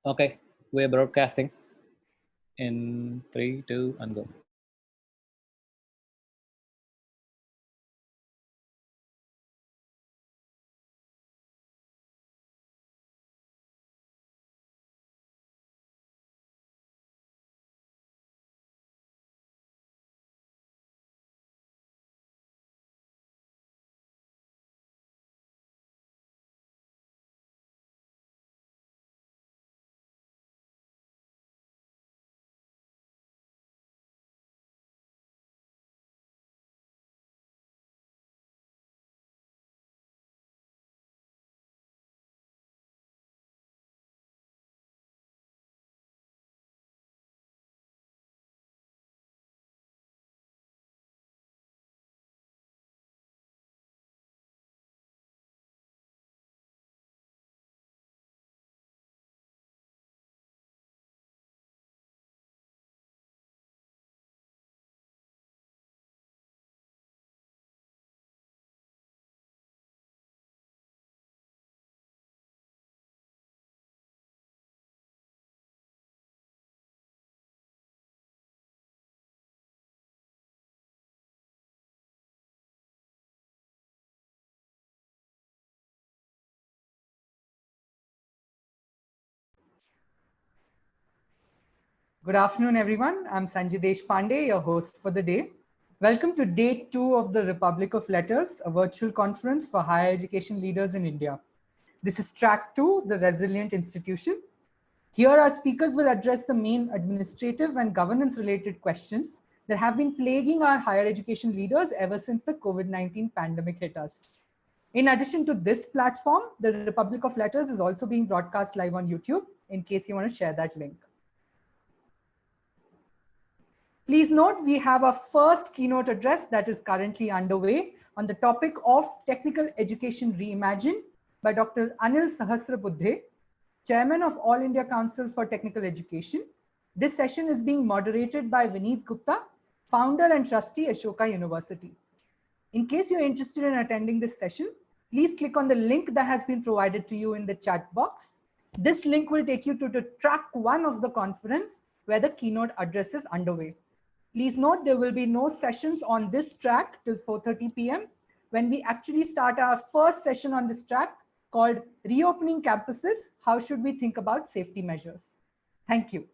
Okay, we're broadcasting in three, two, and go. Good afternoon, everyone. I'm Sanjay Deshpande, your host for the day. Welcome to day 2 of the Republic of Letters, a virtual conference for higher education leaders in India. This is track 2, the Resilient Institution. Here, our speakers will address the main administrative and governance related questions that have been plaguing our higher education leaders ever since the COVID-19 pandemic hit us. In addition to this platform, the Republic of Letters is also being broadcast live on YouTube in case you want to share that link. Please note, we have our first keynote address that is currently underway on the topic of Technical Education Reimagined by Dr. Anil Sahasrabuddhe, Chairman of All India Council for Technical Education. This session is being moderated by Vineet Gupta, founder and trustee at Ashoka University. In case you're interested in attending this session, please click on the link that has been provided to you in the chat box. This link will take you to the track 1 of the conference where the keynote address is underway. Please note there will be no sessions on this track till 4:30 p.m. when we actually start our first session on this track called Reopening Campuses, How Should We Think About Safety Measures? Thank you.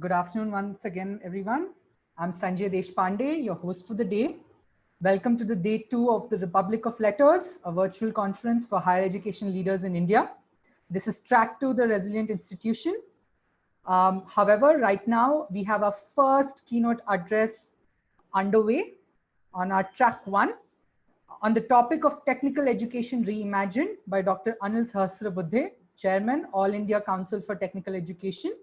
Good afternoon once again, everyone. I'm Sanjay Deshpande, your host for the day. Welcome to the day 2 of the Republic of Letters, a virtual conference for higher education leaders in India. This is track 2, the Resilient Institution. However, right now we have our first keynote address underway on our track 1 on the topic of technical education reimagined by Dr. Anil Sahasrabuddhe, Chairman, All India Council for Technical Education.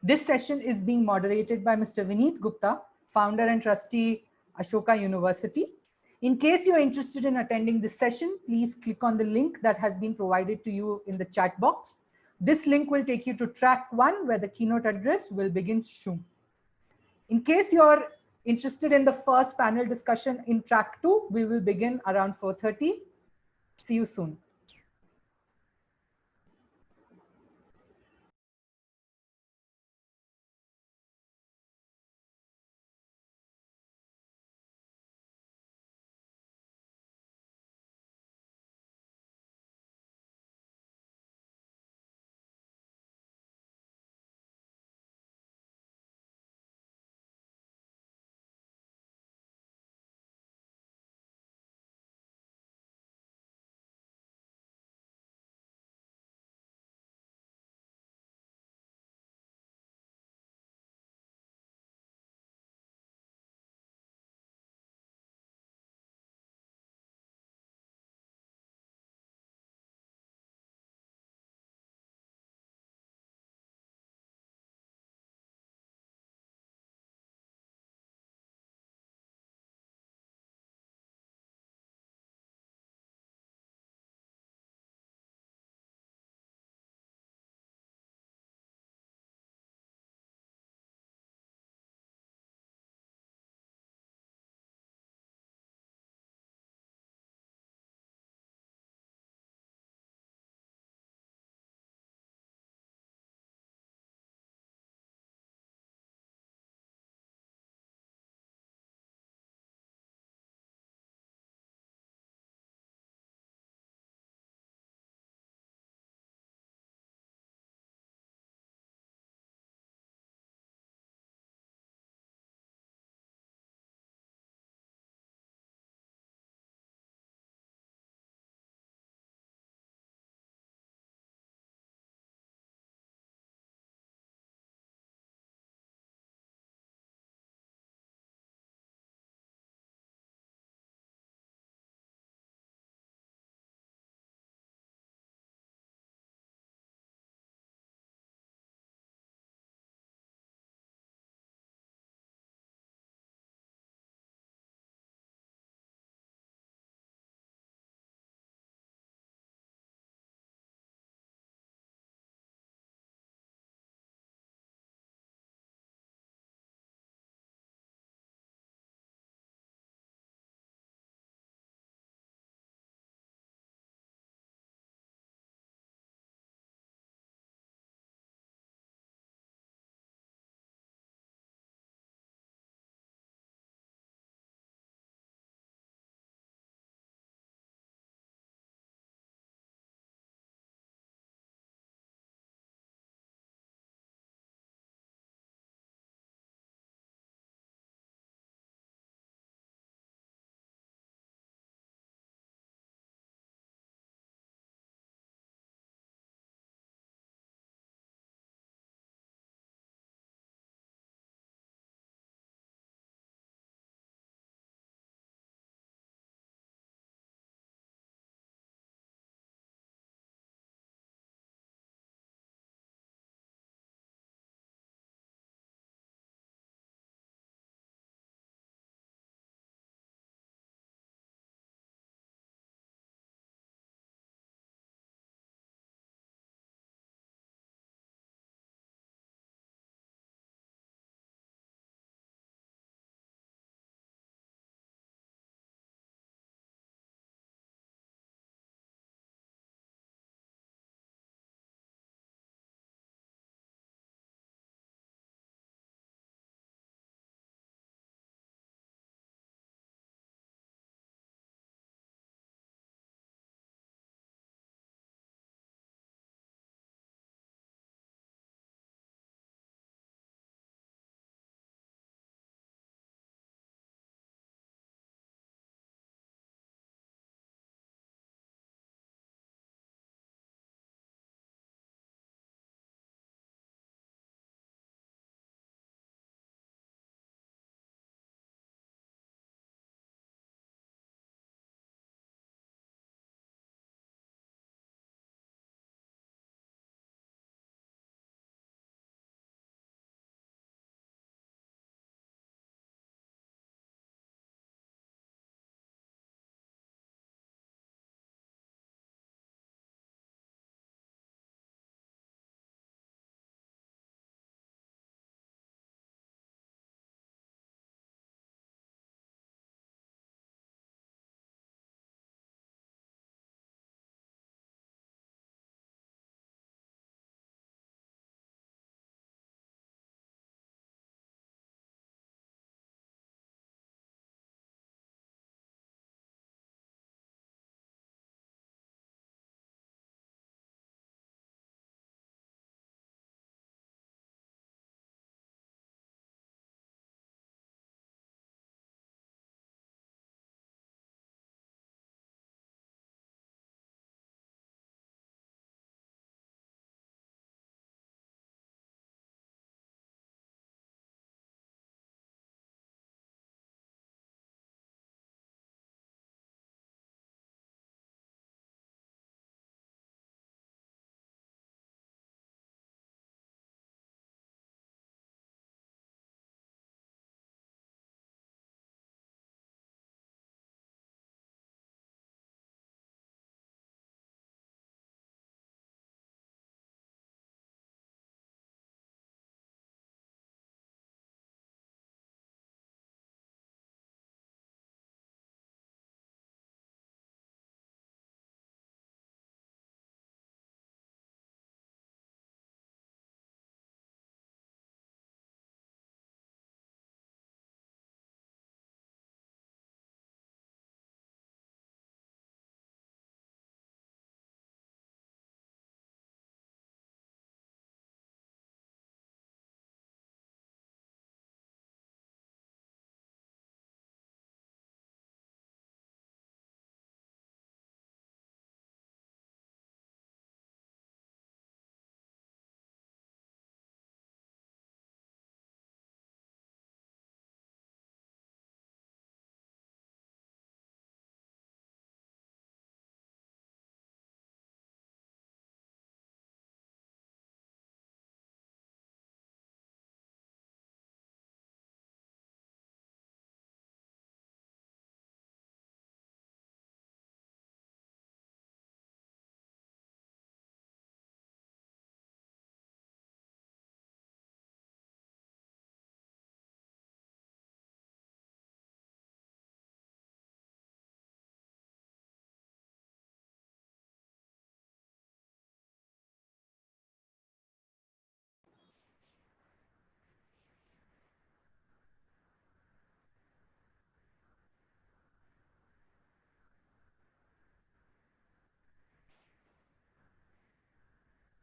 This session is being moderated by Mr. Vineet Gupta, founder and trustee, Ashoka University. In case you're interested in attending this session, please click on the link that has been provided to you in the chat box. This link will take you to track 1, where the keynote address will begin soon. In case you're interested in the first panel discussion in track 2, we will begin around 4:30. See you soon.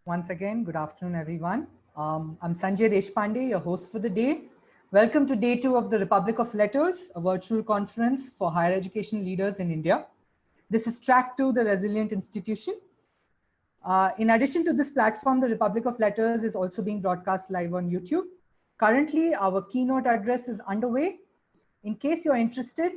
Once again, good afternoon, everyone. I'm Sanjay Deshpande, your host for the day. Welcome to day 2 of the Republic of Letters, a virtual conference for higher education leaders in India. This is track 2, the Resilient Institution. In addition to this platform, the Republic of Letters is also being broadcast live on YouTube. Currently, our keynote address is underway. In case you're interested,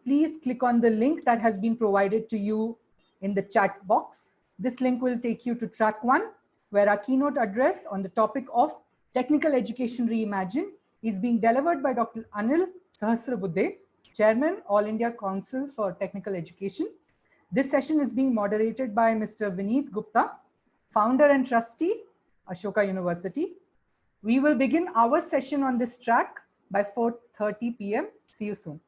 please click on the link that has been provided to you in the chat box. This link will take you to track 1, where our keynote address on the topic of Technical Education Reimagined is being delivered by Dr. Anil Sahasrabuddhe, Chairman, All India Council for Technical Education. This session is being moderated by Mr. Vineet Gupta, founder and trustee, Ashoka University. We will begin our session on this track by 4:30 p.m. See you soon.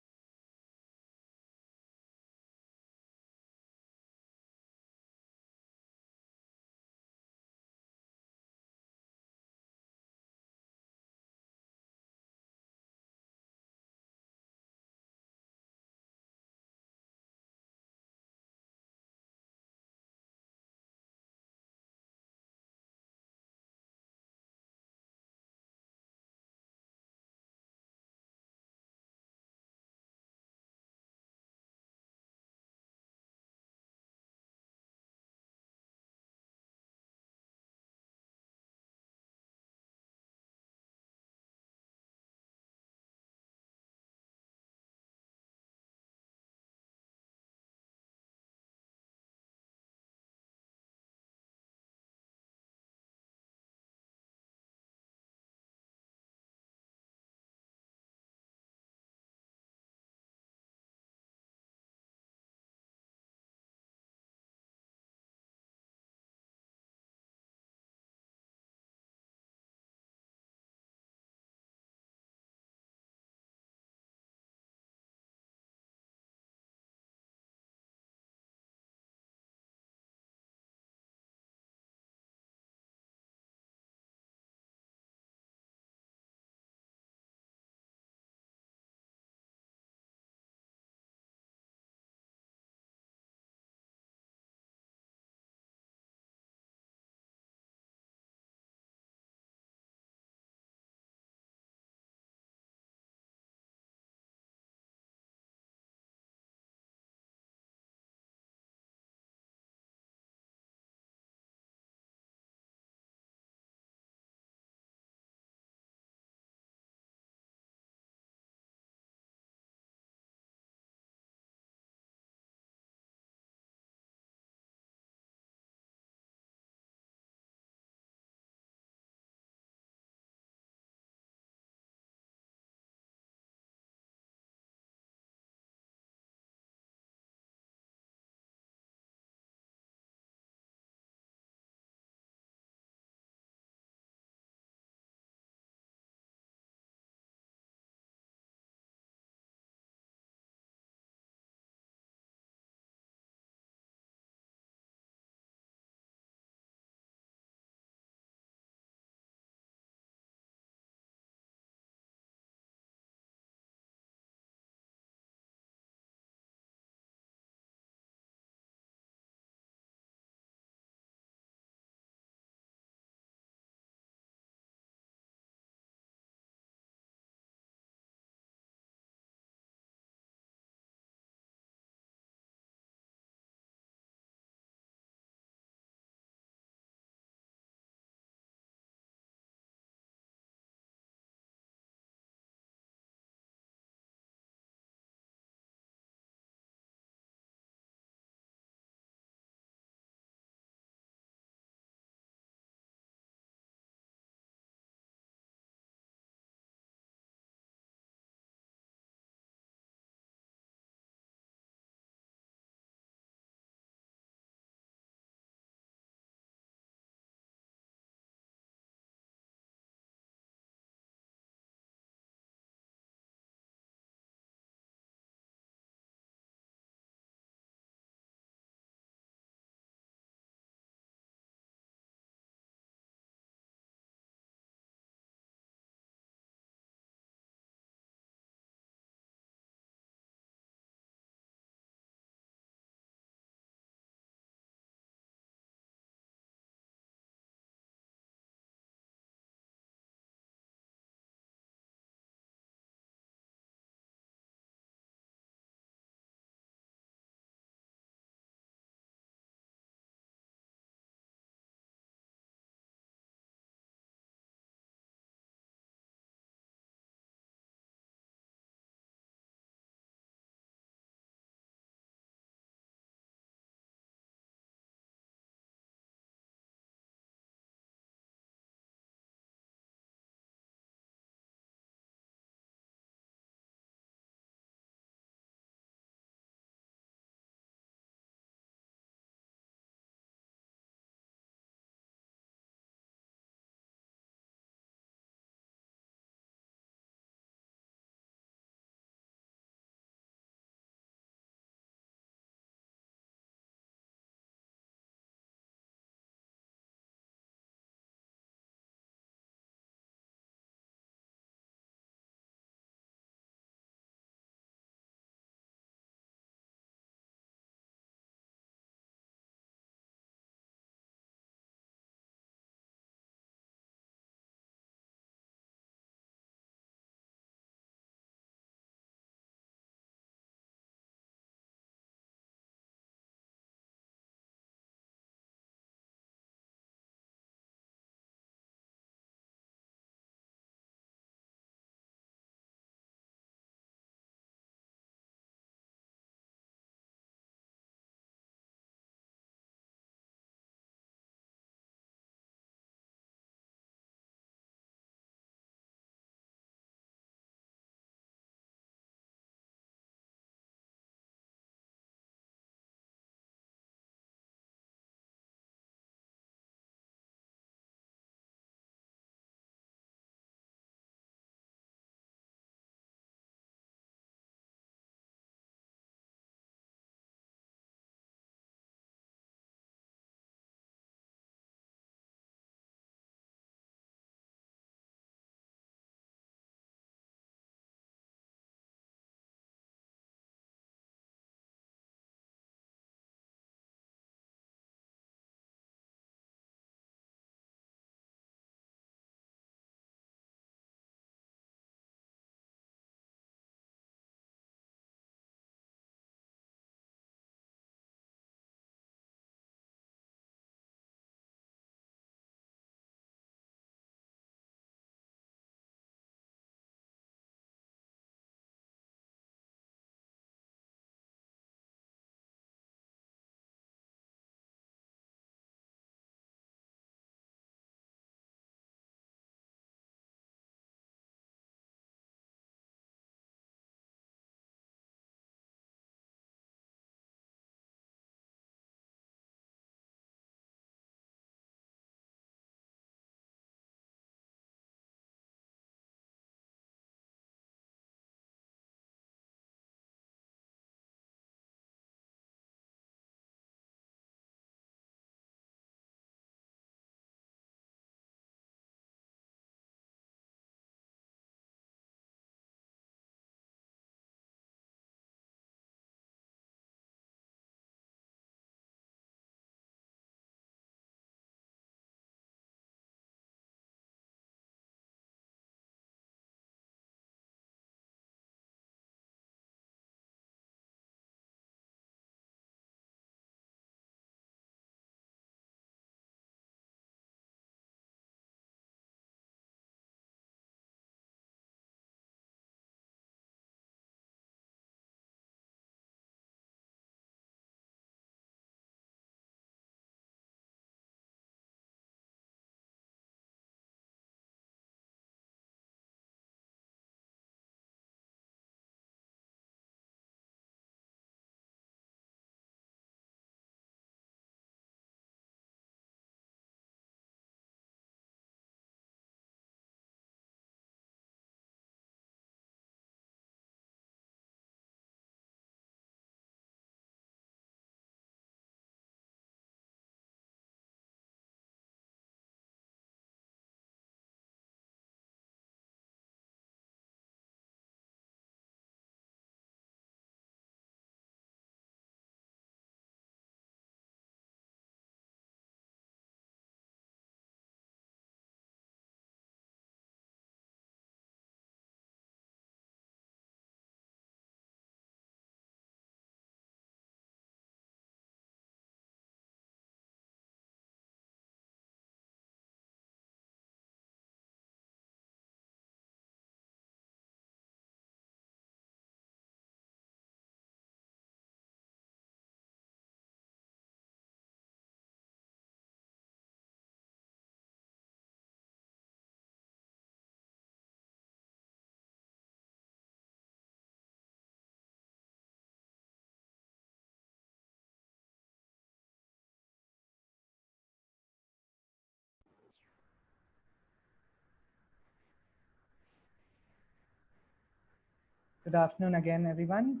Good afternoon again, everyone.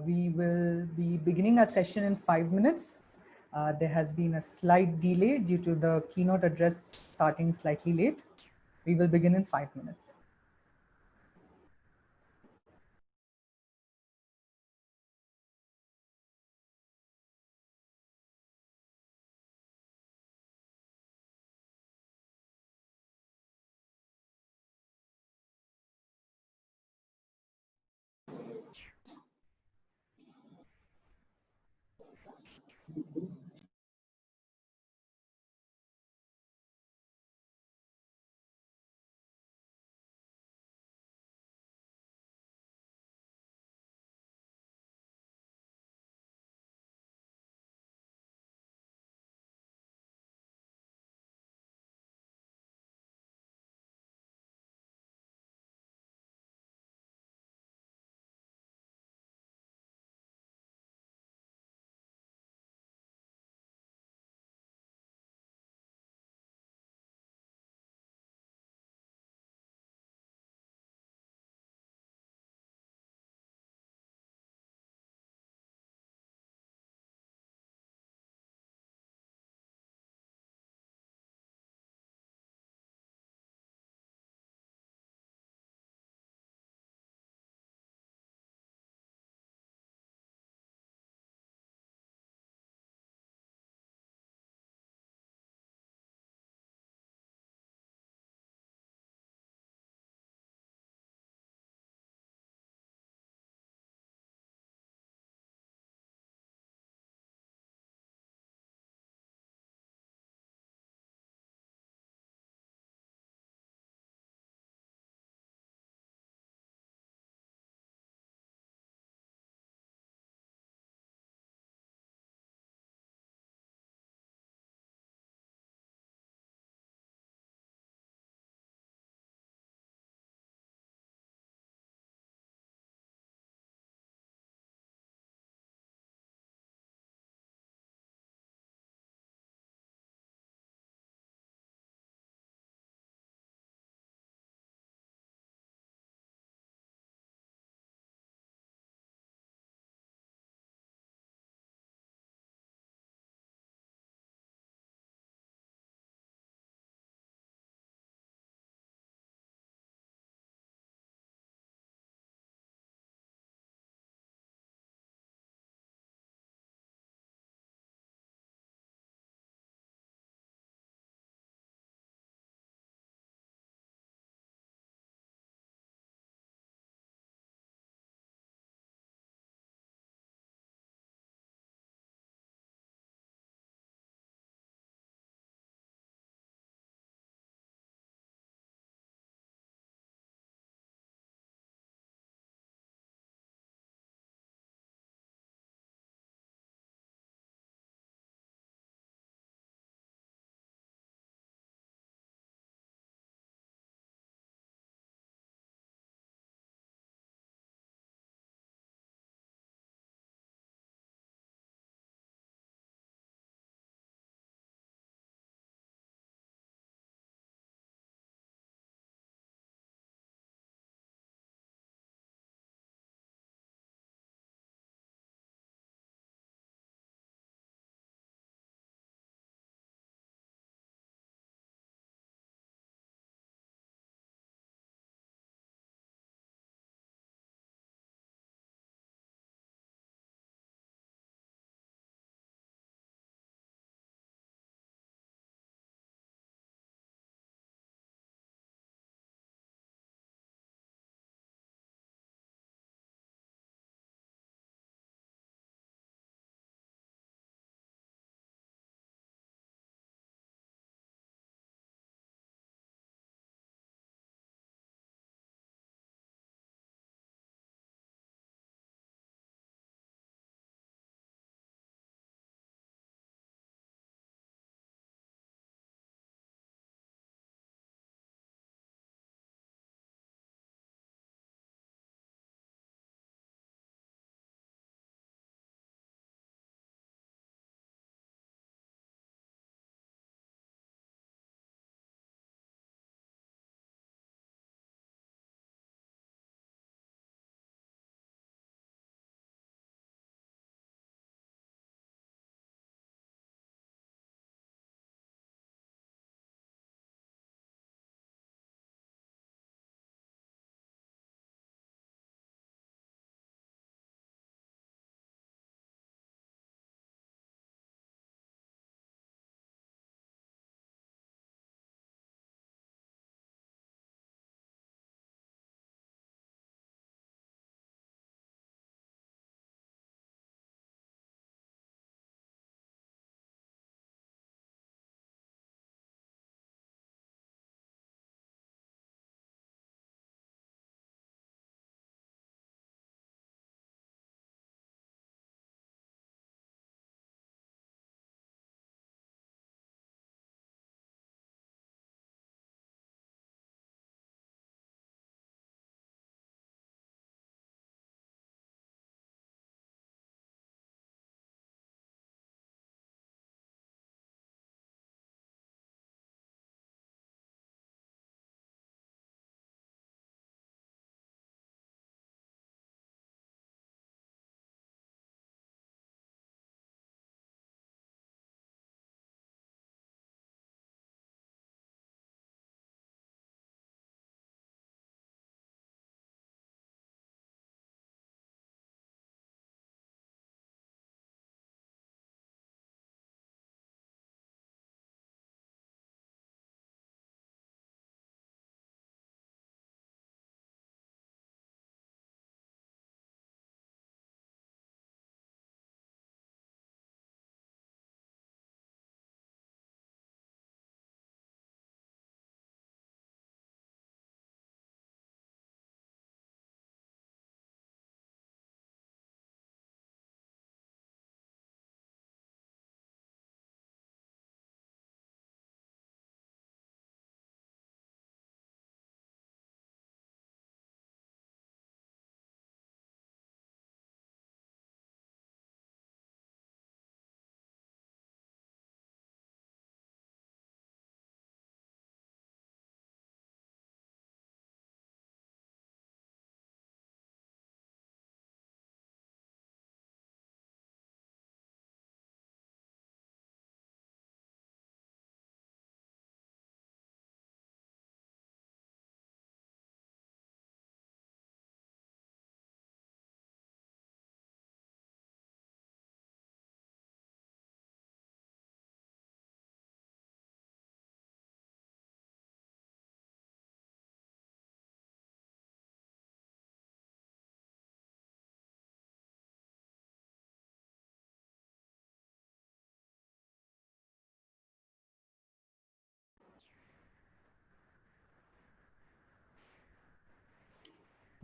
We will be beginning our session in 5 minutes. There has been a slight delay due to the keynote address starting slightly late. We will begin in 5 minutes.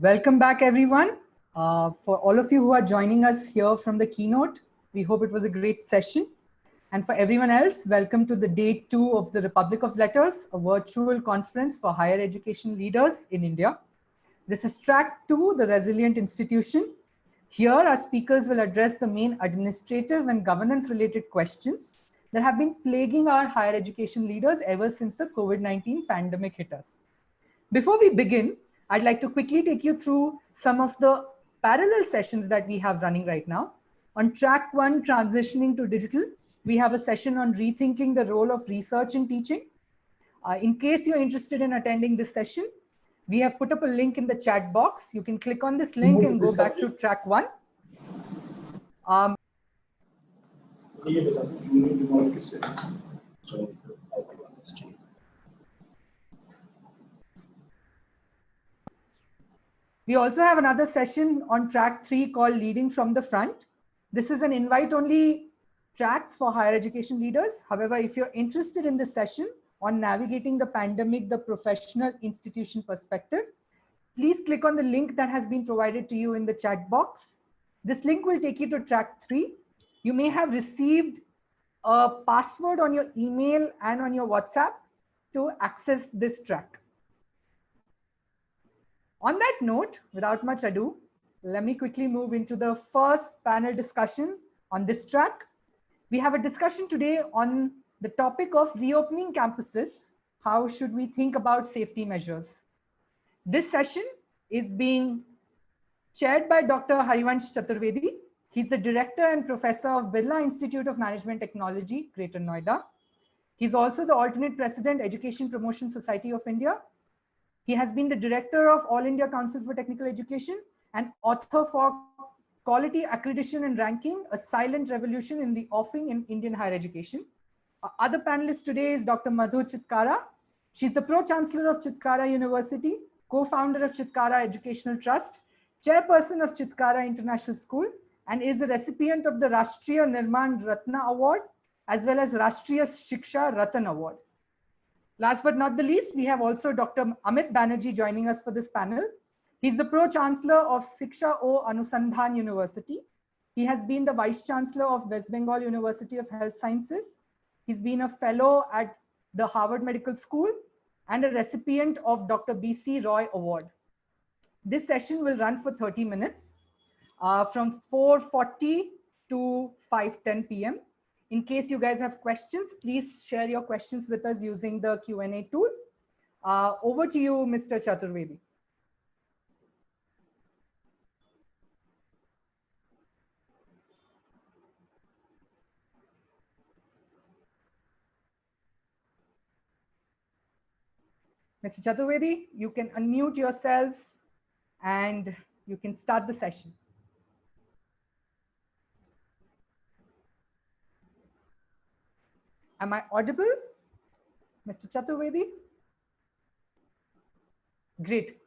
Welcome back, everyone. For all of you who are joining us here from the keynote, we hope it was a great session. And for everyone else, welcome to the day 2 of the Republic of Letters, a virtual conference for higher education leaders in India. This is track 2, the Resilient Institution. Here, our speakers will address the main administrative and governance-related questions that have been plaguing our higher education leaders ever since the COVID-19 pandemic hit us. Before we begin, I'd like to quickly take you through some of the parallel sessions that we have running right now. On track 1, transitioning to digital, we have a session on rethinking the role of research in teaching. In case you're interested in attending this session, we have put up a link in the chat box. You can click on this link and go back to track 1. We also have another session on track 3 called Leading from the Front. This is an invite-only track for higher education leaders. However, if you're interested in this session on navigating the pandemic, the professional institution perspective, please click on the link that has been provided to you in the chat box. This link will take you to track 3. You may have received a password on your email and on your WhatsApp to access this track. On that note, without much ado, let me quickly move into the first panel discussion on this track. We have a discussion today on the topic of reopening campuses. How should we think about safety measures? This session is being chaired by Dr. Harivansh Chaturvedi. He's the director and professor of Birla Institute of Management Technology, Greater Noida. He's also the alternate president, Education Promotion Society of India. He has been the director of All India Council for Technical Education and author for Quality Accreditation and Ranking, a Silent Revolution in the Offering in Indian Higher Education. Our other panelist today is Dr. Madhu Chitkara. She's the Pro-Chancellor of Chitkara University, co-founder of Chitkara Educational Trust, chairperson of Chitkara International School, and is a recipient of the Rashtriya Nirman Ratna Award, as well as Rashtriya Shiksha Ratan Award. Last but not the least, we have also Dr. Amit Banerjee joining us for this panel. He's the Pro-Chancellor of Shiksha O Anusandhan University. He has been the Vice Chancellor of West Bengal University of Health Sciences. He's been a fellow at the Harvard Medical School and a recipient of Dr. B.C. Roy Award. This session will run for 30 minutes from 4:40 to 5:10 p.m. In case you guys have questions, please share your questions with us using the Q&A tool. Over to you, Mr. Chaturvedi. Mr. Chaturvedi, you can unmute yourself and you can start the session. Am I audible, Mr. Chaturvedi? Great.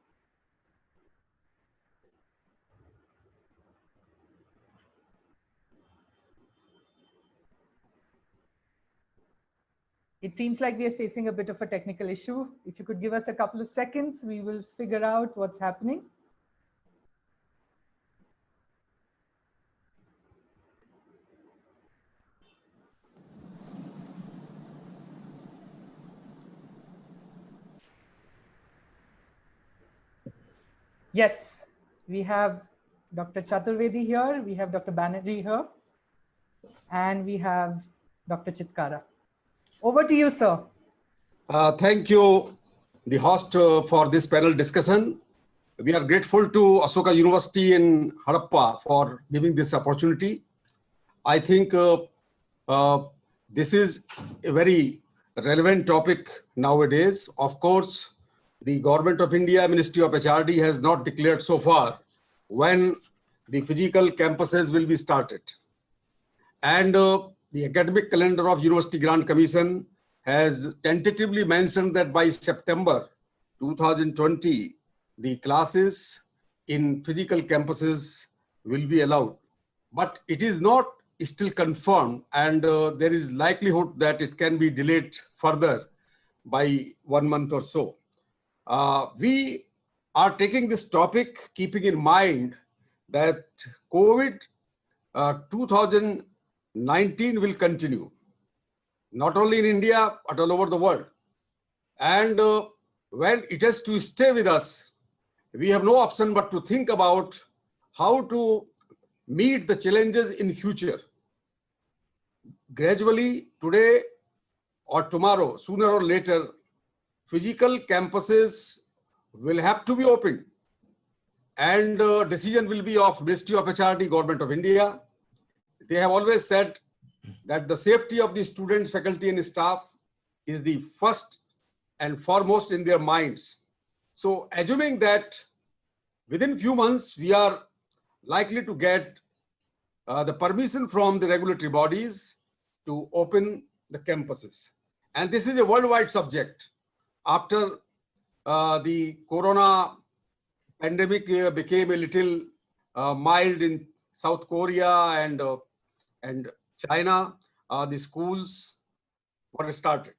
It seems like we are facing a bit of a technical issue. If you could give us a couple of seconds, we will figure out what's happening. Yes, we have Dr. Chaturvedi here, we have Dr. Banerjee here, and we have Dr. Chitkara. Over to you, sir. Thank you, the host, for this panel discussion. We are grateful to Asoka University in Harappa for giving this opportunity. I think this is a very relevant topic nowadays. Of course, the Government of India, Ministry of HRD has not declared so far when the physical campuses will be started. And the academic calendar of University Grant Commission has tentatively mentioned that by September 2020, the classes in physical campuses will be allowed. But it is not still confirmed, and there is likelihood that it can be delayed further by 1 month or so. We are taking this topic, keeping in mind that COVID 2019 will continue, not only in India, but all over the world. And when it has to stay with us, we have no option but to think about how to meet the challenges in future. Gradually, today or tomorrow, sooner or later, physical campuses will have to be opened, and decision will be of Ministry of HRD, Government of India. They have always said that the safety of the students, faculty and staff is the first and foremost in their minds. So assuming that within few months, we are likely to get the permission from the regulatory bodies to open the campuses. And this is a worldwide subject. After the corona pandemic became a little mild in South Korea and China, the schools were started.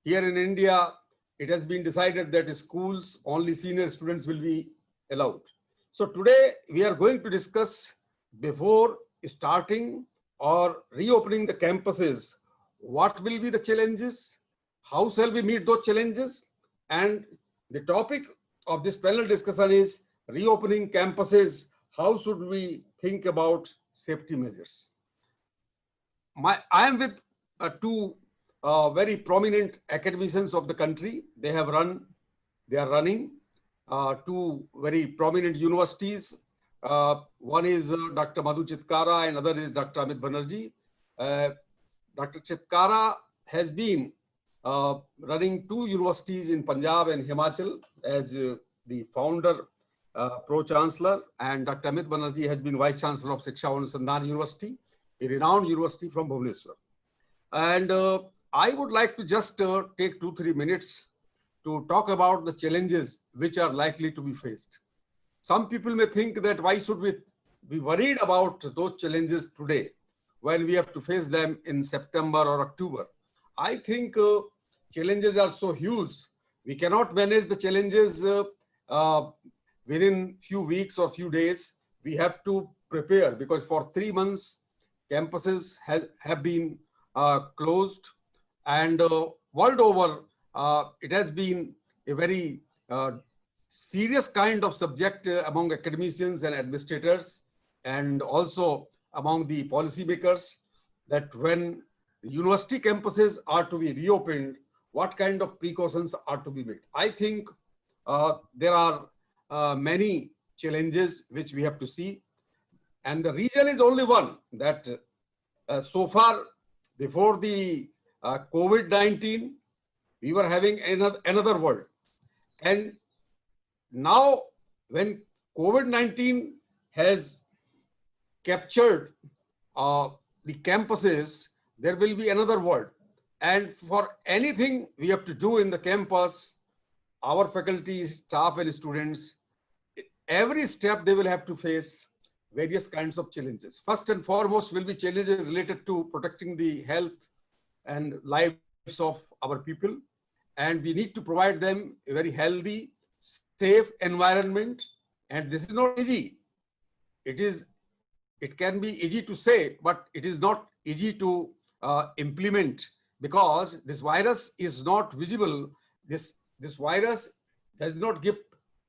Here in India, it has been decided that schools, only senior students will be allowed. So today we are going to discuss, before starting or reopening the campuses, what will be the challenges, how shall we meet those challenges, and the topic of this panel discussion is reopening campuses. How should we think about safety measures? I am with two very prominent academicians of the country. They are running two very prominent universities. One is Dr. Madhu Chitkara and other is Dr. Amit Banerjee. Dr. Chitkara has been running two universities in Punjab and Himachal as the founder, pro-chancellor, and Dr. Amit Banerjee has been vice-chancellor of Shiksha Anusandhan University, a renowned university from Bhubaneswar. And I would like to just take 2-3 minutes to talk about the challenges which are likely to be faced. Some people may think that why should we be worried about those challenges today when we have to face them in September or October. I think challenges are so huge. We cannot manage the challenges within few weeks or few days. We have to prepare, because for 3 months, campuses have been closed, and world over, it has been a very serious kind of subject among academicians and administrators, and also among the policymakers, that when university campuses are to be reopened, what kind of precautions are to be made. I think there are many challenges which we have to see, and the reason is only one, that so far, before the COVID-19, we were having another world. And now when COVID-19 has captured the campuses, there will be another world. And for anything we have to do in the campus, our faculty, staff and students, every step they will have to face various kinds of challenges. First and foremost will be challenges related to protecting the health and lives of our people. And we need to provide them a very healthy, safe environment. And this is not easy. It can be easy to say, but it is not easy to implement, because this virus is not visible. This virus does not give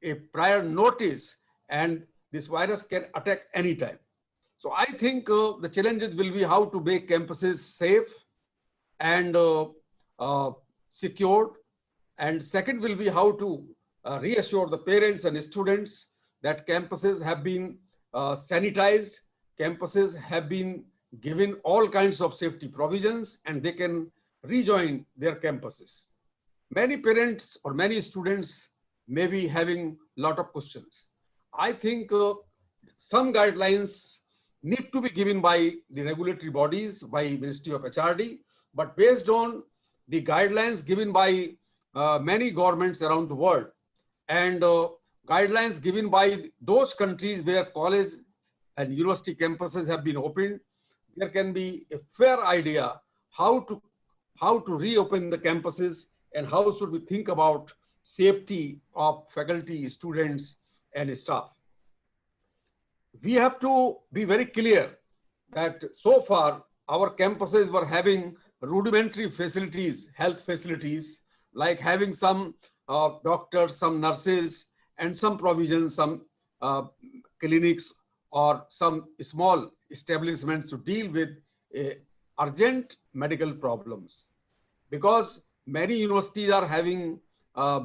a prior notice, and this virus can attack anytime. So I think the challenges will be how to make campuses safe and secured. And second will be how to reassure the parents and students that campuses have been sanitized, campuses have been given all kinds of safety provisions, and they can rejoin their campuses. Many parents or many students may be having a lot of questions. I think some guidelines need to be given by the regulatory bodies, by Ministry of HRD, but based on the guidelines given by many governments around the world, and guidelines given by those countries where college and university campuses have been opened, there can be a fair idea how to reopen the campuses and how should we think about safety of faculty, students, and staff. We have to be very clear that so far our campuses were having rudimentary facilities, health facilities, like having some doctors, some nurses, and some provisions, some clinics or some small establishments to deal with urgent medical problems. Because many universities are having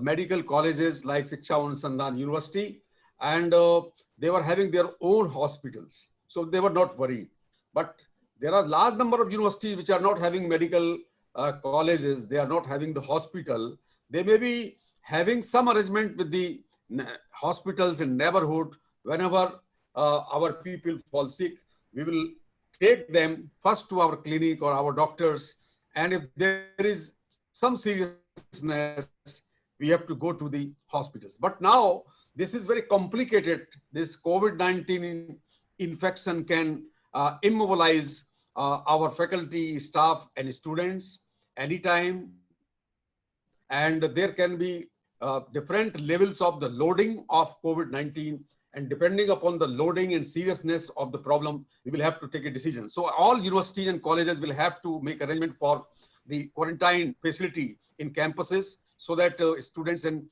medical colleges like Shiksha Anusandhan University, and they were having their own hospitals. So they were not worried. But there are large number of universities which are not having medical colleges. They are not having the hospital. They may be having some arrangement with the hospitals in neighborhood. Whenever our people fall sick, we will take them first to our clinic or our doctors. And if there is some seriousness, we have to go to the hospitals. But now this is very complicated. This COVID-19 infection can immobilize our faculty, staff, and students anytime. And there can be different levels of the loading of COVID-19. And depending upon the loading and seriousness of the problem, we will have to take a decision. So all universities and colleges will have to make arrangement for the quarantine facility in campuses so that students and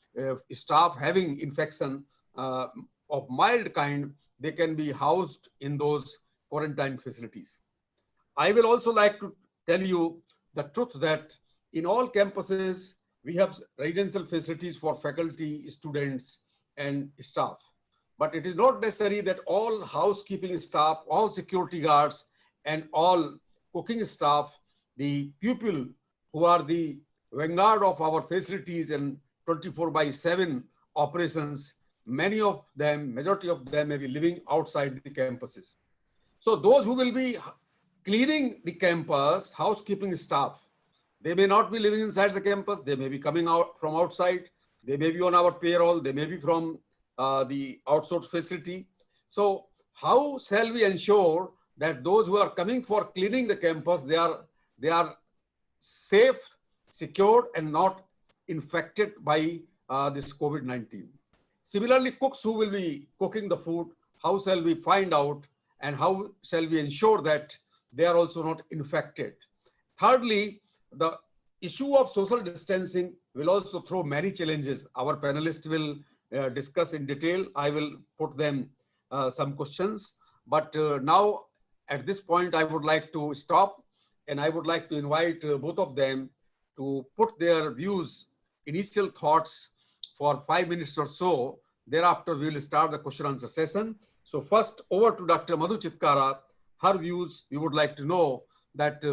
staff having infection of mild kind, they can be housed in those quarantine facilities. I will also like to tell you the truth that in all campuses, we have residential facilities for faculty, students, and staff. But it is not necessary that all housekeeping staff, all security guards, and all cooking staff, the people who are the vanguard of our facilities and 24/7 operations, many of them, majority of them may be living outside the campuses. So those who will be cleaning the campus, housekeeping staff, they may not be living inside the campus. They may be coming out from outside. They may be on our payroll. They may be from the outsourced facility. So how shall we ensure that those who are coming for cleaning the campus, they are safe, secured, and not infected by this COVID-19? Similarly, cooks who will be cooking the food, how shall we find out and how shall we ensure that they are also not infected? Thirdly, the issue of social distancing will also throw many challenges. Our panelists will discuss in detail. I will put them some questions. But now, at this point, I would like to stop and I would like to invite both of them to put their views, initial thoughts for 5 minutes or so. Thereafter, we will start the question answer session. So first, over to Dr. Madhu Chitkara. Her views, we would like to know that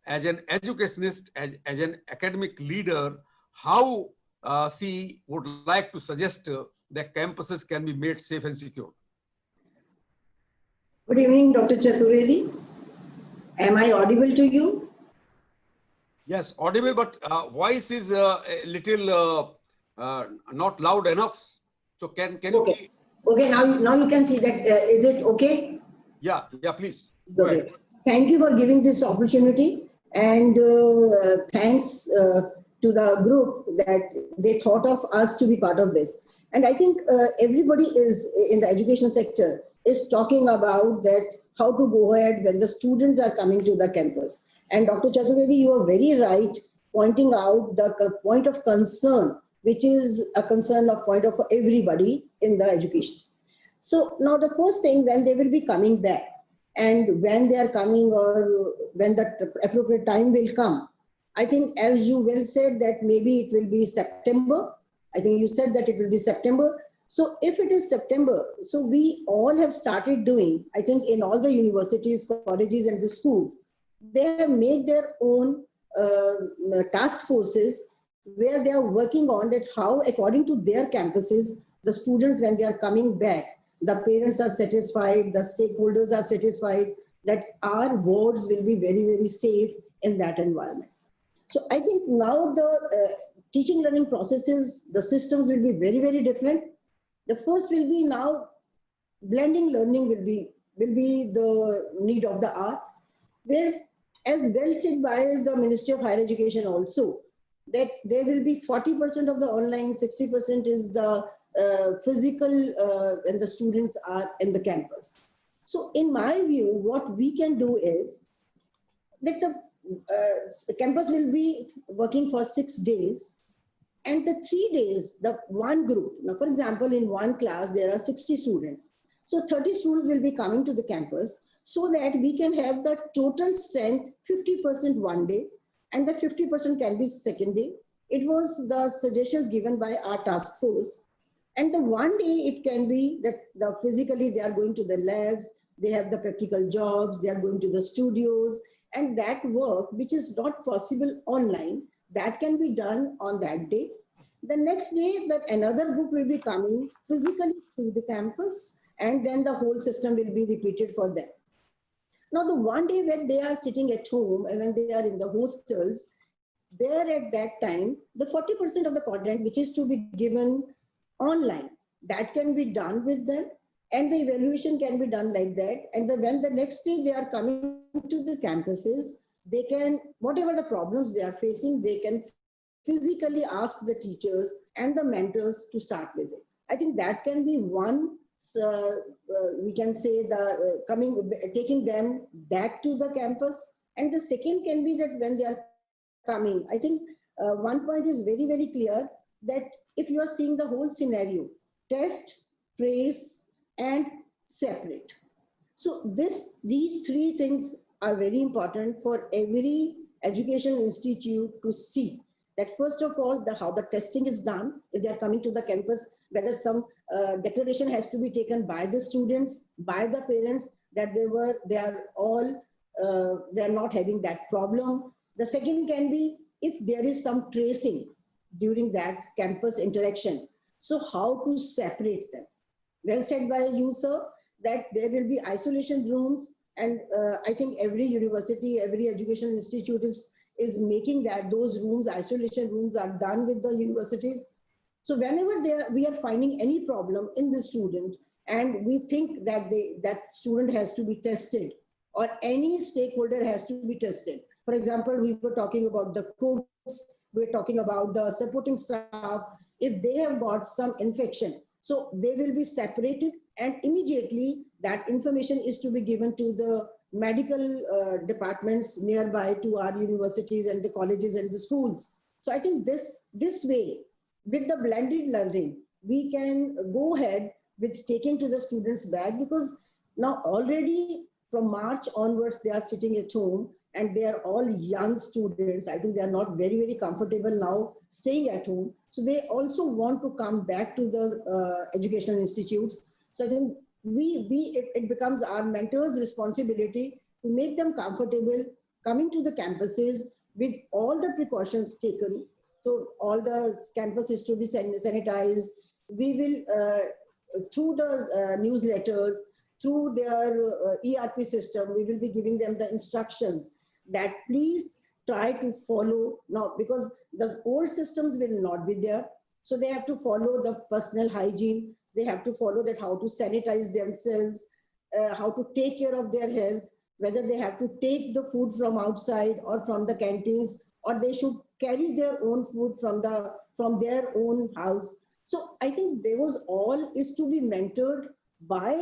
as an educationist, as an academic leader, how she would like to suggest that campuses can be made safe and secure. Good evening, Dr. Chaturvedi. Am I audible to you? Yes, audible, but voice is a little not loud enough. So can okay. You... Okay, now you can see that. Is it okay? Yeah, please. Okay. Thank you for giving this opportunity, and thanks to the group that they thought of us to be part of this. And I think everybody is in the education sector is talking about that how to go ahead when the students are coming to the campus. And Dr. Chaturvedi, you are very right, pointing out the point of concern, which is a concern of point of everybody in the education. So now the first thing, when they will be coming back, and when they are coming or when the appropriate time will come, I think as you well said that maybe it will be September. I think you said that it will be September. So if it is September, so we all have started doing, I think in all the universities, colleges and the schools, they have made their own task forces where they are working on that how according to their campuses, the students when they are coming back, the parents are satisfied, the stakeholders are satisfied that our wards will be very, very safe in that environment. So I think now the teaching learning processes, the systems will be very, very different. The first will be now blending learning will be the need of the hour, where as well said by the Ministry of Higher Education also, that there will be 40% of the online, 60% is the physical when the students are in the campus. So in my view, what we can do is that the campus will be working for 6 days, and the 3 days, the one group, now for example, in one class, there are 60 students. So 30 students will be coming to the campus so that we can have the total strength 50% one day and the 50% can be second day. It was the suggestions given by our task force. And the one day it can be that physically they are going to the labs, they have the practical jobs, they are going to the studios, and that work which is not possible online, that can be done on that day. The next day that another group will be coming physically to the campus, and then the whole system will be repeated for them. Now the one day when they are sitting at home and when they are in the hostels, there at that time, the 40% of the content which is to be given online, that can be done with them, and the evaluation can be done like that. And when the next day they are coming to the campuses, they can, whatever the problems they are facing, they can physically ask the teachers and the mentors to start with it. I think that can be one, we can say taking them back to the campus. And the second can be that when they are coming, I think one point is very, very clear, that if you are seeing the whole scenario, test, trace, and separate. So these three things are very important for every education institute to see. That first of all, how the testing is done, if they are coming to the campus, whether some declaration has to be taken by the students, by the parents, that they are not having that problem. The second can be if there is some tracing during that campus interaction. So how to separate them? Well said by you, sir, that there will be isolation rooms, and I think every university, every educational institute is making those rooms, isolation rooms are done with the universities. So whenever we are finding any problem in the student, and we think that that student has to be tested, or any stakeholder has to be tested. For example, we were talking about the cooks, we're talking about the supporting staff. If they have got some infection, so they will be separated, and immediately that information is to be given to the medical departments nearby to our universities and the colleges and the schools. So I think this way, with the blended learning, we can go ahead with taking to the students back, because now already from March onwards, they are sitting at home and they are all young students. I think they are not very, very comfortable now staying at home. So they also want to come back to the educational institutes. So I think it becomes our mentors' responsibility to make them comfortable coming to the campuses with all the precautions taken. So all the campus is to be sanitized. We will, through the newsletters, through their ERP system, we will be giving them the instructions that please try to follow now, because the old systems will not be there. So they have to follow the personal hygiene. They have to follow that how to sanitize themselves, how to take care of their health, whether they have to take the food from outside or from the canteens, or they should carry their own food from their own house. So I think those all is to be mentored by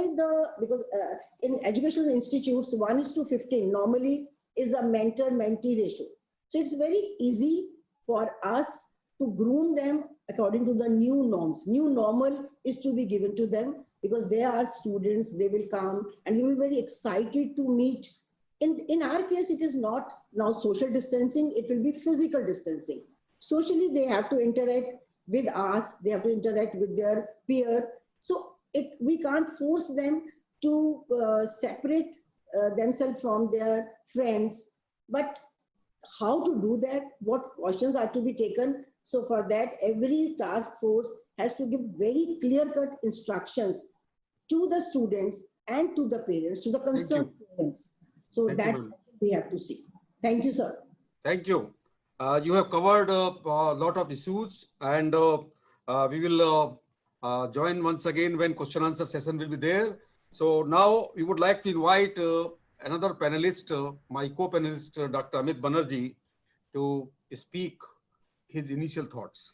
because in educational institutes, 1:15 normally is a mentor-mentee ratio. So it's very easy for us to groom them according to the new norms. New normal is to be given to them, because they are students, they will come and they will be very excited to meet. In our case, it is not now social distancing, it will be physical distancing. Socially, they have to interact with us, they have to interact with their peer. So we can't force them to separate themselves from their friends. But how to do that, what cautions are to be taken. So for that, every task force has to give very clear-cut instructions to the students and to the parents, to the concerned parents. So that we have to see. Thank you, sir. Thank you. You have covered a lot of issues, and we will join once again when question answer session will be there. So now we would like to invite another panelist, my co-panelist, Dr. Amit Banerjee, to speak his initial thoughts.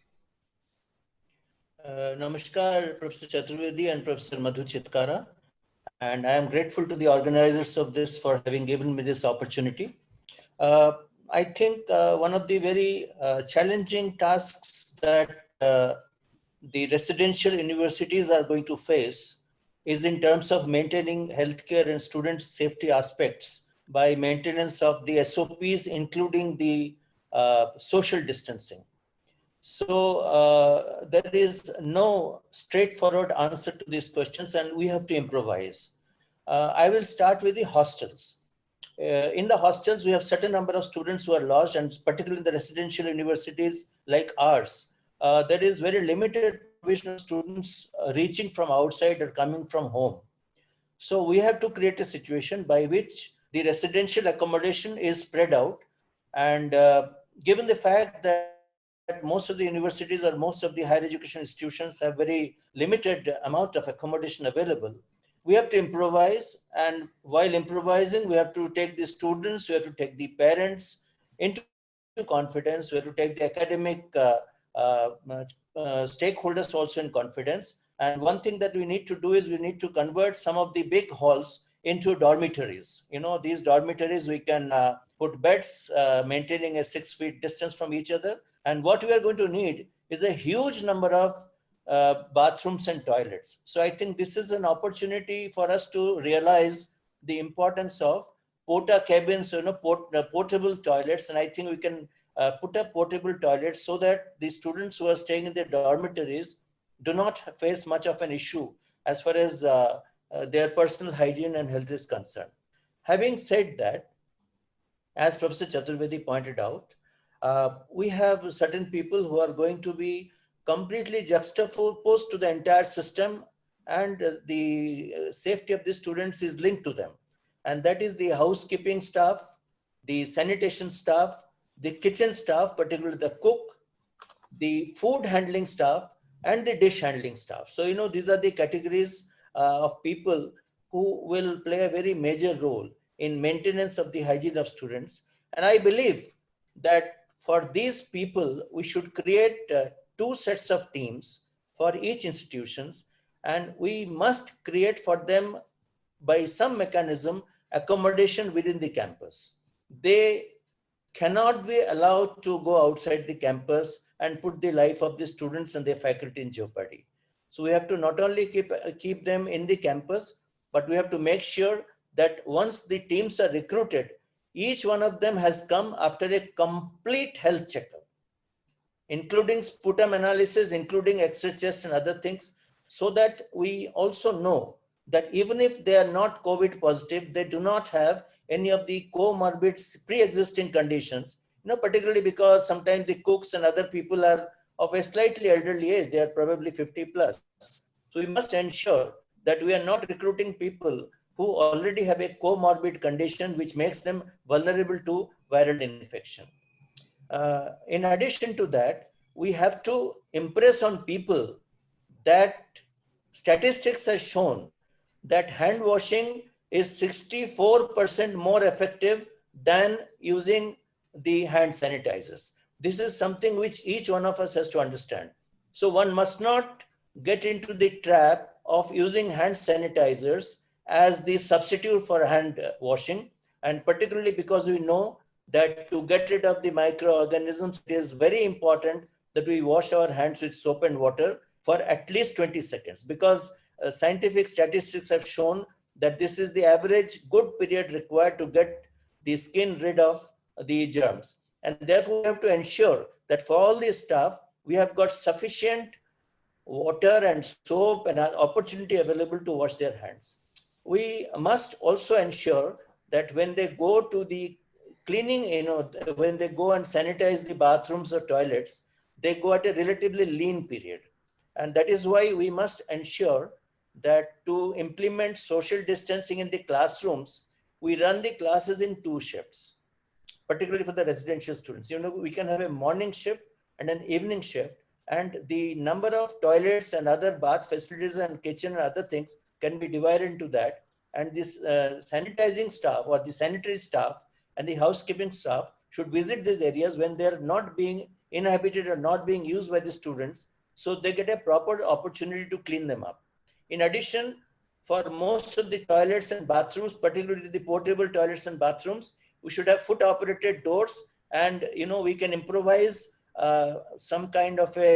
Namaskar, Professor Chaturvedi and Professor Madhu Chitkara. And I am grateful to the organizers of this for having given me this opportunity. I think one of the very challenging tasks that the residential universities are going to face is in terms of maintaining healthcare and student safety aspects by maintenance of the SOPs, including the social distancing. So there is no straightforward answer to these questions, and we have to improvise. I will start with the hostels. In the hostels, we have certain number of students who are lodged, and particularly in the residential universities like ours, there is very limited provision of students reaching from outside or coming from home. So we have to create a situation by which the residential accommodation is spread out. And given the fact that most of the universities or most of the higher education institutions have very limited amount of accommodation available, we have to improvise. And while improvising, we have to take the students, we have to take the parents into confidence, we have to take the academic stakeholders also in confidence. And one thing that we need to do is we need to convert some of the big halls into dormitories. You know, these dormitories, we can put beds, maintaining a 6 feet distance from each other. And what we are going to need is a huge number of bathrooms and toilets. So I think this is an opportunity for us to realize the importance of porta cabins, portable toilets. And I think we can put up portable toilets so that the students who are staying in the dormitories do not face much of an issue as far as their personal hygiene and health is concerned. Having said that, as Professor Chaturvedi pointed out, we have certain people who are going to be completely juxtaposed to the entire system, and the safety of the students is linked to them. And that is the housekeeping staff, the sanitation staff, the kitchen staff, particularly the cook, the food handling staff, and the dish handling staff. So, you know, these are the categories of people who will play a very major role in maintenance of the hygiene of students. And I believe that for these people, we should create 2 sets of teams for each institutions, and we must create for them by some mechanism accommodation within the campus. They cannot be allowed to go outside the campus and put the life of the students and their faculty in jeopardy. So we have to not only keep them in the campus, but we have to make sure that once the teams are recruited, each one of them has come after a complete health checkup, including sputum analysis, including X-ray chest and other things, so that we also know that even if they are not COVID positive, they do not have any of the comorbid pre-existing conditions, you know, particularly because sometimes the cooks and other people are of a slightly elderly age, they are probably 50 plus. So we must ensure that we are not recruiting people who already have a comorbid condition which makes them vulnerable to viral infection. In addition to that, we have to impress on people that statistics have shown that hand washing is 64% more effective than using the hand sanitizers. This is something which each one of us has to understand. So one must not get into the trap of using hand sanitizers as the substitute for hand washing, and particularly because we know that to get rid of the microorganisms, it is very important that we wash our hands with soap and water for at least 20 seconds, because scientific statistics have shown that this is the average good period required to get the skin rid of the germs. And therefore, we have to ensure that for all this stuff, we have got sufficient water and soap and an opportunity available to wash their hands. We must also ensure that when they go to the cleaning, when they go and sanitize the bathrooms or toilets, they go at a relatively lean period. And that is why we must ensure that to implement social distancing in the classrooms, we run the classes in 2 shifts, particularly for the residential students. You know, we can have a morning shift and an evening shift, and the number of toilets and other bath facilities and kitchen and other things can be divided into that. And this sanitizing staff or the sanitary staff and the housekeeping staff should visit these areas when they're not being inhabited or not being used by the students, so they get a proper opportunity to clean them up. In addition, for most of the toilets and bathrooms, particularly the portable toilets and bathrooms, we should have foot operated doors, and we can improvise some kind of a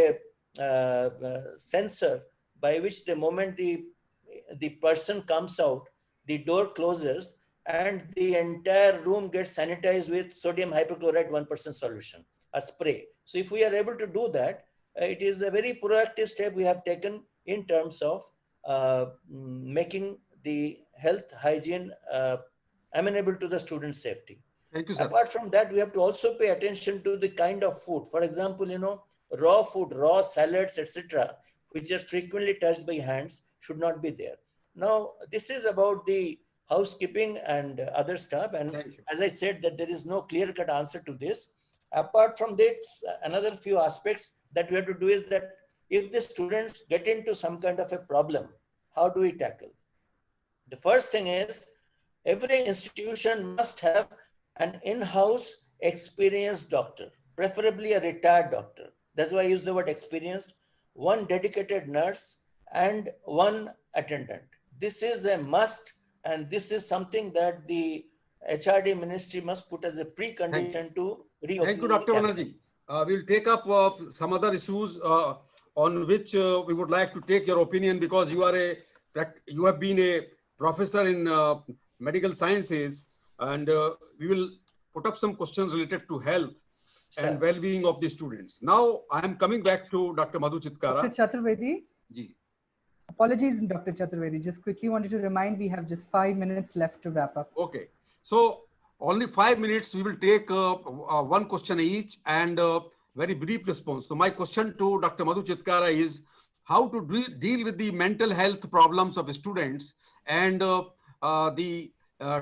sensor by which the moment the person comes out, the door closes and the entire room gets sanitized with sodium hypochlorite 1% solution, a spray. So if we are able to do that, it is a very proactive step we have taken in terms of making the health hygiene amenable to the student safety. Thank you, sir. Apart from that, we have to also pay attention to the kind of food. For example, raw food, raw salads, etc., which are frequently touched by hands, should not be there. Now, this is about the housekeeping and other stuff. And as I said, that there is no clear-cut answer to this. Apart from this, another few aspects that we have to do is that if the students get into some kind of a problem, how do we tackle? The first thing is, every institution must have an in-house experienced doctor, preferably a retired doctor. That's why I use the word experienced, one dedicated nurse and one attendant. This is a must, and this is something that the HRD ministry must put as a precondition to reopen. Thank you, Dr. Banerjee. We'll take up some other issues on which we would like to take your opinion, because you have been a professor in medical sciences, and we will put up some questions related to health and well-being of the students. Now, I am coming back to Dr. Madhu Chitkara. Dr. Chaturvedi. Ji. Apologies, Dr. Chaturvedi. Just quickly wanted to remind we have just 5 minutes left to wrap up. Okay. So, only 5 minutes, we will take one question each and very brief response. So, my question to Dr. Madhu Chitkara is how to deal with the mental health problems of students and the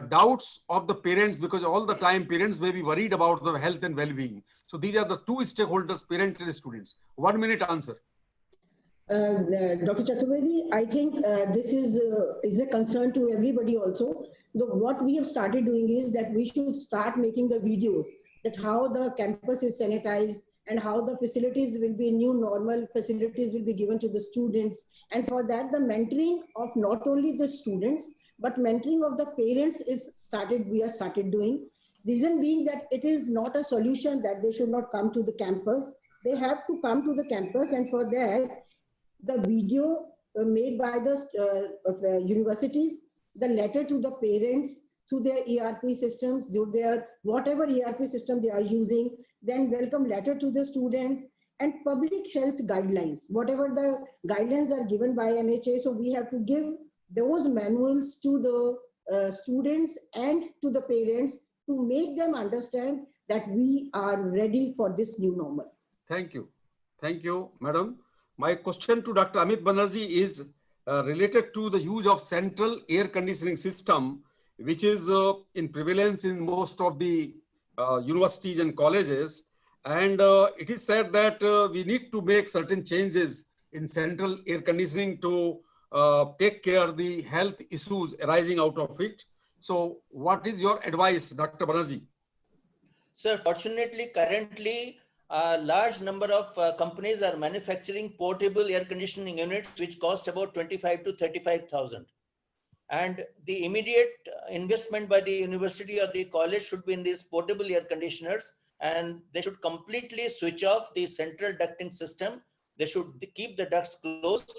doubts of the parents, because all the time parents may be worried about the health and well-being. So these are the two stakeholders, parent and students. 1 minute answer. Dr. Chaturvedi, I think this is a concern to everybody also. What we have started doing is that we should start making the videos that how the campus is sanitized and how the facilities will be new normal facilities will be given to the students. And for that, the mentoring of not only the students, but mentoring of the parents we have started doing. Reason being that it is not a solution that they should not come to the campus. They have to come to the campus, and for that, the video made by the universities, the letter to the parents through their ERP systems, through their whatever ERP system they are using, then welcome letter to the students, and public health guidelines, whatever the guidelines are given by NHA. So we have to give those manuals to the students and to the parents to make them understand that we are ready for this new normal. Thank you. Thank you, madam. My question to Dr. Amit Banerjee is related to the use of central air conditioning system, which is in prevalence in most of the universities and colleges. And it is said that we need to make certain changes in central air conditioning to take care of the health issues arising out of it. So what is your advice, Dr. Banerjee? Sir, fortunately, currently, a large number of companies are manufacturing portable air conditioning units, which cost about 25 to 35,000. And the immediate investment by the university or the college should be in these portable air conditioners, and they should completely switch off the central ducting system. They should keep the ducts closed,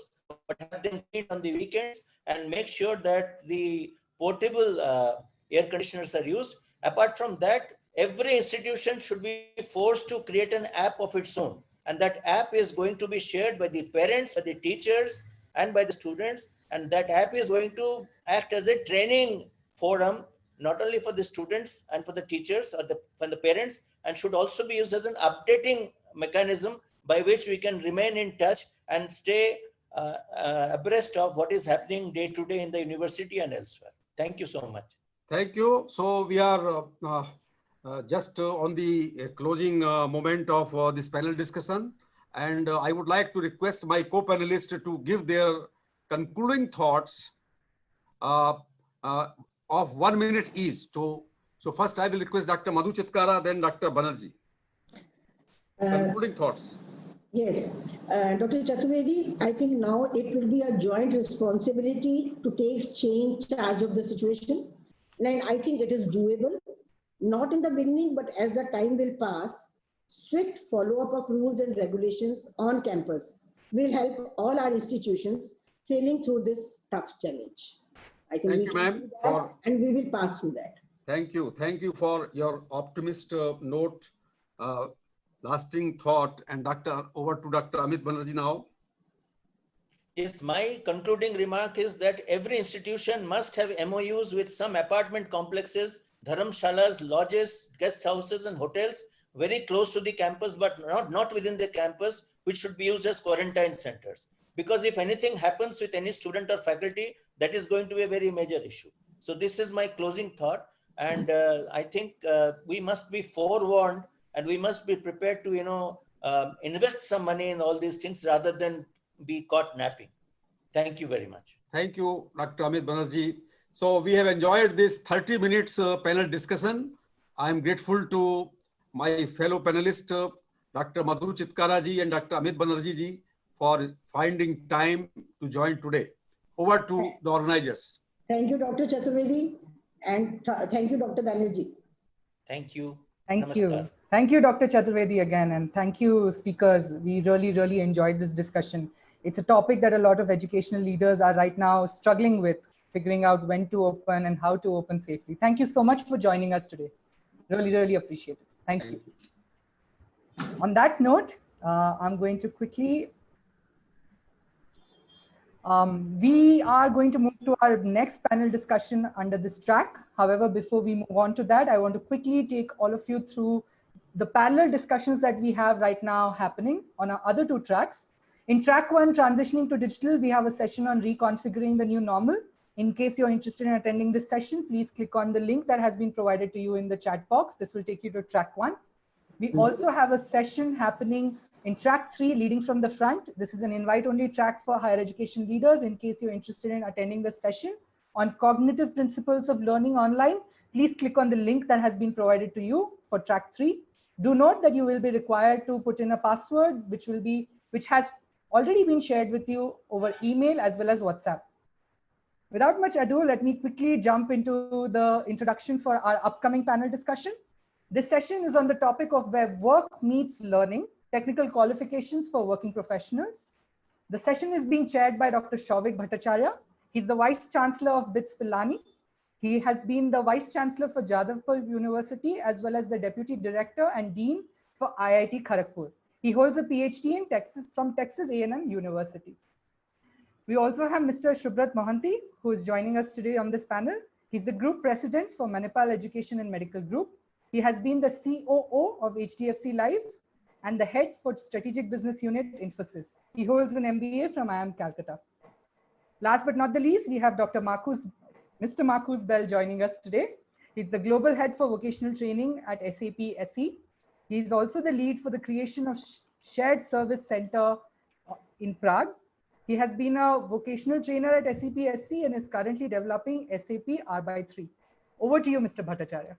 but have them cleaned on the weekends and make sure that the portable air conditioners are used. Apart from that, every institution should be forced to create an app of its own. And that app is going to be shared by the parents, by the teachers, and by the students. And that app is going to act as a training forum, not only for the students and for the teachers or for the parents, and should also be used as an updating mechanism by which we can remain in touch and stay abreast of what is happening day to day in the university and elsewhere. Thank you so much. Thank you. So we are just on the closing moment of this panel discussion. And I would like to request my co-panelists to give their concluding thoughts of 1 minute each. So first I will request Dr. Madhu Chitkara, then Dr. Banerjee. Concluding thoughts. Yes, Dr. Chaturvedi, I think now it will be a joint responsibility to take charge of the situation. And I think it is doable, not in the beginning, but as the time will pass, strict follow-up of rules and regulations on campus will help all our institutions sailing through this tough challenge. I think Thank we you, can ma'am, do that, and we will pass through that. Thank you. Thank you for your optimist note, lasting thought. And over to Dr. Amit Banerjee now. Yes, my concluding remark is that every institution must have MOUs with some apartment complexes, dharamshalas, lodges, guest houses, and hotels very close to the campus, but not within the campus, which should be used as quarantine centers. Because if anything happens with any student or faculty, that is going to be a very major issue. So this is my closing thought. And I think we must be forewarned, and we must be prepared to, invest some money in all these things rather than be caught napping. Thank you very much. Thank you, Dr. Amit Banerjee. So we have enjoyed this 30 minutes panel discussion. I am grateful to my fellow panelists, Dr. Madhu Chitkara ji and Dr. Amit Banerjee ji, for finding time to join today. Over to the organizers. Thank you, Dr. Chaturvedi, and thank you, Dr. Banerjee. Thank you. Thank Namaskar. you. Thank you, Dr. Chaturvedi again. And thank you, speakers. We really, really enjoyed this discussion. It's a topic that a lot of educational leaders are right now struggling with, figuring out when to open and how to open safely. Thank you so much for joining us today. Really, really appreciate it. Thank you. On that note, I'm going to quickly we are going to move to our next panel discussion under this track. However, before we move on to that, I want to quickly take all of you through the parallel discussions that we have right now happening on our other two tracks. In track 1, transitioning to digital, we have a session on reconfiguring the new normal. In case you're interested in attending this session, please click on the link that has been provided to you in the chat box. This will take you to track 1. We also have a session happening in track 3, leading from the front. This is an invite-only track for higher education leaders. In case you're interested in attending this session on cognitive principles of learning online, please click on the link that has been provided to you for track 3. Do note that you will be required to put in a password, which has already been shared with you over email as well as WhatsApp. Without much ado, let me quickly jump into the introduction for our upcoming panel discussion. This session is on the topic of where work meets learning, technical qualifications for working professionals. The session is being chaired by Dr. Shouvik Bhattacharya. He's the Vice Chancellor of BITS Pilani. He has been the Vice Chancellor for Jadavpur University, as well as the Deputy Director and Dean for IIT Kharagpur. He holds a PhD in Texas from Texas A&M University. We also have Mr. Subrat Mohanty, who is joining us today on this panel. He's the Group President for Manipal Education and Medical Group. He has been the COO of HDFC Life and the head for Strategic Business Unit Infosys. He holds an MBA from IIM Calcutta. Last but not the least, we have Mr. Marcus Bell joining us today. He's the Global Head for Vocational Training at SAP SE. He's also the lead for the creation of Shared Service Center in Prague. He has been a vocational trainer at SAP SE and is currently developing SAP R/3. Over to you, Mr. Bhattacharya.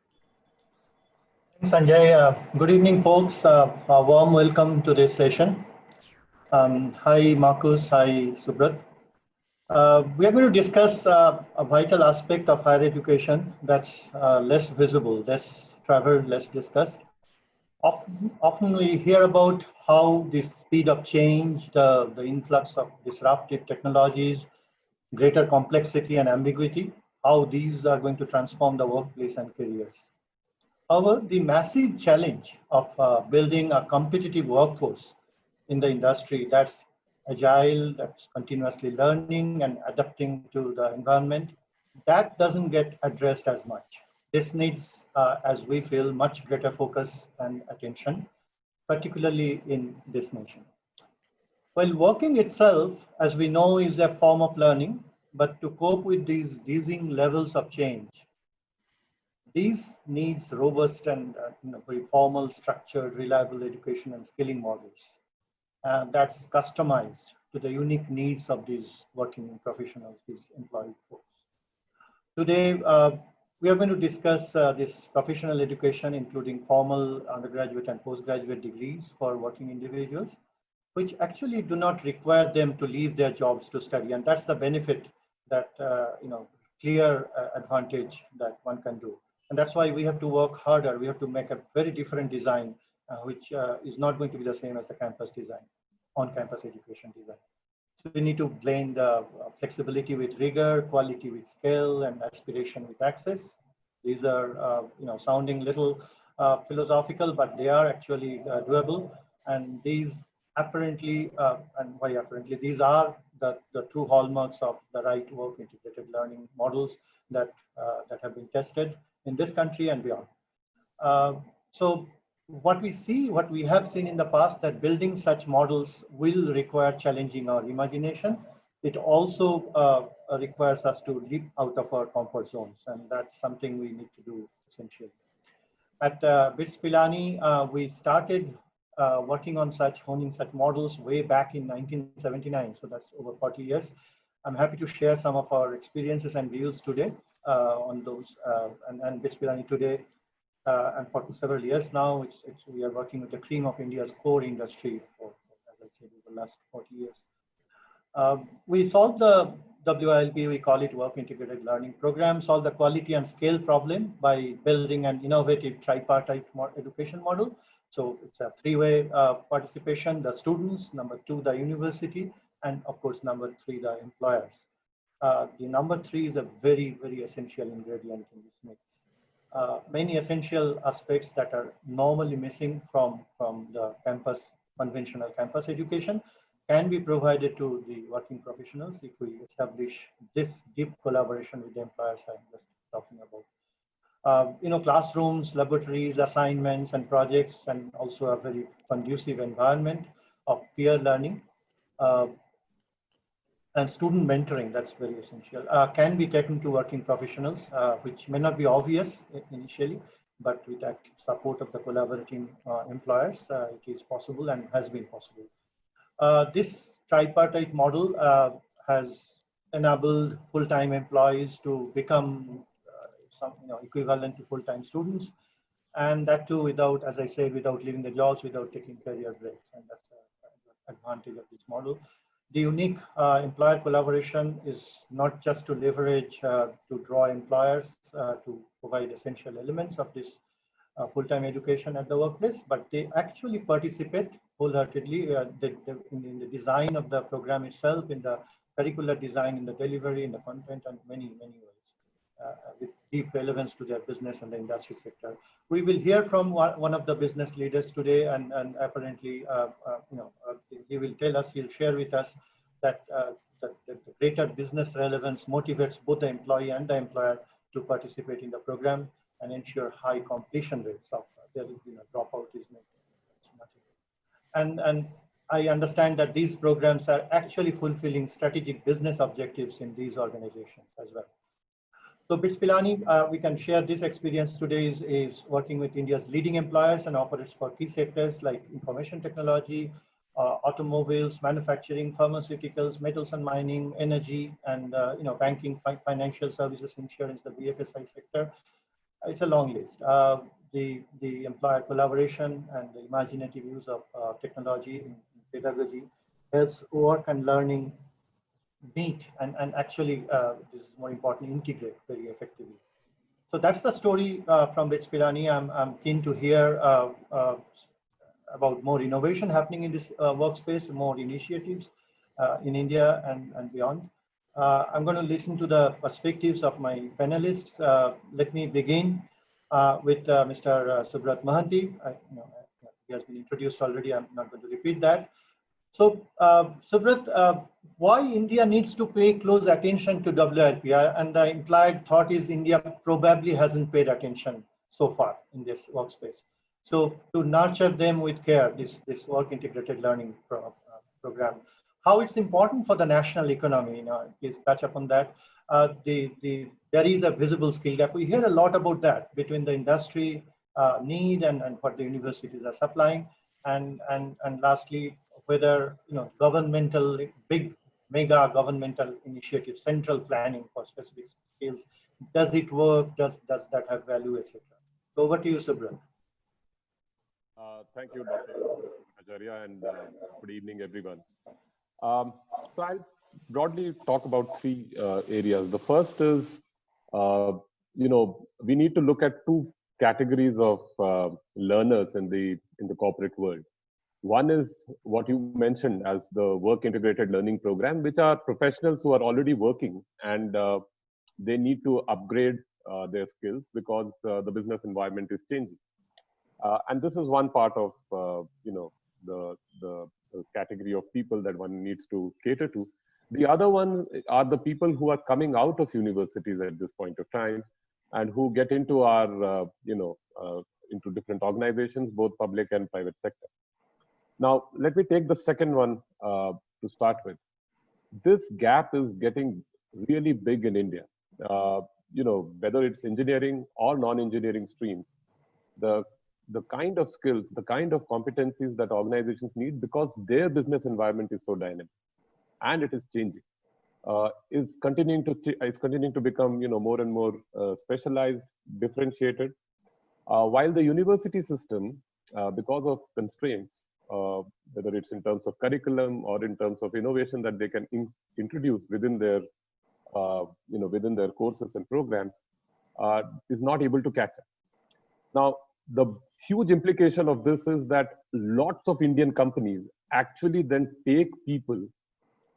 Sanjay, good evening, folks. A warm welcome to this session. Hi, Marcus. Hi, Subrat. We are going to discuss a vital aspect of higher education that's less visible, less traveled, less discussed. Often we hear about how the speed of change, the influx of disruptive technologies, greater complexity and ambiguity, how these are going to transform the workplace and careers. However, the massive challenge of building a competitive workforce in the industry that's agile, that's continuously learning and adapting to the environment, that doesn't get addressed as much. This needs, as we feel, much greater focus and attention, particularly in this nation. Well, working itself, as we know, is a form of learning, but to cope with these dizzying levels of change, these needs robust and very formal, structured, reliable education and skilling models that's customized to the unique needs of these working professionals, these employed folks. Today, we are going to discuss this professional education, including formal undergraduate and postgraduate degrees for working individuals, which actually do not require them to leave their jobs to study. And that's the benefit, that clear advantage that one can do. And that's why we have to work harder. We have to make a very different design, which is not going to be the same as the campus design, on-campus education design. So we need to blend flexibility with rigor, quality with scale, and aspiration with access. These are, sounding little philosophical, but they are actually doable. And these apparently, and why apparently, these are the true hallmarks of the right work integrated learning models that have been tested in this country and beyond. So what we have seen in the past, that building such models will require challenging our imagination. It also requires us to leap out of our comfort zones, and that's something we need to do essentially. At BITS Pilani, we started working on honing such models way back in 1979. So that's over 40 years. I'm happy to share some of our experiences and views today on those. And BITS Pilani today, and for several years now, we are working with the cream of India's core industry for, as I said, the last 40 years. We solved the WILP, we call it Work Integrated Learning Program, solve the quality and scale problem by building an innovative tripartite education model. So it's a three-way participation, the students, number two, the university, and of course, number three, the employers. The number three is a very, very essential ingredient in this mix. Many essential aspects that are normally missing from the conventional campus education can be provided to the working professionals if we establish this deep collaboration with the employers I'm just talking about. Classrooms, laboratories, assignments, and projects, and also a very conducive environment of peer learning. And student mentoring, that's very essential, can be taken to working professionals, which may not be obvious initially, but with active support of the collaborating employers, it is possible and has been possible. This tripartite model has enabled full-time employees to become equivalent to full-time students, and that too without, as I said, without leaving the jobs, without taking career breaks, and that's an advantage of this model. The unique employer collaboration is not just to leverage to draw employers to provide essential elements of this full-time education at the workplace, but they actually participate wholeheartedly in the design of the program itself, in the curricular design, in the delivery, in the content, and many, many ways with deep relevance to their business and the industry sector. We will hear from one of the business leaders today, and apparently, he will tell us, he'll share with us that the greater business relevance motivates both the employee and the employer to participate in the program and ensure high completion rates of their dropout is nothing. And I understand that these programs are actually fulfilling strategic business objectives in these organizations as well. So BITS Pilani, we can share this experience today is working with India's leading employers and operates for key sectors like information technology, automobiles, manufacturing, pharmaceuticals, metals and mining, energy, and banking, financial services, insurance, the BFSI sector. It's a long list. The employer collaboration and the imaginative use of technology in pedagogy helps work and learning meet and actually, this is more important, integrate very effectively. So that's the story from BITS Pilani. I'm keen to hear about more innovation happening in this workspace, more initiatives in India and beyond. I'm going to listen to the perspectives of my panelists. Let me begin with Mr. Subrat Mahanti. He has been introduced already. I'm not going to repeat that. So, Subrat, why India needs to pay close attention to WILP? And the implied thought is India probably hasn't paid attention so far in this workspace. So, to nurture them with care, this work integrated learning program, how it's important for the national economy, please touch upon that. There is a visible skill gap. We hear a lot about that between the industry need and what the universities are supplying. And lastly, whether governmental big mega governmental initiative, central planning for specific skills. Does it work? Does that have value, etc.? So over to you, Subrat. Thank you, Dr. Acharya, and good evening, everyone. So I'll broadly talk about three areas. The first is, we need to look at two categories of learners in the corporate world. One is what you mentioned as the work integrated learning program, which are professionals who are already working and they need to upgrade their skills because the business environment is changing. And this is one part of the category of people that one needs to cater to. The other one are the people who are coming out of universities at this point of time and who get into our into different organizations, both public and private sector. Now, let me take the second one to start with. This gap is getting really big in India. Whether it's engineering or non-engineering streams, the kind of skills, the kind of competencies that organizations need because their business environment is so dynamic and it is changing, is continuing to become more and more specialized, differentiated. While the university system, because of constraints, whether it's in terms of curriculum or in terms of innovation that they can introduce within their within their courses and programs, is not able to catch up. Now, the huge implication of this is that lots of Indian companies actually then take people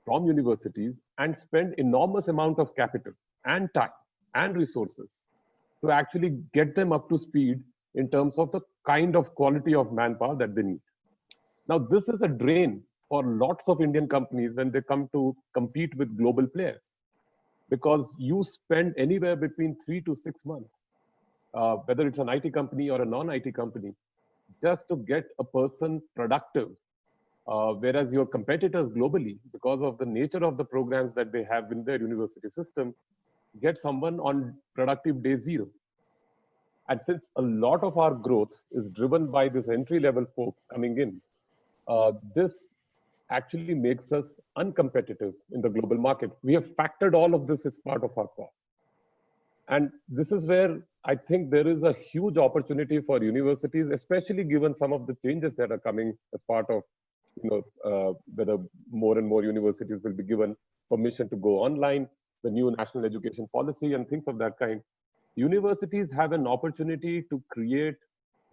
from universities and spend enormous amount of capital and time and resources to actually get them up to speed in terms of the kind of quality of manpower that they need. Now, this is a drain for lots of Indian companies when they come to compete with global players, because you spend anywhere between 3 to 6 months, whether it's an IT company or a non-IT company, just to get a person productive. Whereas your competitors globally, because of the nature of the programs that they have in their university system, get someone on productive day zero. And since a lot of our growth is driven by this entry-level folks coming in, this actually makes us uncompetitive in the global market. We have factored all of this as part of our cost. And this is where I think there is a huge opportunity for universities, especially given some of the changes that are coming as part of, whether more and more universities will be given permission to go online, the new national education policy and things of that kind. Universities have an opportunity to create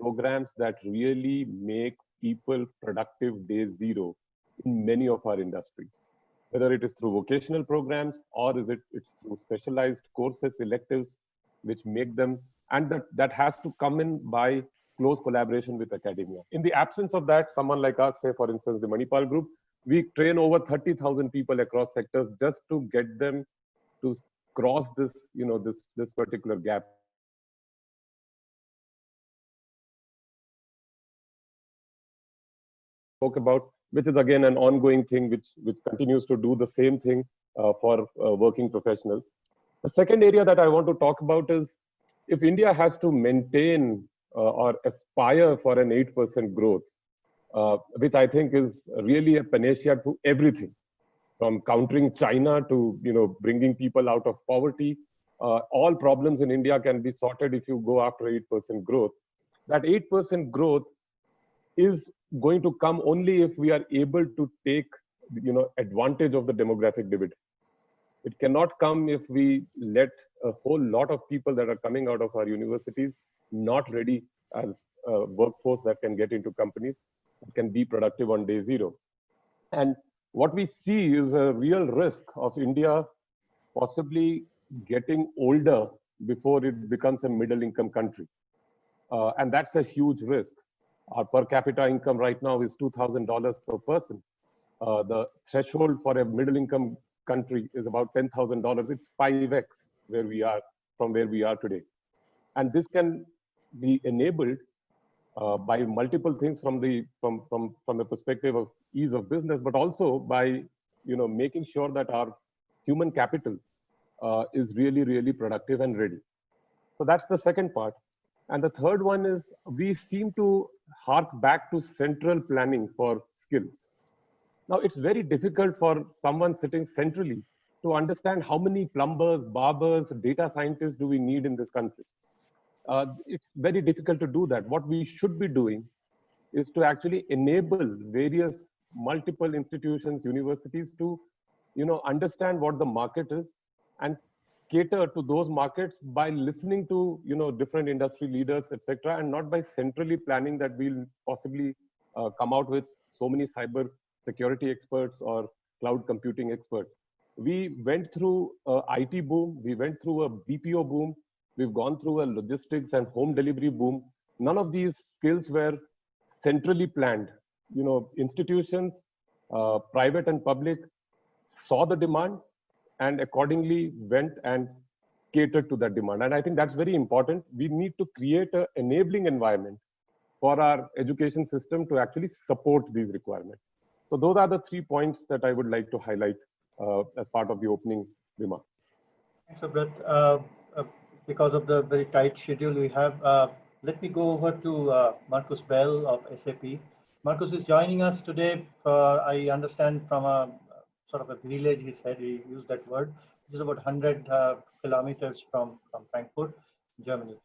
programs that really make people productive day zero in many of our industries, whether it is through vocational programs or it's through specialized courses, electives, which make them, and that has to come in by close collaboration with academia. In the absence of that, someone like us, say for instance, the Manipal Group, we train over 30,000 people across sectors just to get them to cross this, this particular gap. Spoke about, which is again an ongoing thing, which continues to do the same thing for working professionals. The second area that I want to talk about is, if India has to maintain or aspire for an 8% growth, which I think is really a panacea to everything, from countering China to bringing people out of poverty. All problems in India can be sorted if you go after 8% growth. That 8% growth is going to come only if we are able to take advantage of the demographic dividend. It cannot come if we let a whole lot of people that are coming out of our universities not ready as a workforce that can get into companies, that can be productive on day zero. And what we see is a real risk of India possibly getting older before it becomes a middle income country. And that's a huge risk. Our per capita income right now is $2,000 per person. The threshold for a middle income country is about $10,000. It's 5x where we are from where we are today. And this can be enabled by multiple things from the perspective of ease of business, but also by making sure that our human capital is really, really productive and ready. So that's the second part. And the third one is, we seem to hark back to central planning for skills. Now, it's very difficult for someone sitting centrally to understand how many plumbers, barbers, data scientists do we need in this country. It's very difficult to do that. What we should be doing is to actually enable various multiple institutions, universities to, understand what the market is and cater to those markets by listening to, different industry leaders, etc., and not by centrally planning that we'll possibly come out with so many cyber security experts or cloud computing experts. We went through a IT boom, we went through a BPO boom, we've gone through a logistics and home delivery boom. None of these skills were centrally planned. Institutions, private and public, saw the demand and accordingly went and catered to that demand. And I think that's very important. We need to create an enabling environment for our education system to actually support these requirements. So those are the 3 points that I would like to highlight as part of the opening remarks. Thanks, Subrat. Because of the very tight schedule we have, let me go over to Marcus Bell of SAP. Marcus is joining us today, I understand, from a sort of a village, he said, he used that word, which is about 100 kilometers from Frankfurt, Germany.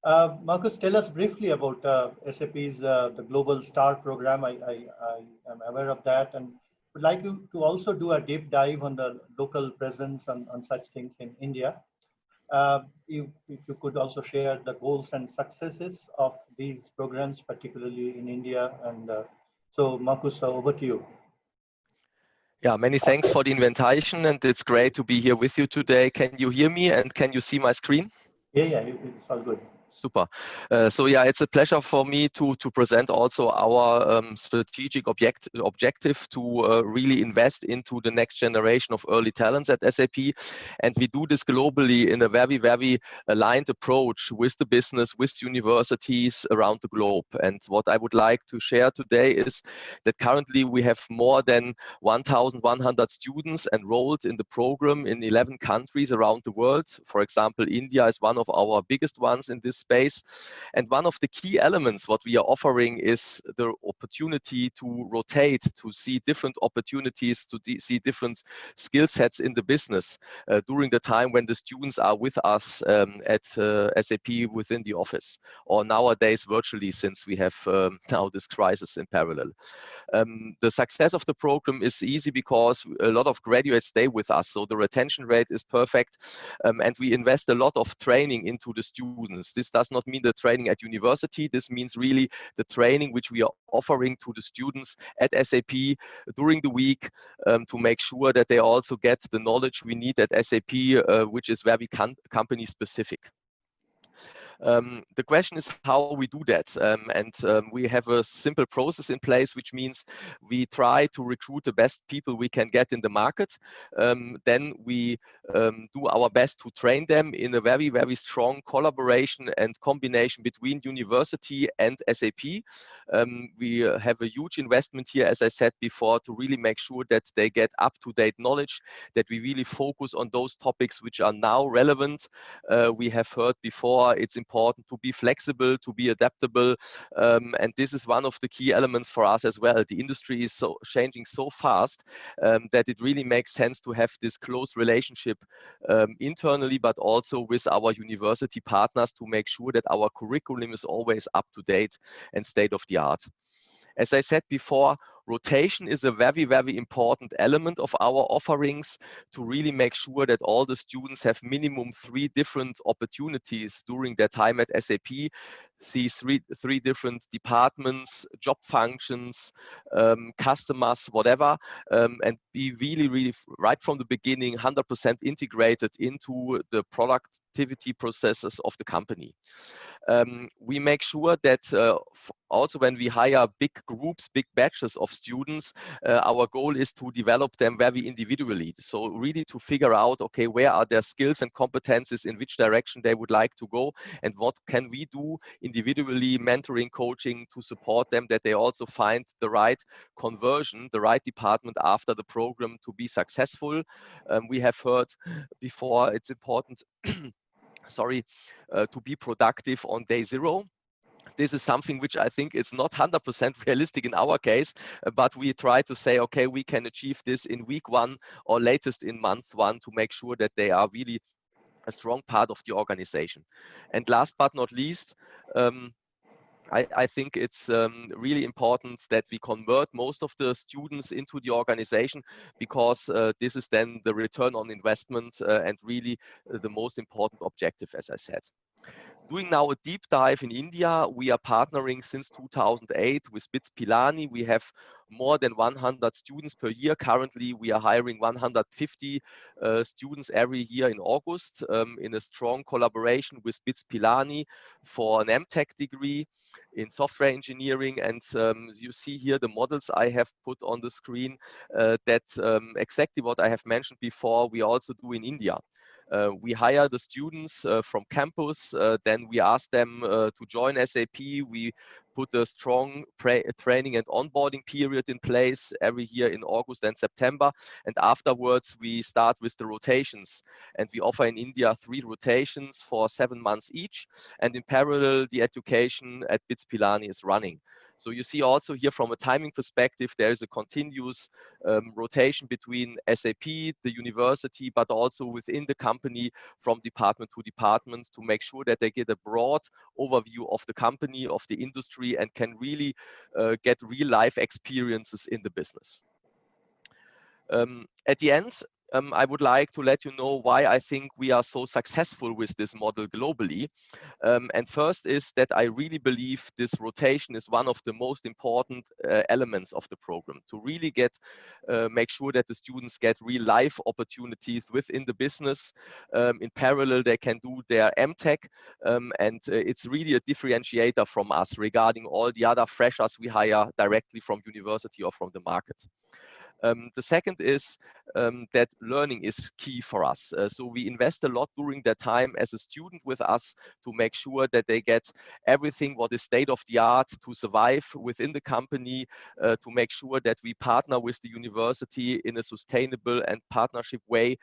Marcus, tell us briefly about SAP's the Global Star program. I am aware of that, and would like you to also do a deep dive on the local presence on such things in India. If you could also share the goals and successes of these programs, particularly in India. And so, Marcus, over to you. Yeah, many thanks for the invitation, and it's great to be here with you today. Can you hear me and can you see my screen? Yeah, it's all good. Super. So yeah, it's a pleasure for me to present also our strategic objective to really invest into the next generation of early talents at SAP. And we do this globally in a very, very aligned approach with the business, with universities around the globe. And what I would like to share today is that currently we have more than 1,100 students enrolled in the program in 11 countries around the world. For example, India is one of our biggest ones in this space. And one of the key elements what we are offering is the opportunity to rotate, to see different opportunities, to see different skill sets in the business during the time when the students are with us at SAP within the office, or nowadays virtually, since we have now this crisis in parallel. The success of the program is easy because a lot of graduates stay with us, so the retention rate is perfect, and we invest a lot of training into the students. This does not mean the training at university. This means really the training which we are offering to the students at SAP during the week to make sure that they also get the knowledge we need at SAP, which is very company specific. The question is how we do that, and we have a simple process in place, which means we try to recruit the best people we can get in the market. Then we do our best to train them in a very, very strong collaboration and combination between university and SAP. We have a huge investment here, as I said before, to really make sure that they get up-to-date knowledge, that we really focus on those topics which are now relevant. We have heard before, it's important to be flexible, to be adaptable, and this is one of the key elements for us as well. The industry is so changing so fast that it really makes sense to have this close relationship internally, but also with our university partners to make sure that our curriculum is always up to date and state of the art. As I said before, rotation is a very, very important element of our offerings to really make sure that all the students have minimum 3 different opportunities during their time at SAP. See three different departments, job functions, customers, whatever, and be really, really right from the beginning 100% integrated into the productivity processes of the company. We make sure that also when we hire big groups, big batches of students, our goal is to develop them very individually. So really to figure out, okay, where are their skills and competencies, in which direction they would like to go, and what can we do individually, mentoring, coaching, to support them, that they also find the right conversion, the right department after the program to be successful. We have heard before, it's important sorry, to be productive on day 0. this is something which I think is not 100% realistic in our case, but we try to say, okay, we can achieve this in week 1 or latest in month 1 to make sure that they are really a strong part of the organization. And last but not least, I think it's really important that we convert most of the students into the organization, because this is then the return on investment and really the most important objective, as I said. Doing now a deep dive in India, we are partnering since 2008 with BITS Pilani. We have more than 100 students per year. Currently, we are hiring 150 students every year in August in a strong collaboration with BITS Pilani for an MTech degree in software engineering. And you see here the models I have put on the screen, that exactly what I have mentioned before, we also do in India. We hire the students from campus, then we ask them to join SAP. We put a strong training and onboarding period in place every year in August and September. And afterwards, we start with the rotations. And we offer in India 3 rotations for 7 months each. And in parallel, the education at BITS Pilani is running. So you see also here from a timing perspective, there is a continuous rotation between SAP, the university, but also within the company from department to department to make sure that they get a broad overview of the company, of the industry, and can really get real life experiences in the business. At the end, I would like to let you know why I think we are so successful with this model globally. And first is that I really believe this rotation is one of the most important elements of the program to really get, make sure that the students get real life opportunities within the business. In parallel, they can do their MTech, and it's really a differentiator from us regarding all the other freshers we hire directly from university or from the market. The second is that learning is key for us. So we invest a lot during their time as a student with us to make sure that they get everything what is state of the art to survive within the company, to make sure that we partner with the university in a sustainable and partnership way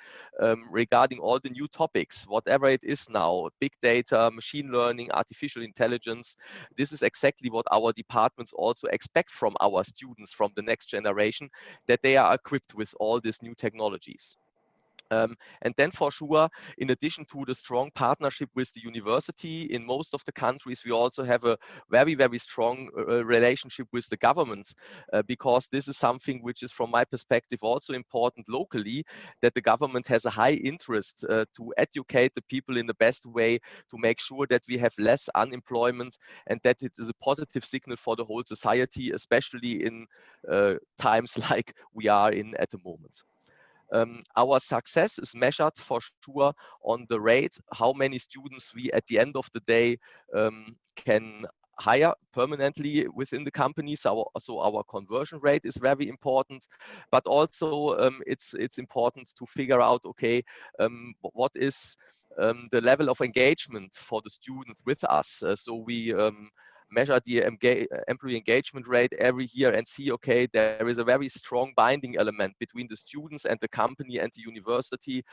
regarding all the new topics, whatever it is now, big data, machine learning, artificial intelligence. This is exactly what our departments also expect from our students from the next generation, that they are equipped with all these new technologies. And then for sure, in addition to the strong partnership with the university, in most of the countries, we also have a very, very strong relationship with the government, because this is something which is, from my perspective, also important locally, that the government has a high interest to educate the people in the best way, to make sure that we have less unemployment and that it is a positive signal for the whole society, especially in times like we are in at the moment. Our success is measured for sure on the rate, how many students we at the end of the day can hire permanently within the company. So our conversion rate is very important, but also it's important to figure out, okay, what is the level of engagement for the students with us. So we measure the employee engagement rate every year and see, okay, there is a very strong binding element between the students and the company and the university.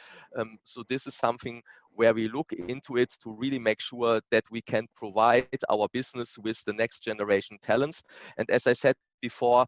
So this is something where we look into it to really make sure that we can provide our business with the next generation talents. And as I said before,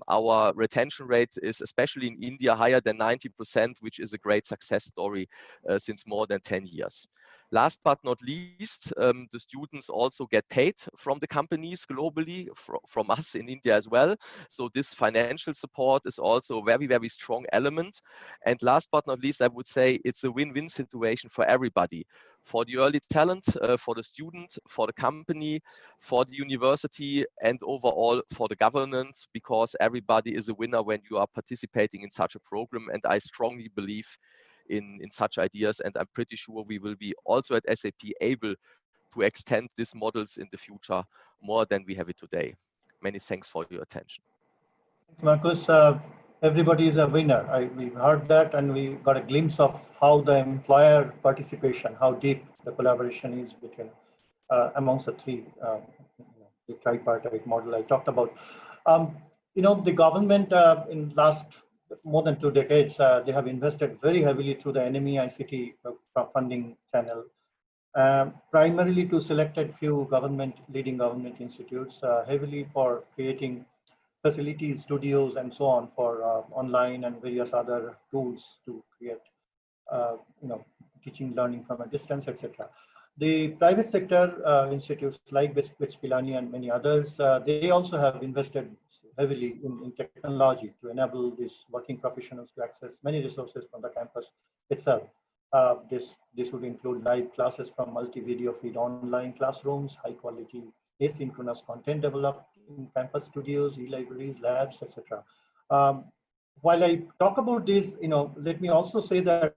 our retention rate is, especially in India, higher than 90%, which is a great success story since more than 10 years. Last but not least, the students also get paid from the companies globally, from us in India as well. So this financial support is also a very, very strong element. And last but not least, I would say it's a win-win situation for everybody. For the early talent, for the student, for the company, for the university, and overall for the government, because everybody is a winner when you are participating in such a program. And I strongly believe in such ideas, and I'm pretty sure we will be also at SAP able to extend these models in the future more than we have it today. Many thanks for your attention. Thanks, Marcus. Everybody is a winner. We've heard that, and we got a glimpse of how the employer participation, how deep the collaboration is between amongst the three, the tripartite model I talked about. The government in last more than 2 decades, they have invested very heavily through the NME ICT funding channel primarily to selected few leading government institutes, heavily for creating facilities, studios, and so on for online and various other tools to create, teaching, learning from a distance, etc. The private sector institutes like Pilani and many others, they also have invested heavily in technology to enable these working professionals to access many resources from the campus itself. This would include live classes from multi-video feed online classrooms, high quality asynchronous content developed in campus studios, e-libraries, labs, etc. While I talk about this, let me also say that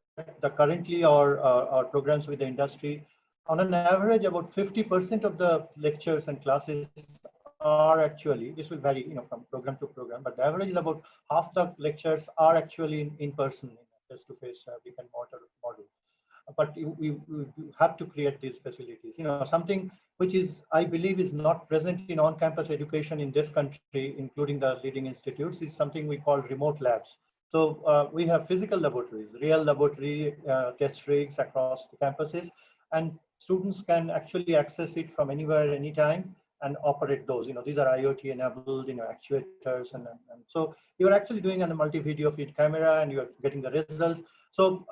currently our programs with the industry, on an average, about 50% of the lectures and classes are actually, this will vary, from program to program, but the average is about half the lectures are actually in person, face-to-face brick-and-mortar model. But we have to create these facilities. Something which is, I believe, is not present in on-campus education in this country, including the leading institutes, is something we call remote labs. So we have physical laboratories, real laboratory test rigs across the campuses, and students can actually access it from anywhere, anytime, and operate those. These are IoT enabled, actuators, and so you're actually doing on a multi-video feed camera, and you're getting the results. So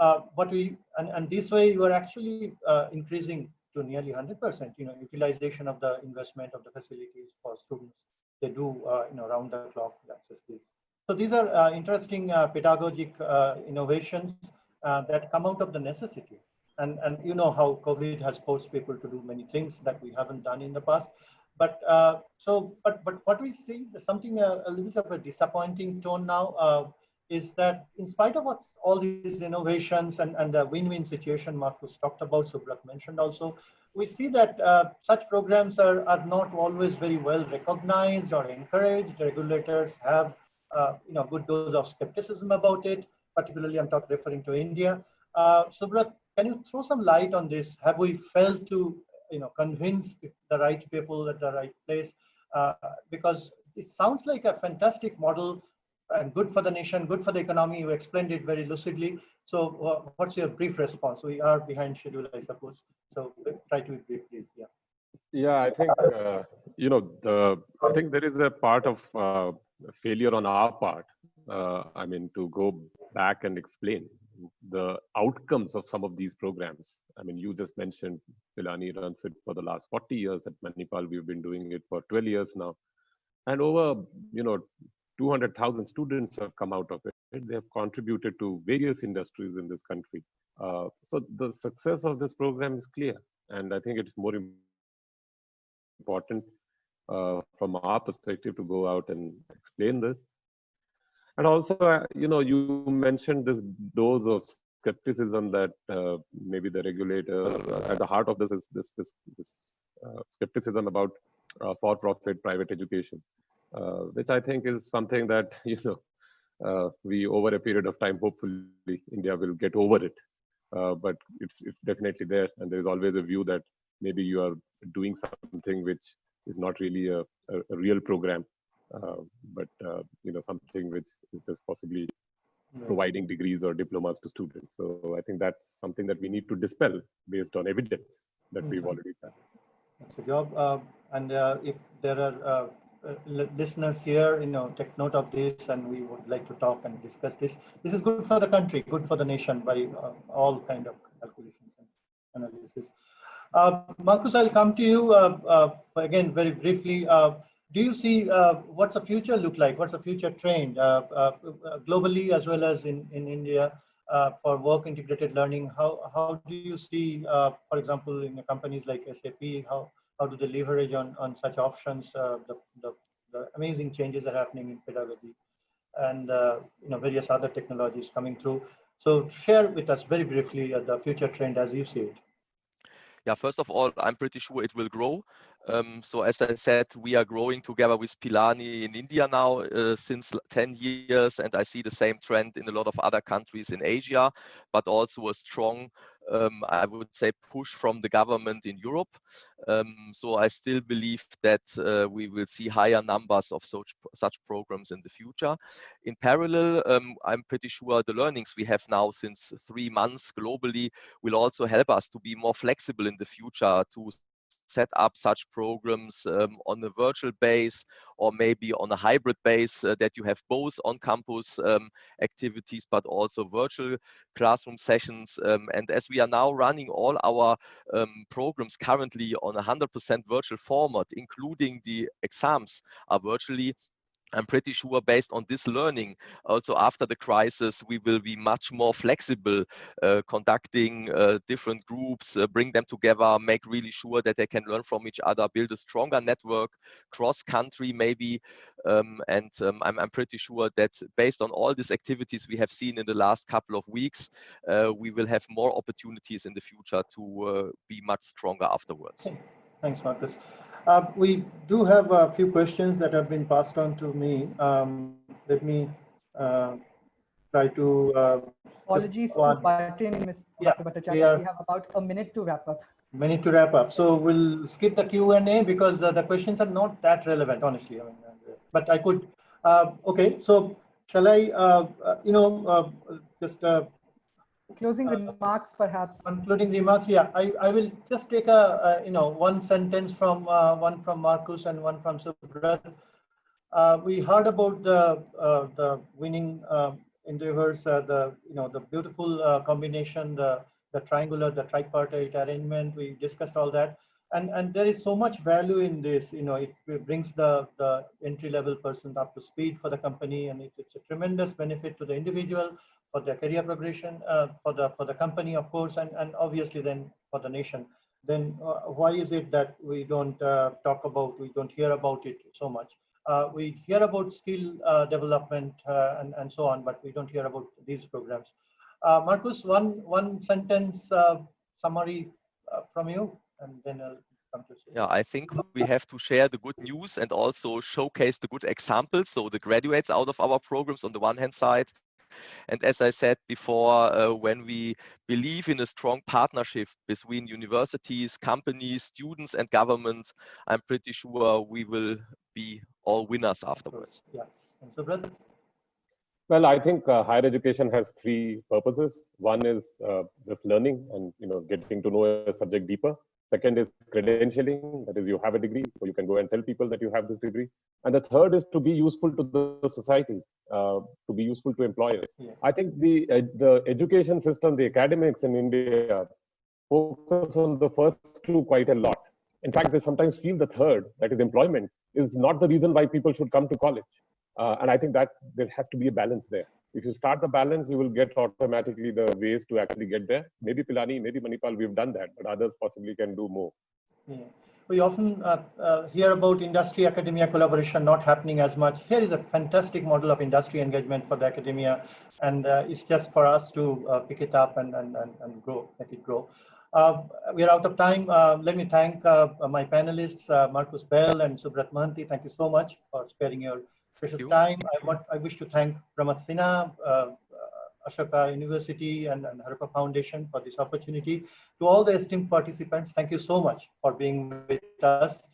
and this way you are actually increasing to nearly 100%, utilization of the investment of the facilities for students. They do, round the clock access these. So these are interesting pedagogic innovations that come out of the necessity. And how COVID has forced people to do many things that we haven't done in the past. But but what we see, something a little bit of a disappointing tone now, is that in spite of all these innovations and the win-win situation Marcus talked about, Subrat mentioned also, we see that such programs are not always very well recognized or encouraged. Regulators have good dose of skepticism about it, particularly I'm referring to India. Subrat, can you throw some light on this? Have we failed to convince the right people at the right place? Because it sounds like a fantastic model and good for the nation, good for the economy. You explained it very lucidly. So what's your brief response? We are behind schedule, I suppose. So try to be brief, please. Yeah. Yeah, I think, I think there is a part of failure on our part. I mean, to go back and explain the outcomes of some of these programs. I mean, you just mentioned Pilani runs it for the last 40 years. At Manipal, we've been doing it for 12 years now. And over, 200,000 students have come out of it. They have contributed to various industries in this country. So the success of this program is clear. And I think it's more important from our perspective to go out and explain this. And also, you mentioned this dose of skepticism that maybe the regulator, at the heart of this is this skepticism about for-profit private education, which I think is something that, we over a period of time, hopefully India will get over it. But it's definitely there. And there's always a view that maybe you are doing something which is not really a real program, but something which is just possibly providing degrees or diplomas to students. So I think that's something that we need to dispel based on evidence that we've already done. That's a job. And if there are listeners here, take note of this, and we would like to talk and discuss this. This is good for the country, good for the nation by all kind of calculations and analysis. Marcus, I'll come to you again very briefly. Do you see what's the future look like? What's the future trend globally as well as in India for work integrated learning? How do you see, for example, in companies like SAP, how do they leverage on such options? The amazing changes are happening in pedagogy, and various other technologies coming through. So share with us very briefly the future trend as you see it. Yeah, first of all, I'm pretty sure it will grow. So as I said, we are growing together with Pilani in India now since 10 years, and I see the same trend in a lot of other countries in Asia, but also a strong, I would say, push from the government in Europe. So I still believe that we will see higher numbers of such programs in the future. In parallel, I'm pretty sure the learnings we have now since 3 months globally will also help us to be more flexible in the future to set up such programs on a virtual base or maybe on a hybrid base that you have both on campus activities but also virtual classroom sessions. And as we are now running all our programs currently on 100% virtual format, including the exams are virtually, I'm pretty sure based on this learning, also after the crisis, we will be much more flexible, conducting different groups, bring them together, make really sure that they can learn from each other, build a stronger network, cross-country maybe. I'm pretty sure that based on all these activities we have seen in the last couple of weeks, we will have more opportunities in the future to be much stronger afterwards. Okay. Thanks, Marcus. We do have a few questions that have been passed on to me. Let me try to. Apologies to butt in, Ms. Dr. Bhattacharya. We have about a minute to wrap up. Minute to wrap up. So we'll skip the Q&A because the questions are not that relevant, honestly. I mean, but I could. Okay. So shall I? Just. Closing remarks, perhaps. Concluding remarks, yeah. I will just take a one sentence from one from Marcus and one from Subrat. We heard about the winning endeavors, the beautiful combination, the triangular, the tripartite arrangement. We discussed all that, and there is so much value in this. It brings the entry-level person up to speed for the company, and it's a tremendous benefit to the individual, for their career progression, for the company, of course, and obviously then for the nation. Then why is it that we don't we don't hear about it so much? We hear about skill development and so on, but we don't hear about these programs. Marcus, one sentence summary from you, and then I'll come to you. Yeah, I think we have to share the good news and also showcase the good examples. So the graduates out of our programs on the one hand side. And as I said before, when we believe in a strong partnership between universities, companies, students, and government, I'm pretty sure we will be all winners afterwards. Yeah. And Subrat? Well, I think higher education has 3 purposes. One is just learning and getting to know a subject deeper. Second is credentialing, that is you have a degree, so you can go and tell people that you have this degree. And the third is to be useful to the society, to be useful to employers. Yeah. I think the education system, the academics in India focus on the first 2 quite a lot. In fact, they sometimes feel the third, that is employment, is not the reason why people should come to college. And I think that there has to be a balance there. If you start the balance, you will get automatically the ways to actually get there. Maybe Pilani, maybe Manipal, we've done that, but others possibly can do more. Yeah. We often hear about industry-academia collaboration not happening as much. Here is a fantastic model of industry engagement for the academia, and it's just for us to pick it up and grow, make it grow. We are out of time. Let me thank my panelists, Marcus Bell and Subrat Mohanty. Thank you so much for sparing your precious time. I wish to thank Pramat Sinha, Ashoka University and Harappa Foundation for this opportunity. To all the esteemed participants, thank you so much for being with us.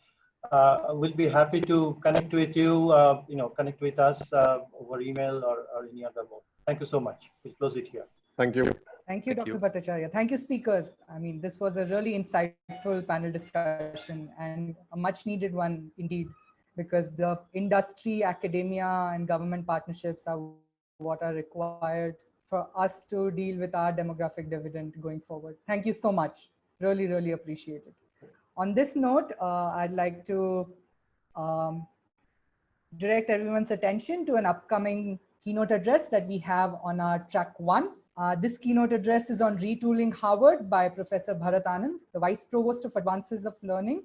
We'll be happy to connect with you, connect with us over email or any other mode. Thank you so much. We'll close it here. Thank you. Thank you, Dr. Bhattacharya. Thank you, speakers. I mean, this was a really insightful panel discussion and a much needed one indeed, because the industry, academia, and government partnerships are what are required for us to deal with our demographic dividend going forward. Thank you so much. Really, really appreciate it. On this note, I'd like to direct everyone's attention to an upcoming keynote address that we have on our track 1. This keynote address is on retooling Harvard by Professor Bharat Anand, the Vice Provost of Advances of Learning,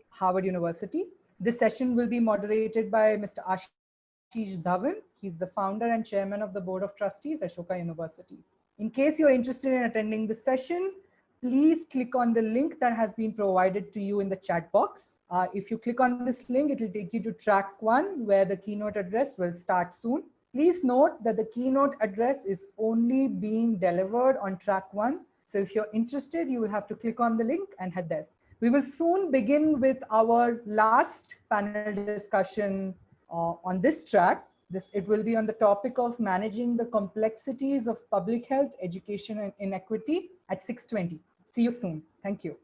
Harvard University. This session will be moderated by Mr. Ashish Dhawan. He's the founder and chairman of the Board of Trustees, Ashoka University. In case you're interested in attending this session, please click on the link that has been provided to you in the chat box. If you click on this link, it will take you to track 1, where the keynote address will start soon. Please note that the keynote address is only being delivered on track 1. So if you're interested, you will have to click on the link and head there. We will soon begin with our last panel discussion on this track. It will be on the topic of managing the complexities of public health, education, and inequity at 6:20. See you soon. Thank you.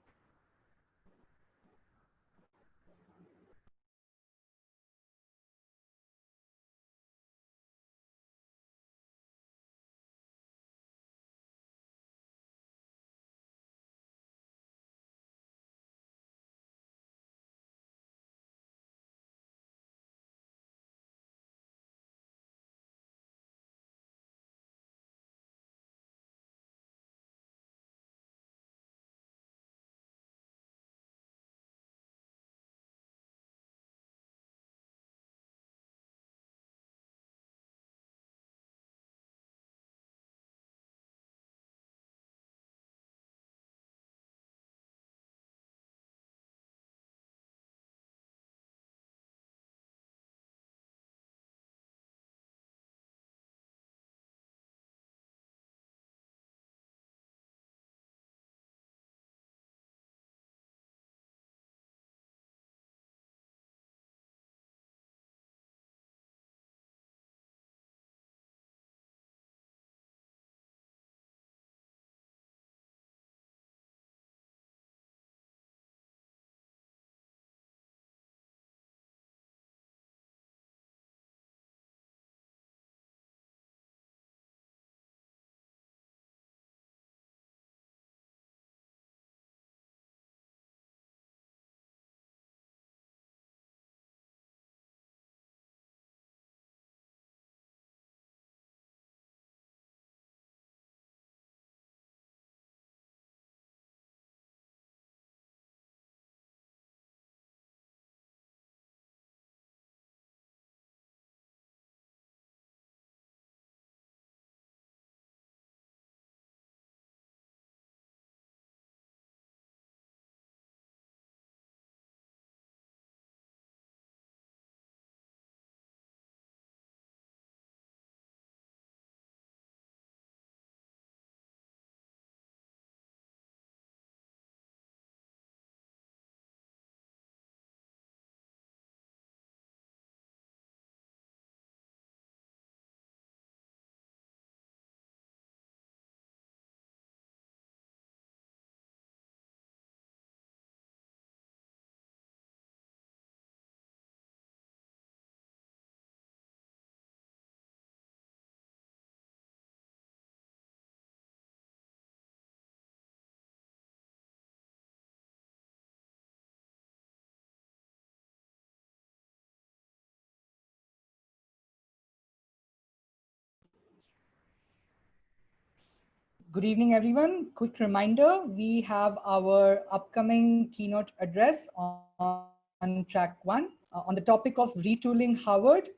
Good evening, everyone. Quick reminder, we have our upcoming keynote address on track 1 on the topic of retooling Harvard.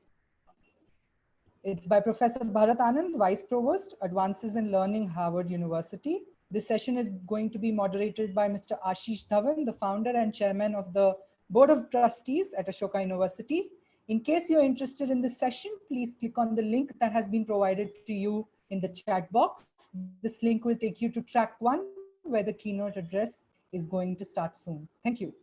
It's by Professor Bharat Anand, Vice Provost, Advances in Learning, Harvard University. This session is going to be moderated by Mr. Ashish Dhawan, the founder and chairman of the Board of Trustees at Ashoka University. In case you're interested in this session, please click on the link that has been provided to you in the chat box. This link will take you to track 1, where the keynote address is going to start soon. Thank you.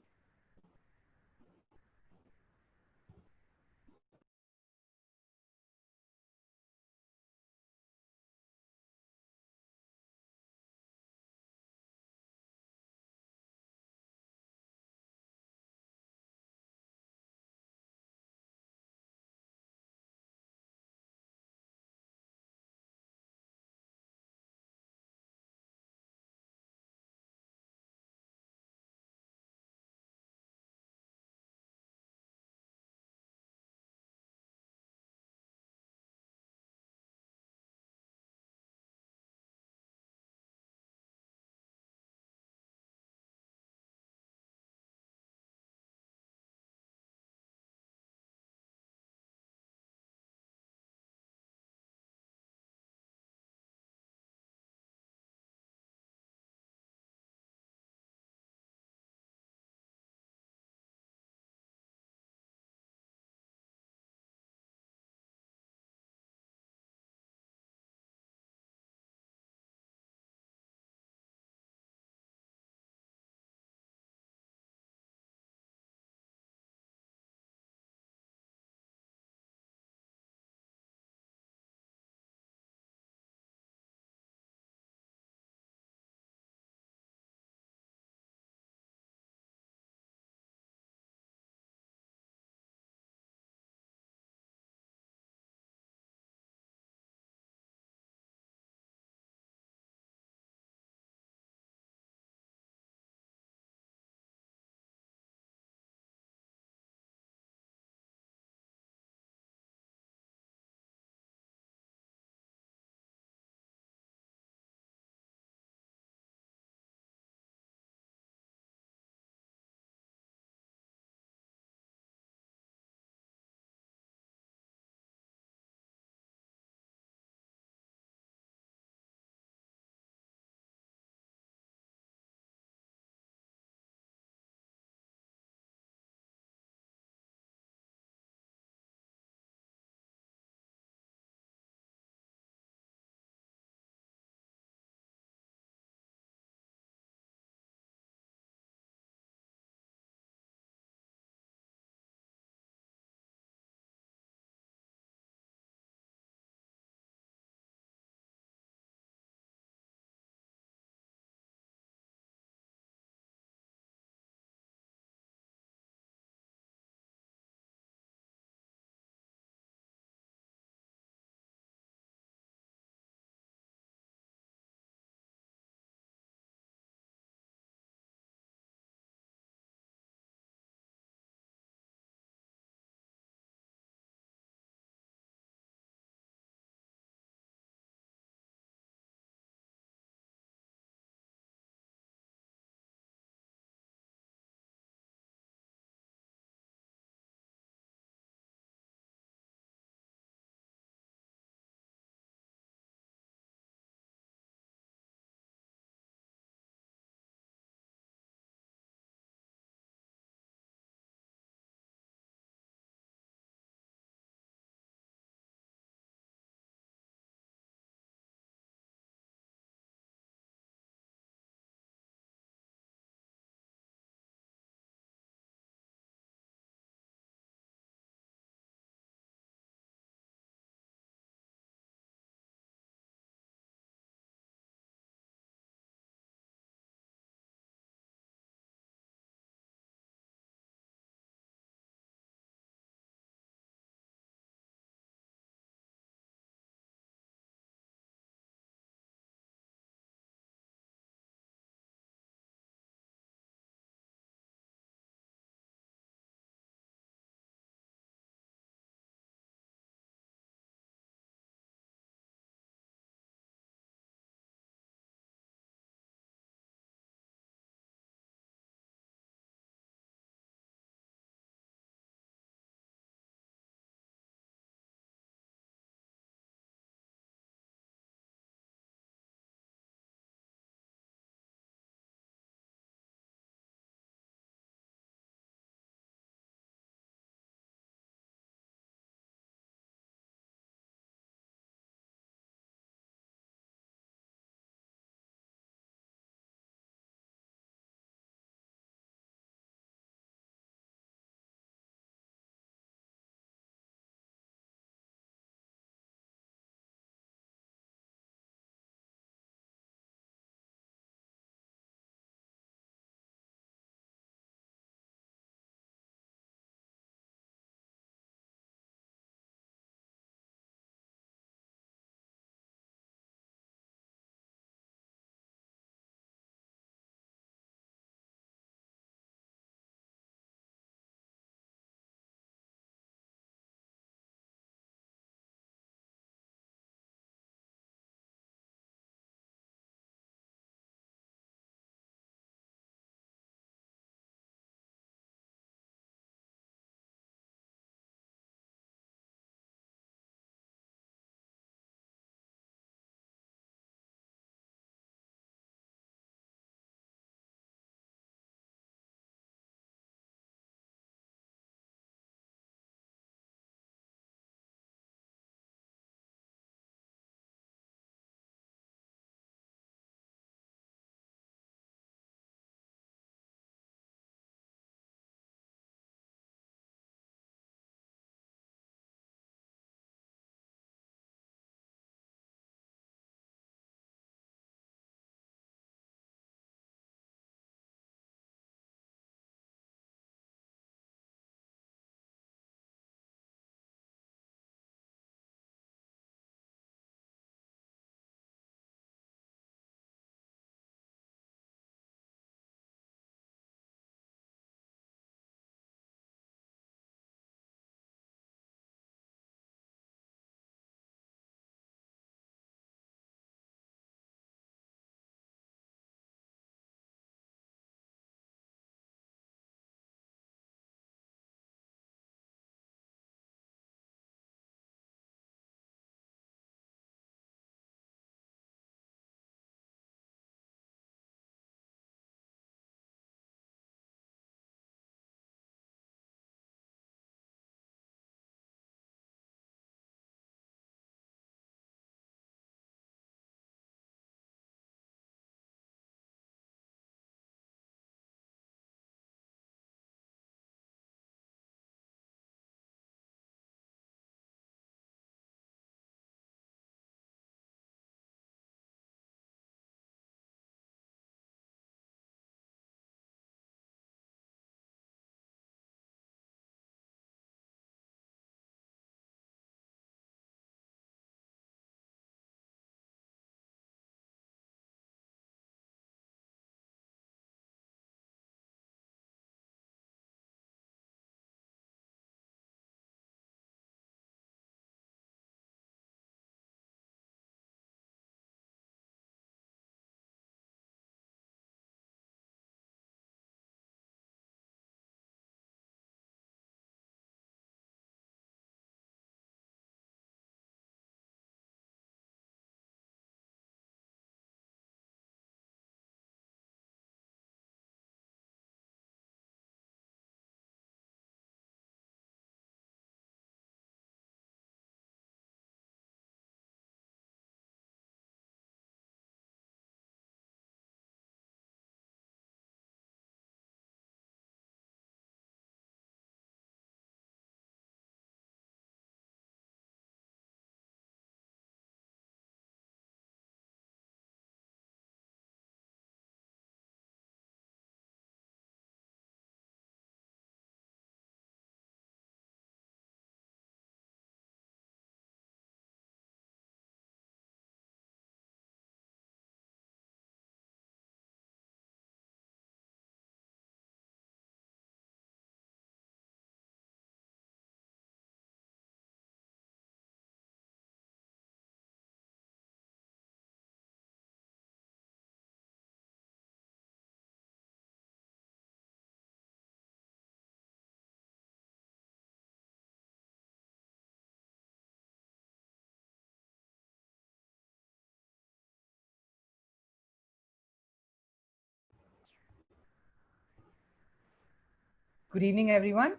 Good evening, everyone.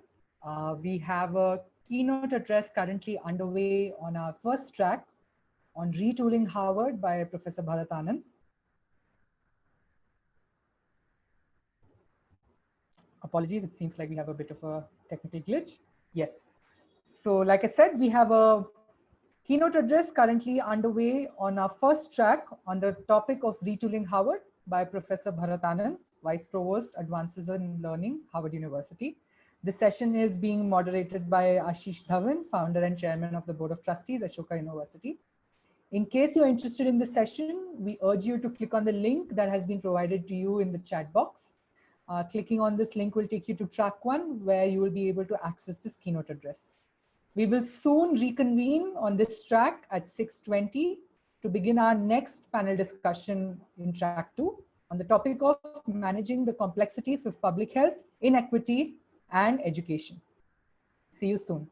We have a keynote address currently underway on our first track on retooling Harvard by Professor Bharat Anand. Apologies, it seems like we have a bit of a technical glitch. Yes. So like I said, we have a keynote address currently underway on our first track on the topic of retooling Harvard by Professor Bharat Anand, Vice Provost, Advances in Learning, Harvard University. This session is being moderated by Ashish Dhawan, founder and chairman of the Board of Trustees at Ashoka University. In case you're interested in this session, we urge you to click on the link that has been provided to you in the chat box. Clicking on this link will take you to track 1, where you will be able to access this keynote address. We will soon reconvene on this track at 6:20 to begin our next panel discussion in track 2 on the topic of managing the complexities of public health, inequity, and education. See you soon.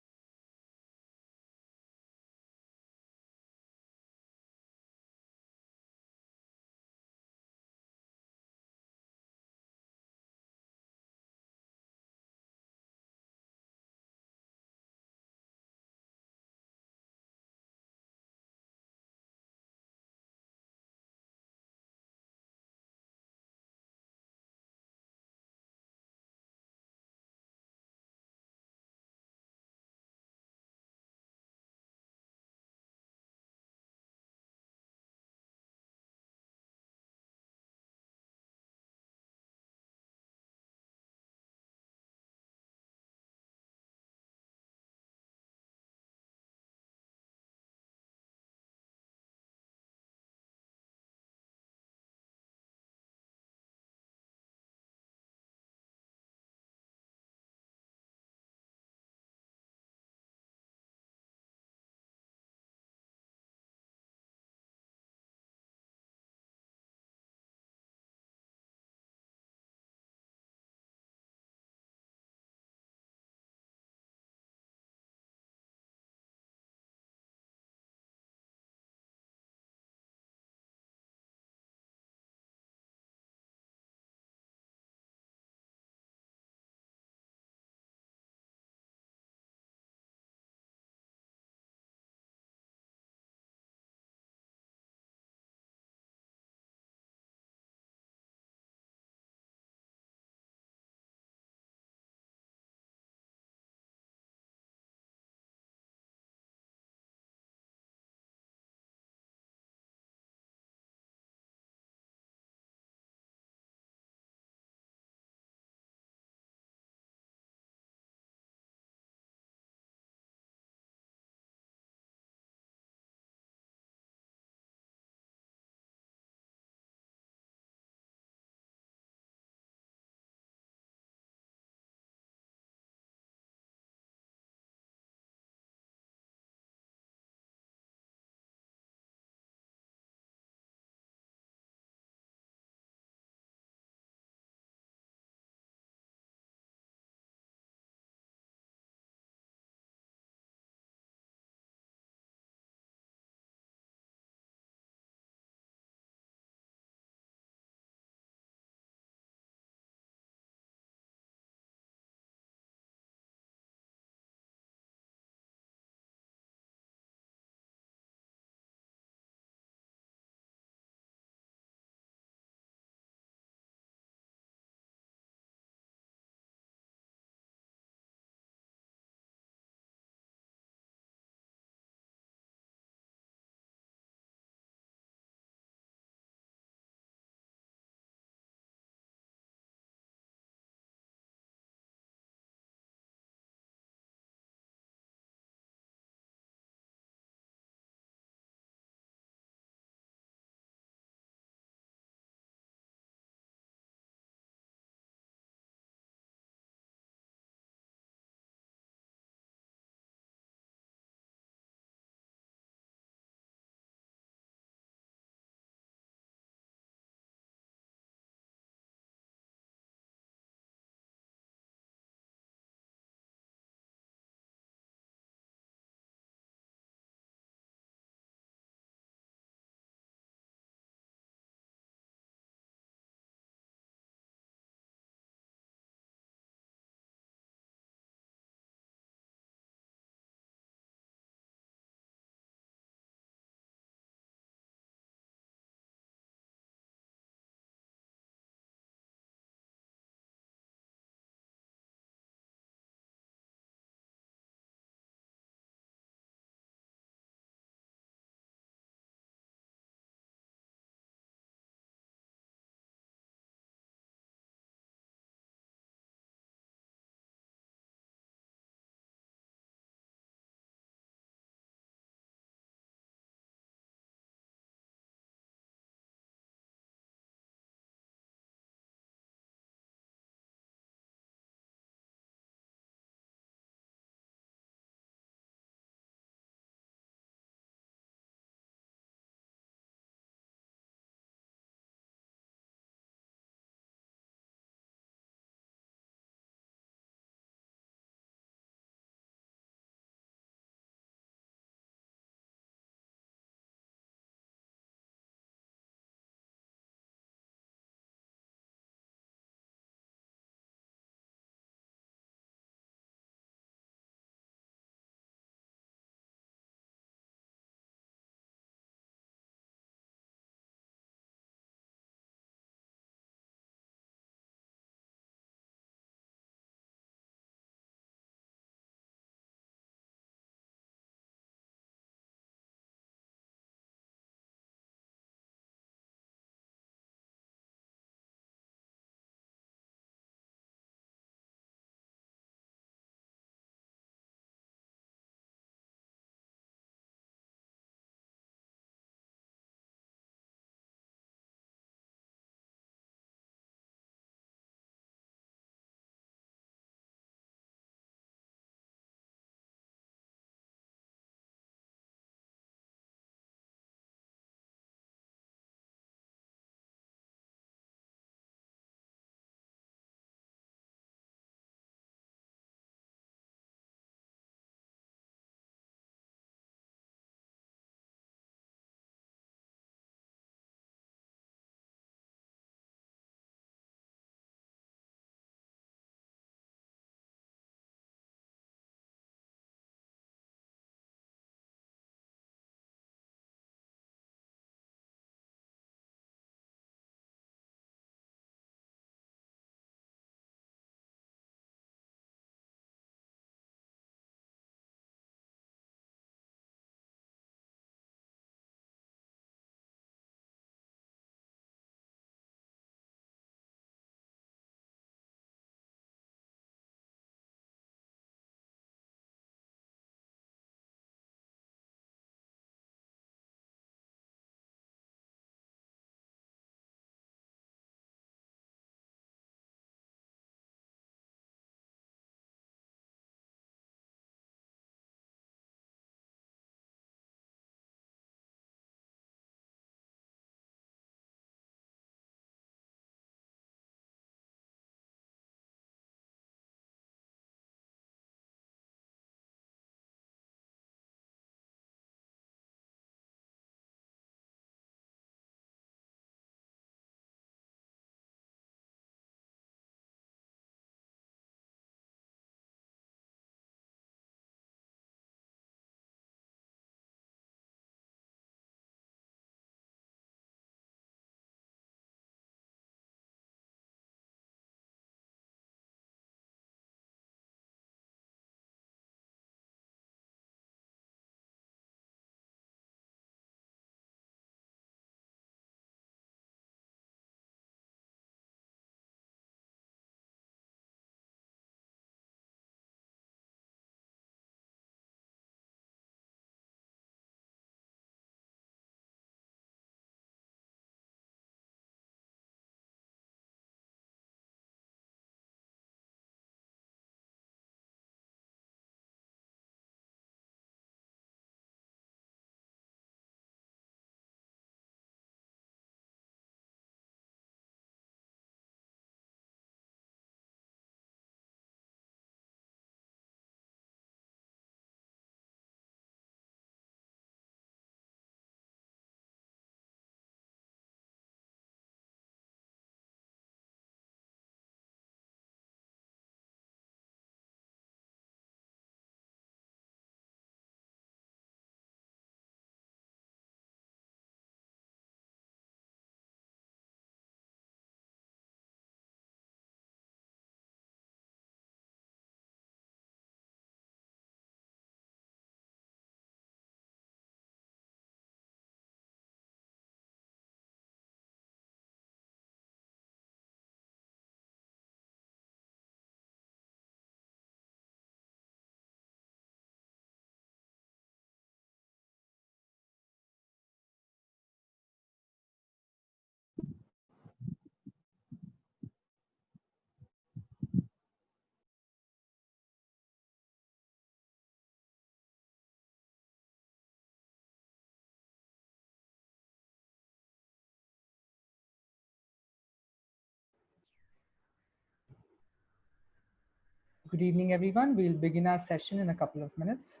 Good evening, everyone. We'll begin our session in a couple of minutes.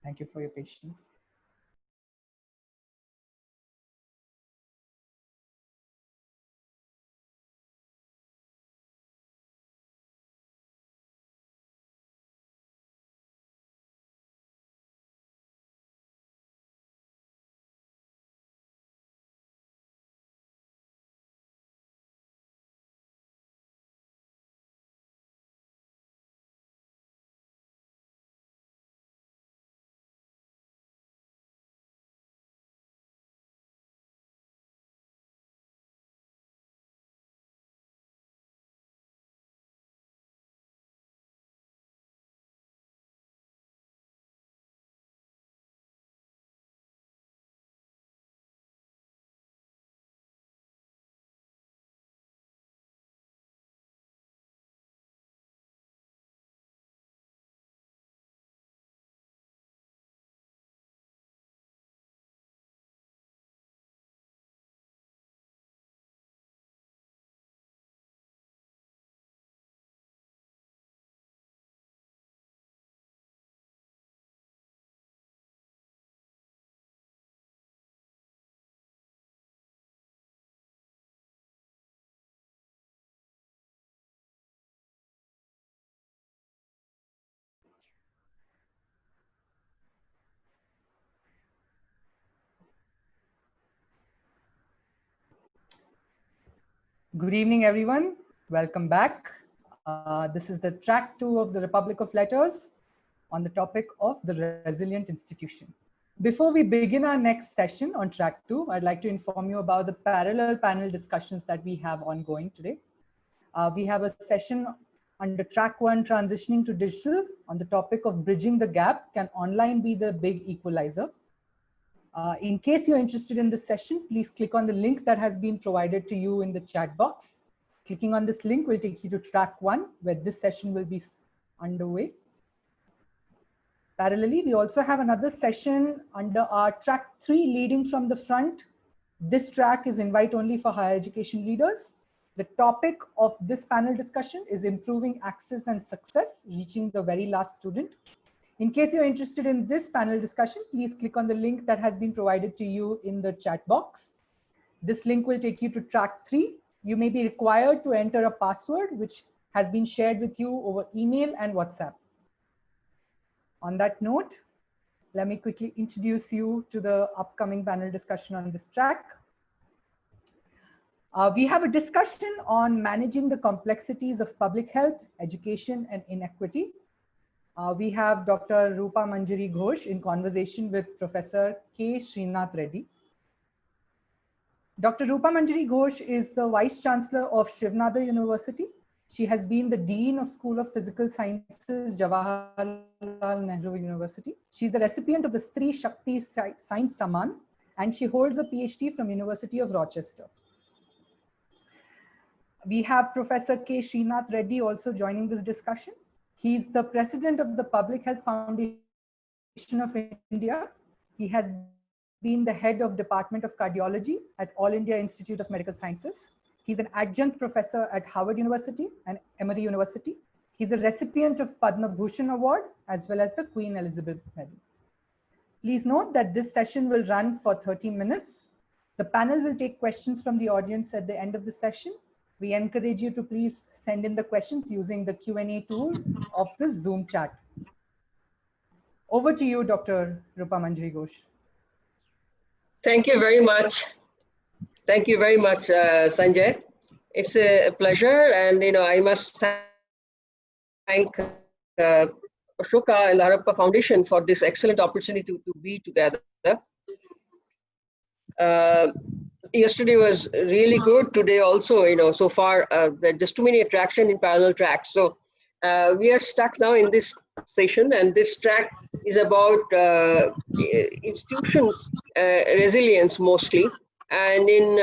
Thank you for your patience. Good evening, everyone. Welcome back. This is the track 2 of the Republic of Letters on the topic of the resilient institution. Before we begin our next session on track 2, I'd like to inform you about the parallel panel discussions that we have ongoing today. We have a session under track 1, transitioning to digital, on the topic of bridging the gap. Can online be the big equalizer? In case you're interested in this session, please click on the link that has been provided to you in the chat box. Clicking on this link will take you to track 1, where this session will be underway. Parallelly, we also have another session under our track 3, leading from the front. This track is invite only for higher education leaders. The topic of this panel discussion is improving access and success, reaching the very last student. In case you're interested in this panel discussion, please click on the link that has been provided to you in the chat box. This link will take you to track 3. You may be required to enter a password which has been shared with you over email and WhatsApp. On that note, let me quickly introduce you to the upcoming panel discussion on this track. We have a discussion on managing the complexities of public health, education, and inequity. We have Dr. Rupa Manjari Ghosh in conversation with Professor K. Srinath Reddy. Dr. Rupa Manjari Ghosh is the Vice Chancellor of Shivnadar University. She has been the Dean of School of Physical Sciences, Jawaharlal Nehru University. She's the recipient of the Stri Shakti Science Samman, and she holds a PhD from University of Rochester. We have Professor K. Srinath Reddy also joining this discussion. He's the president of the Public Health Foundation of India. He has been the head of Department of Cardiology at All India Institute of Medical Sciences. He's an adjunct professor at Harvard University and Emory University. He's a recipient of Padma Bhushan Award as well as the Queen Elizabeth Medal. Please note that this session will run for 30 minutes. The panel will take questions from the audience at the end of the session. We encourage you to please send in the questions using the Q&A tool of the Zoom chat. Over to you, Dr. Rupa Manjari Ghosh. Thank you very much. Thank you very much, Sanjay. It's a pleasure, and I must thank Ashoka and the Harappa Foundation for this excellent opportunity to be together. Yesterday was really good. Today also, so far there's just too many attraction in parallel tracks. So we are stuck now in this session, and this track is about institutions resilience mostly. And in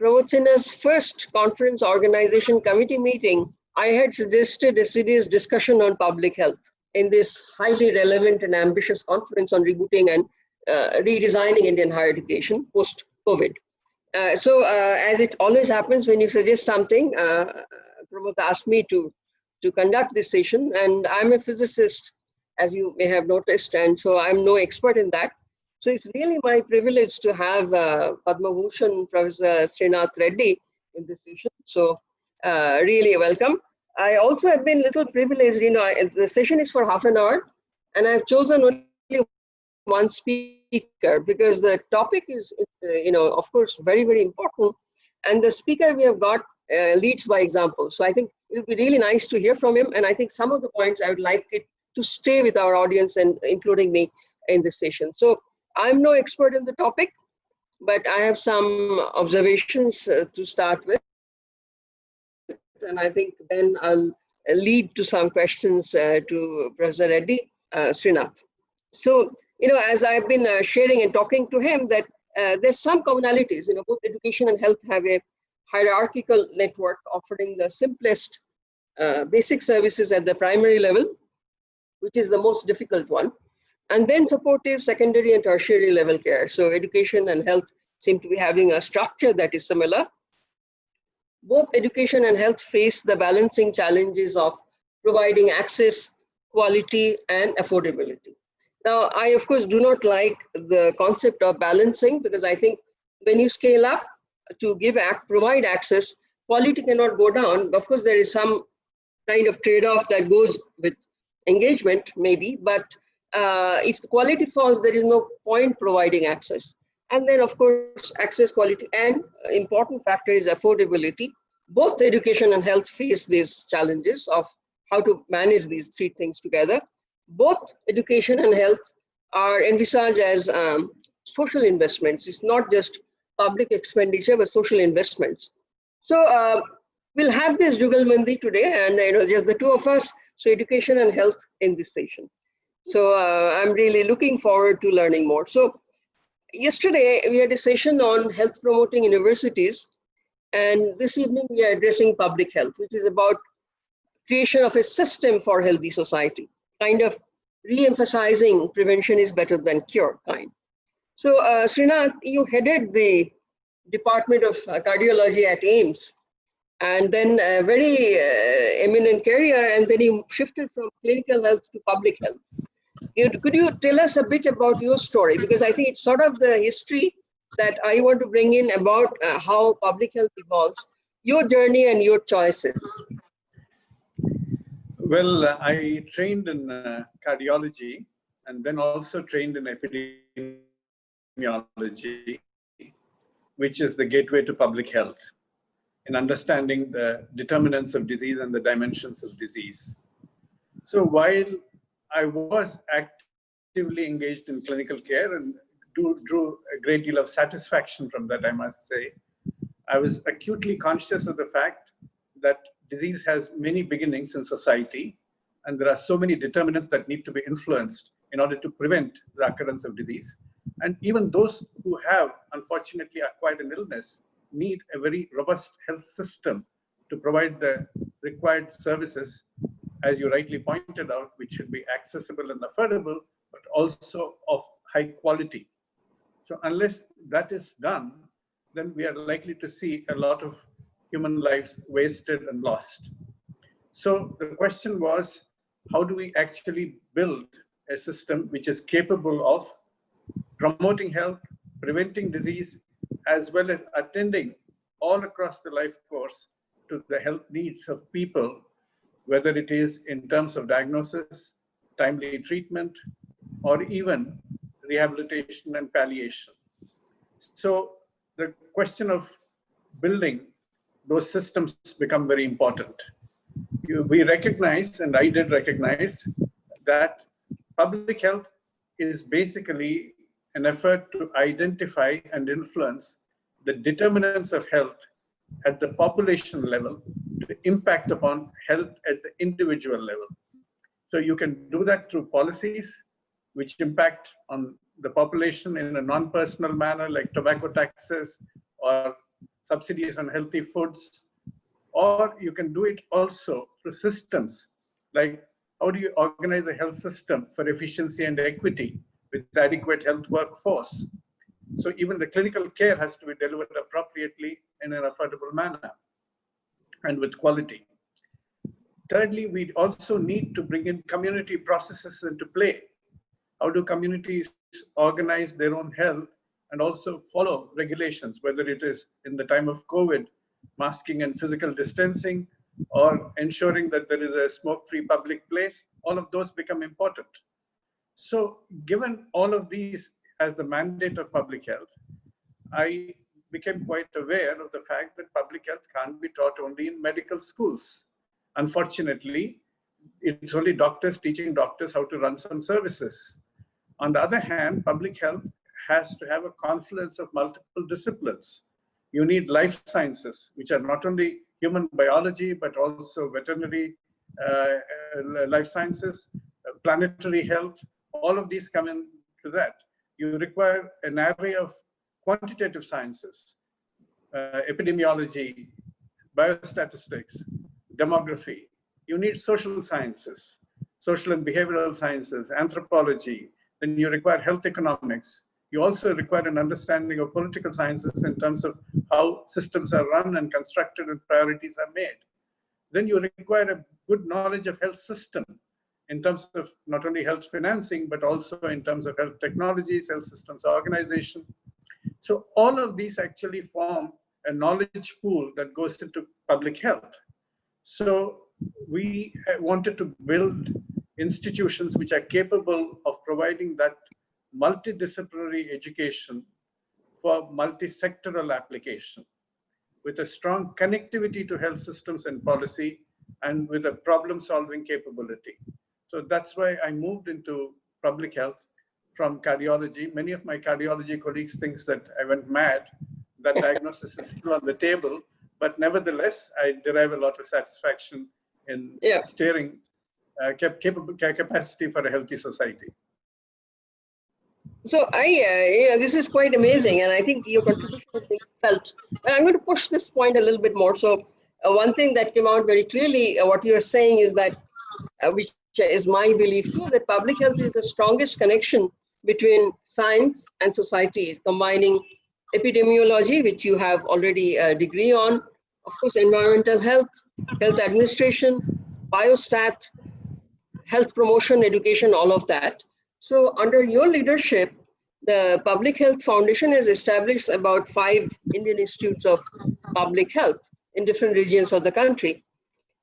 Pravachana's first conference organization committee meeting, I had suggested a serious discussion on public health in this highly relevant and ambitious conference on rebooting and redesigning Indian higher education post-COVID. So as it always happens when you suggest something, Pramod asked me to to conduct this session. And I'm a physicist, as you may have noticed, and so I'm no expert in that. So it's really my privilege to have Padma Bhushan Professor Srinath Reddy in this session. So really welcome. I also have been a little privileged, the session is for half an hour, and I've chosen only one speaker because the topic is, of course, very, very important. And the speaker we have got leads by example. So I think it would be really nice to hear from him. And I think some of the points I would like it to stay with our audience and including me in this session. So I'm no expert in the topic, but I have some observations to start with. And I think then I'll lead to some questions to Professor Reddy, Srinath. So, as I've been sharing and talking to him, that there's some commonalities, both education and health have a hierarchical network offering the simplest basic services at the primary level, which is the most difficult one, and then supportive secondary and tertiary level care. So education and health seem to be having a structure that is similar. Both education and health face the balancing challenges of providing access, quality, and affordability. Now, I, of course, do not like the concept of balancing, because I think when you scale up to provide access, quality cannot go down. Of course, there is some kind of trade-off that goes with engagement, maybe, but if the quality falls, there is no point providing access. And then, of course, access, quality, and important factor is affordability. Both education and health face these challenges of how to manage these three things together. Both education and health are envisaged as social investments. It's not just public expenditure, but social investments. So we'll have this Jugalbandi today, and just the two of us, so education and health in this session. So I'm really looking forward to learning more. So yesterday we had a session on health promoting universities, and this evening we are addressing public health, which is about creation of a system for healthy society, kind of re-emphasizing prevention is better than cure kind. So Srinath, you headed the Department of Cardiology at AIIMS, and then a very eminent career, and then you shifted from clinical health to public health. Could you tell us a bit about your story? Because I think it's sort of the history that I want to bring in about how public health evolves, your journey and your choices. Well, I trained in cardiology and then also trained in epidemiology, which is the gateway to public health, in understanding the determinants of disease and the dimensions of disease. So while I was actively engaged in clinical care and drew a great deal of satisfaction from that, I must say, I was acutely conscious of the fact that disease has many beginnings in society, and there are so many determinants that need to be influenced in order to prevent the occurrence of disease. And even those who have, unfortunately, acquired an illness need a very robust health system to provide the required services, as you rightly pointed out, which should be accessible and affordable, but also of high quality. So unless that is done, then we are likely to see a lot of human lives wasted and lost. So the question was, how do we actually build a system which is capable of promoting health, preventing disease, as well as attending all across the life course to the health needs of people, whether it is in terms of diagnosis, timely treatment, or even rehabilitation and palliation. So the question of building those systems become very important. We recognize, and I did recognize, that public health is basically an effort to identify and influence the determinants of health at the population level to impact upon health at the individual level. So you can do that through policies which impact on the population in a non-personal manner, like tobacco taxes or subsidies on healthy foods, or you can do it also through systems, like how do you organize a health system for efficiency and equity with adequate health workforce? So even the clinical care has to be delivered appropriately in an affordable manner and with quality. Thirdly, we also need to bring in community processes into play. How do communities organize their own health and also follow regulations, whether it is in the time of COVID, masking and physical distancing, or ensuring that there is a smoke-free public place? All of those become important. So given all of these as the mandate of public health, I became quite aware of the fact that public health can't be taught only in medical schools. Unfortunately, it's only doctors teaching doctors how to run some services. On the other hand, public health has to have a confluence of multiple disciplines. You need life sciences, which are not only human biology, but also veterinary life sciences, planetary health. All of these come into that. You require an array of quantitative sciences, epidemiology, biostatistics, demography. You need social sciences, social and behavioral sciences, anthropology. Then you require health economics. You also require an understanding of political sciences in terms of how systems are run and constructed and priorities are made. Then you require a good knowledge of health system in terms of not only health financing, but also in terms of health technologies, health systems organization. So all of these actually form a knowledge pool that goes into public health. So we wanted to build institutions which are capable of providing that multidisciplinary education for multi-sectoral application with a strong connectivity to health systems and policy and with a problem-solving capability. So that's why I moved into public health from cardiology. Many of my cardiology colleagues think that I went mad. That diagnosis is still on the table, but nevertheless, I derive a lot of satisfaction in steering capacity for a healthy society. So this is quite amazing, and I think your contribution has been felt. But I'm going to push this point a little bit more. So one thing that came out very clearly, what you are saying is that, which is my belief too, that public health is the strongest connection between science and society, combining epidemiology, which you have already a degree on, of course, environmental health, health administration, biostat, health promotion, education, all of that. So under your leadership, the Public Health Foundation has established about 5 Indian institutes of public health in different regions of the country.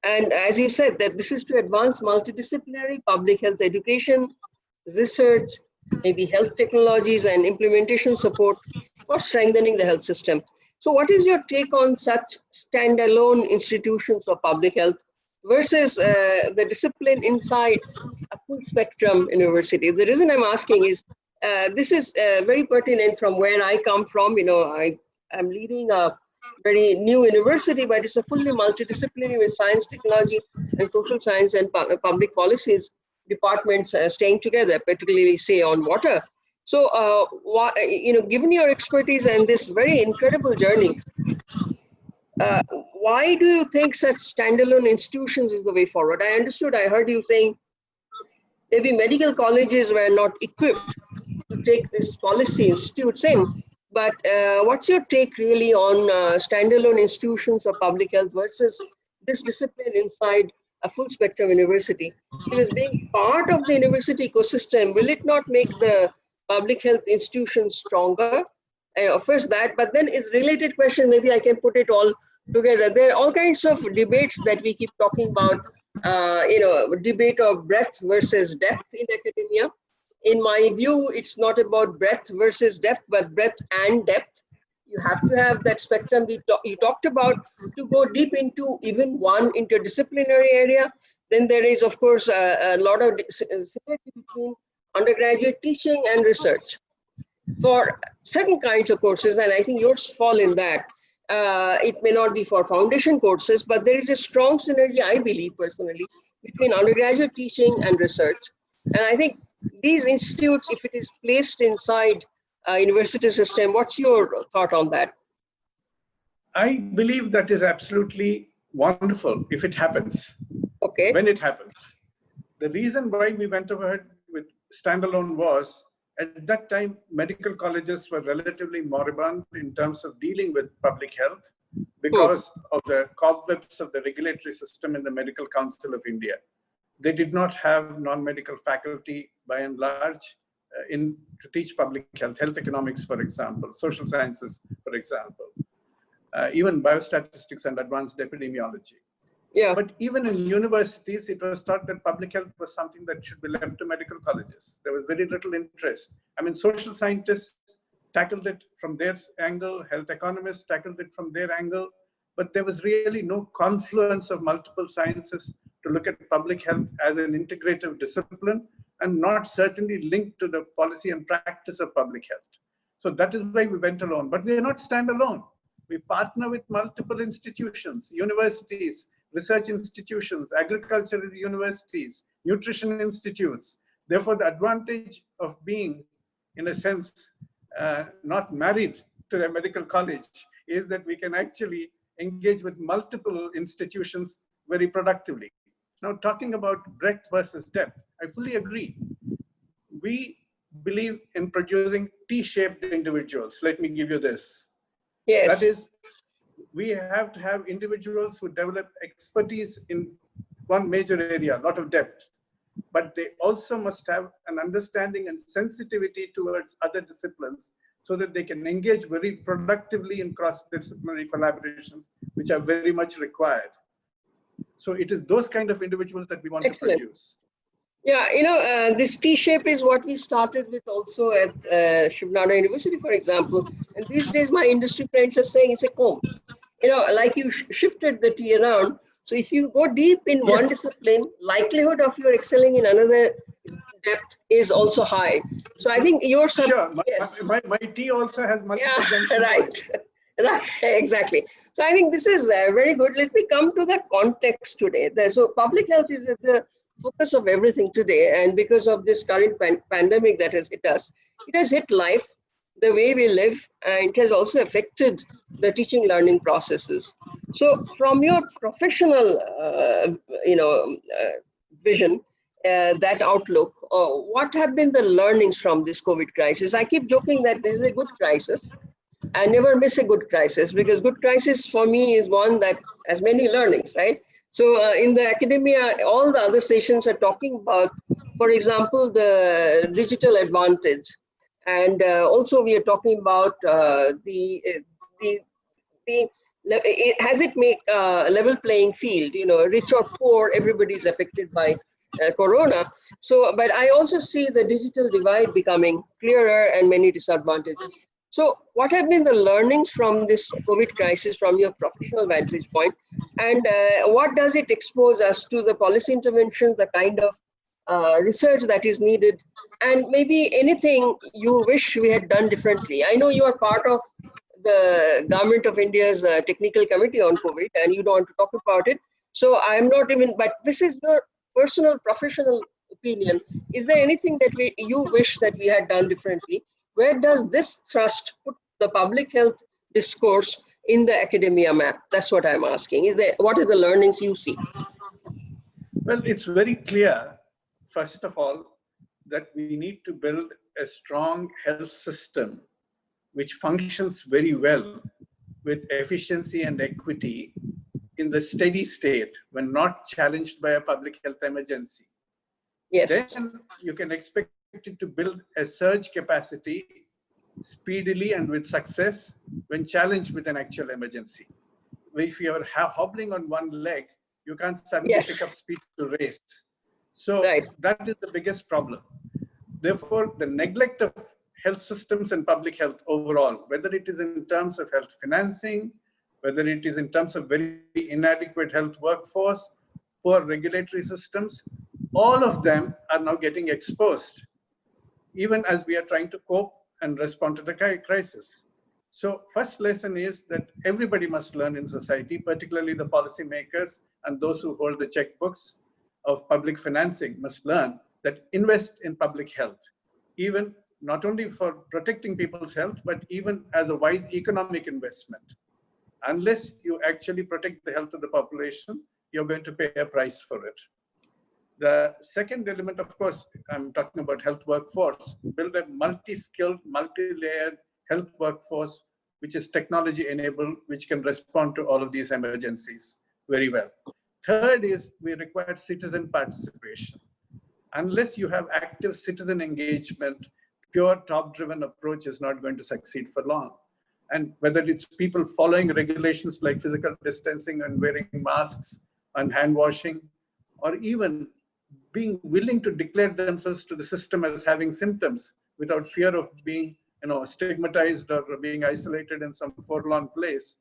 And as you said, that this is to advance multidisciplinary public health education, research, maybe health technologies and implementation support for strengthening the health system. So what is your take on such standalone institutions of public health versus the discipline inside a full spectrum university? The reason I'm asking is this is very pertinent from where I come from. You know, I'm leading a very new university, but it's a fully multidisciplinary with science, technology, and social science and public policies departments staying together, particularly say on water. So, you know, given your expertise and this very incredible journey, why do you think such standalone institutions is the way forward? I heard you saying maybe medical colleges were not equipped to take this policy institutes in, but what's your take really on standalone institutions of public health versus this discipline inside a full spectrum university? Because being part of the university ecosystem, will it not make the public health institutions stronger? First that, but then it's related question, maybe I can put it all together. There are all kinds of debates that we keep talking about, you know, debate of breadth versus depth in academia. In my view, it's not about breadth versus depth, but breadth and depth. You have to have that spectrum you talked about to go deep into even one interdisciplinary area. Then there is, of course, a lot of synergy between undergraduate teaching and research. For certain kinds of courses, and I think yours fall in that, it may not be for foundation courses, but there is a strong synergy, I believe personally, between undergraduate teaching and research. And I think these institutes, if it is placed inside a university system, what's your thought on that? I believe that is absolutely wonderful if it happens. Okay. When it happens. The reason why we went ahead with standalone was, at that time, medical colleges were relatively moribund in terms of dealing with public health. because of the cobwebs of the regulatory system in the Medical Council of India. They did not have non-medical faculty by and large to teach public health, health economics, for example, social sciences, for example, even biostatistics and advanced epidemiology. Yeah. But even in universities, it was thought that public health was something that should be left to medical colleges. There was very little interest. I mean, social scientists tackled it from their angle, health economists tackled it from their angle, but there was really no confluence of multiple sciences to look at public health as an integrative discipline and not certainly linked to the policy and practice of public health. So that is why we went alone, but we are not standalone. We partner with multiple institutions, universities, research institutions, agricultural universities, nutrition institutes. Therefore, the advantage of being, in a sense, not married to a medical college is that we can actually engage with multiple institutions very productively. Now, talking about breadth versus depth, I fully agree. We believe in producing T-shaped individuals. Let me give you this. Yes. That is, we have to have individuals who develop expertise in one major area, a lot of depth, but they also must have an understanding and sensitivity towards other disciplines so that they can engage very productively in cross-disciplinary collaborations, which are very much required. So it is those kind of individuals that we want to produce. Yeah, you know, this T-shape is what we started with also at Shiv Nara University, for example. And these days, my industry friends are saying it's a comb. You know, like you shifted the T around. So if you go deep in one discipline, likelihood of your excelling in another depth is also high. So I think your sure. My T also has multiple junction points. Right, exactly. So I think this is very good. Let me come to the context today. So public health is at the focus of everything today, and because of this current pandemic that has hit us, it has hit life, the way we live, and it has also affected the teaching learning processes. So from your professional vision, that outlook, what have been the learnings from this COVID crisis? I keep joking that this is a good crisis. I never miss a good crisis, because good crisis for me is one that has many learnings, right? So in the academia, all the other sessions are talking about, for example, the digital advantage. And also we are talking about has it make a level playing field, you know, rich or poor, everybody is affected by Corona. So, but I also see the digital divide becoming clearer and many disadvantages. So what have been the learnings from this COVID crisis from your professional vantage point? And what does it expose us to the policy interventions, the kind of research that is needed, and maybe anything you wish we had done differently? I know you are part of the Government of India's technical committee on COVID, and you don't want to talk about it. So I'm not even, but this is your personal professional opinion. Is there anything that you wish that we had done differently? Where does this thrust put the public health discourse in the academia map? That's what I'm asking. What are the learnings you see? Well, it's very clear, first of all, that we need to build a strong health system which functions very well with efficiency and equity in the steady state when not challenged by a public health emergency. Yes. Then you can expect it to build a surge capacity speedily and with success when challenged with an actual emergency. If you are hobbling on one leg, you can't suddenly pick up speed to race. So that is the biggest problem. Therefore, the neglect of health systems and public health overall, whether it is in terms of health financing, whether it is in terms of very inadequate health workforce, poor regulatory systems, all of them are now getting exposed, even as we are trying to cope and respond to the crisis. So first lesson is that everybody must learn in society, particularly the policymakers and those who hold the checkbooks of public financing must learn that invest in public health, even not only for protecting people's health, but even as a wise economic investment. Unless you actually protect the health of the population, you're going to pay a price for it. The second element, of course, I'm talking about health workforce, build a multi-skilled, multi-layered health workforce which is technology enabled, which can respond to all of these emergencies very well. Third is we require citizen participation. Unless you have active citizen engagement, pure top-driven approach is not going to succeed for long. And whether it's people following regulations like physical distancing and wearing masks and hand washing, or even being willing to declare themselves to the system as having symptoms without fear of being stigmatized or being isolated in some forlorn place,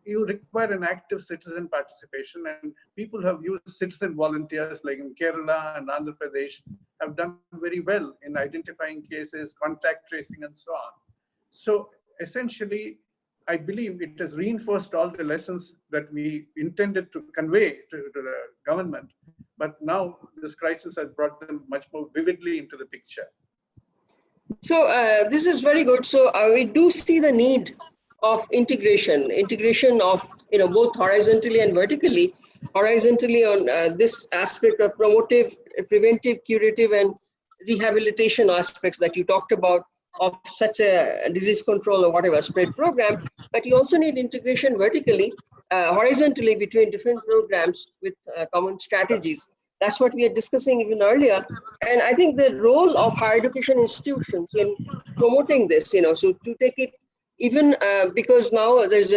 you require an active citizen participation. And people who have used citizen volunteers like in Kerala and Andhra Pradesh have done very well in identifying cases, contact tracing, and so on. So essentially, I believe it has reinforced all the lessons that we intended to convey to the government. But now this crisis has brought them much more vividly into the picture. So this is very good. So we do see the need of integration of both horizontally and vertically. Horizontally on this aspect of promotive, preventive, curative, and rehabilitation aspects that you talked about of such a disease control or whatever spread program, but you also need integration vertically, horizontally between different programs with common strategies. That's what we are discussing even earlier. And I think the role of higher education institutions in promoting this, so to take it even because now there's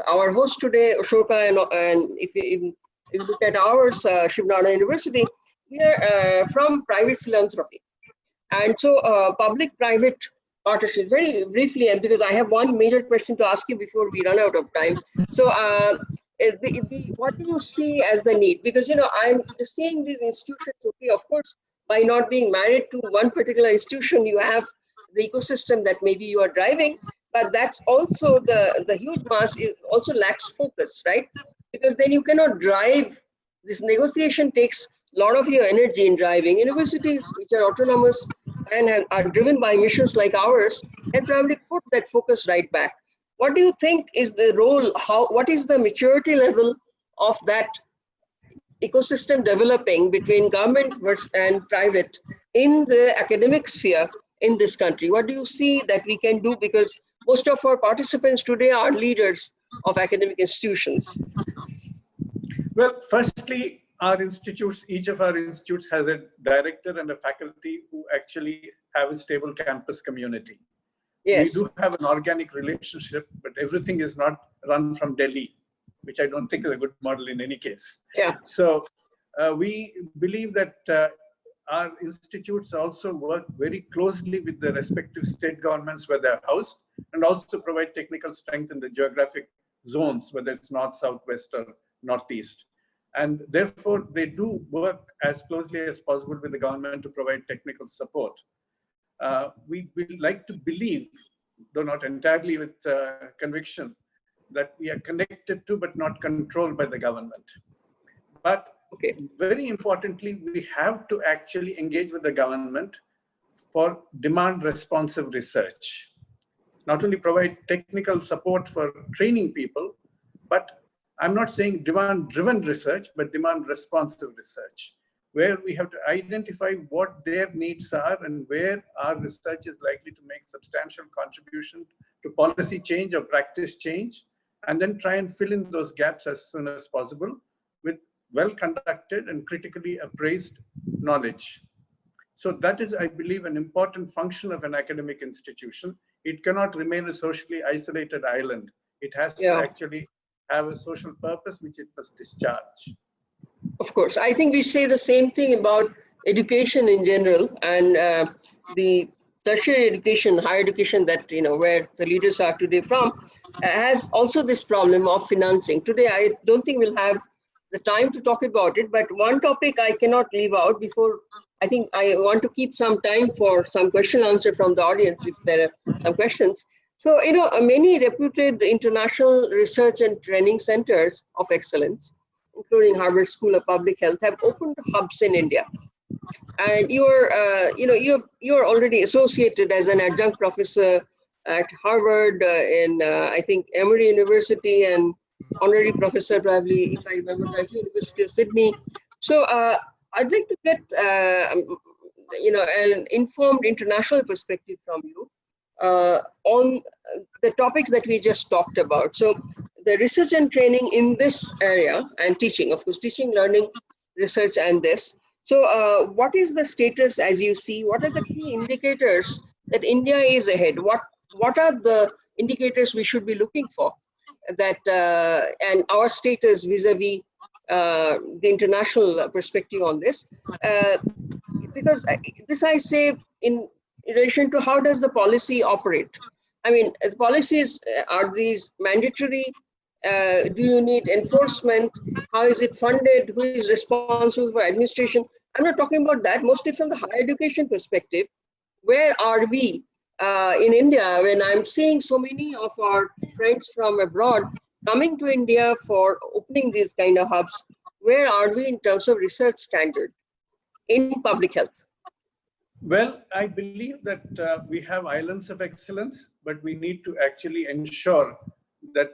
our host today, Ashoka, and if you look at ours, Shiv Nara University, we are from private philanthropy. And so public-private partnership, very briefly, and because I have one major question to ask you before we run out of time. So what do you see as the need? Because, I'm just seeing these institutions, okay, of course, by not being married to one particular institution, you have the ecosystem that maybe you are driving, but that's also the huge mass also lacks focus, right? Because then you cannot drive, this negotiation takes a lot of your energy in driving. Universities which are autonomous and are driven by missions like ours can probably put that focus right back. What do you think is the role, what is the maturity level of that ecosystem developing between government and private in the academic sphere in this country? What do you see that we can do? Because most of our participants today are leaders of academic institutions. Well, firstly, our institutes, each of our institutes has a director and a faculty who actually have a stable campus community. Yes. We do have an organic relationship, but everything is not run from Delhi, which I don't think is a good model in any case. Yeah. So we believe that our institutes also work very closely with the respective state governments where they're housed, and also provide technical strength in the geographic zones, whether it's north, south, west, or northeast. And therefore, they do work as closely as possible with the government to provide technical support. We like to believe, though not entirely with conviction, that we are connected to but not controlled by the government. But very importantly, we have to actually engage with the government for demand responsive research. Not only provide technical support for training people, but I'm not saying demand-driven research, but demand-responsive research, where we have to identify what their needs are and where our research is likely to make substantial contribution to policy change or practice change, and then try and fill in those gaps as soon as possible with well-conducted and critically appraised knowledge. So that is, I believe, an important function of an academic institution. It cannot remain a socially isolated island. It has to actually have a social purpose which it must discharge. Of course, I think we say the same thing about education in general, and the tertiary education, higher education that, where the leaders are today from, has also this problem of financing. Today, I don't think we'll have the time to talk about it, but one topic I cannot leave out before, I think I want to keep some time for some question answer from the audience if there are some questions. So, many reputed international research and training centers of excellence, including Harvard School of Public Health, have opened hubs in India. And you're already associated as an adjunct professor at Harvard, in I think Emory University, and honorary professor probably, if I remember correctly, University of Sydney. So I'd like to get an informed international perspective from you on the topics that we just talked about. So the research and training in this area, and teaching, of course, teaching, learning, research, and this. So what is the status as you see? What are the key indicators that India is ahead? What are the indicators we should be looking for that and our status vis-a-vis the international perspective on this? Because this I say in relation to how does the policy operate? I mean, the policies, are these mandatory? Do you need enforcement? How is it funded? Who is responsible for administration? I'm not talking about that, mostly from the higher education perspective. Where are we in India when I'm seeing so many of our friends from abroad coming to India for opening these kind of hubs? Where are we in terms of research standard in public health? Well, I believe that we have islands of excellence, but we need to actually ensure that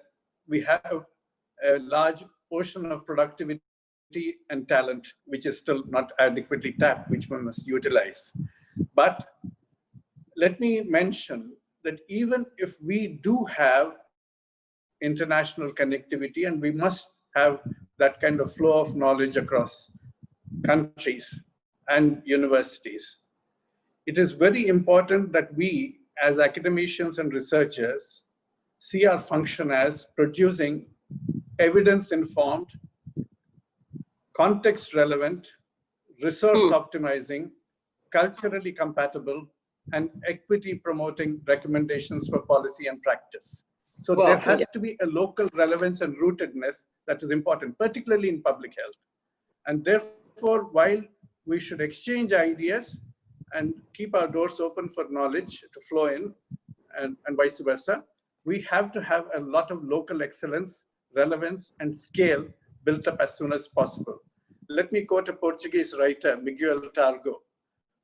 we have a large portion of productivity and talent, which is still not adequately tapped, which one must utilize. But let me mention that even if we do have international connectivity, and we must have that kind of flow of knowledge across countries and universities, it is very important that we, as academicians and researchers, see our function as producing evidence-informed, context-relevant, resource-optimizing, culturally compatible, and equity-promoting recommendations for policy and practice. So there has to be a local relevance and rootedness that is important, particularly in public health. And therefore, while we should exchange ideas and keep our doors open for knowledge to flow in, and vice versa, we have to have a lot of local excellence, relevance, and scale built up as soon as possible. Let me quote a Portuguese writer, Miguel Targo,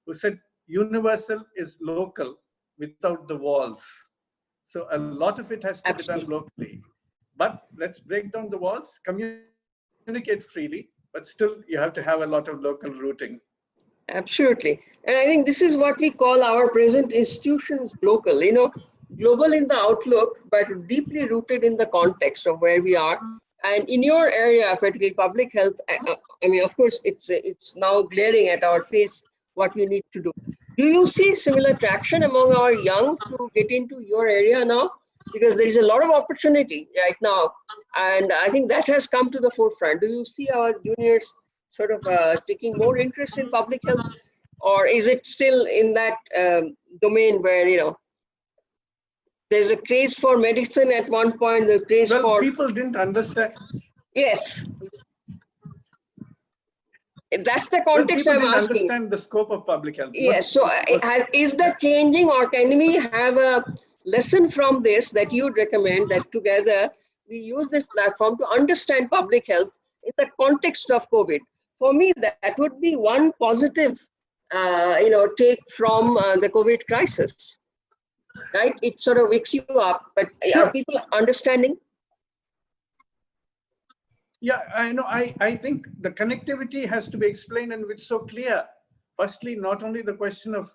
who said, "Universal is local without the walls." So a lot of it has to be done locally. But let's break down the walls, communicate freely, but still you have to have a lot of local rooting. Absolutely. And I think this is what we call our present institutions local, global in the outlook, but deeply rooted in the context of where we are. And in your area, particularly public health, I mean, of course, it's now glaring at our face what we need to do. Do you see similar traction among our young to get into your area now? Because there is a lot of opportunity right now. And I think that has come to the forefront. Do you see our juniors sort of taking more interest in public health? Or is it still in that domain where, there's a craze for medicine at one point, the craze for... people didn't understand. Yes. That's the context I'm asking. Understand the scope of public health. Yes, so is that changing, or can we have a lesson from this that you'd recommend that together we use this platform to understand public health in the context of COVID? For me, that would be one positive, take from the COVID crisis, right? It sort of wakes you up, but are people understanding? Yeah, I know. I think the connectivity has to be explained, and it's so clear. Firstly, not only the question of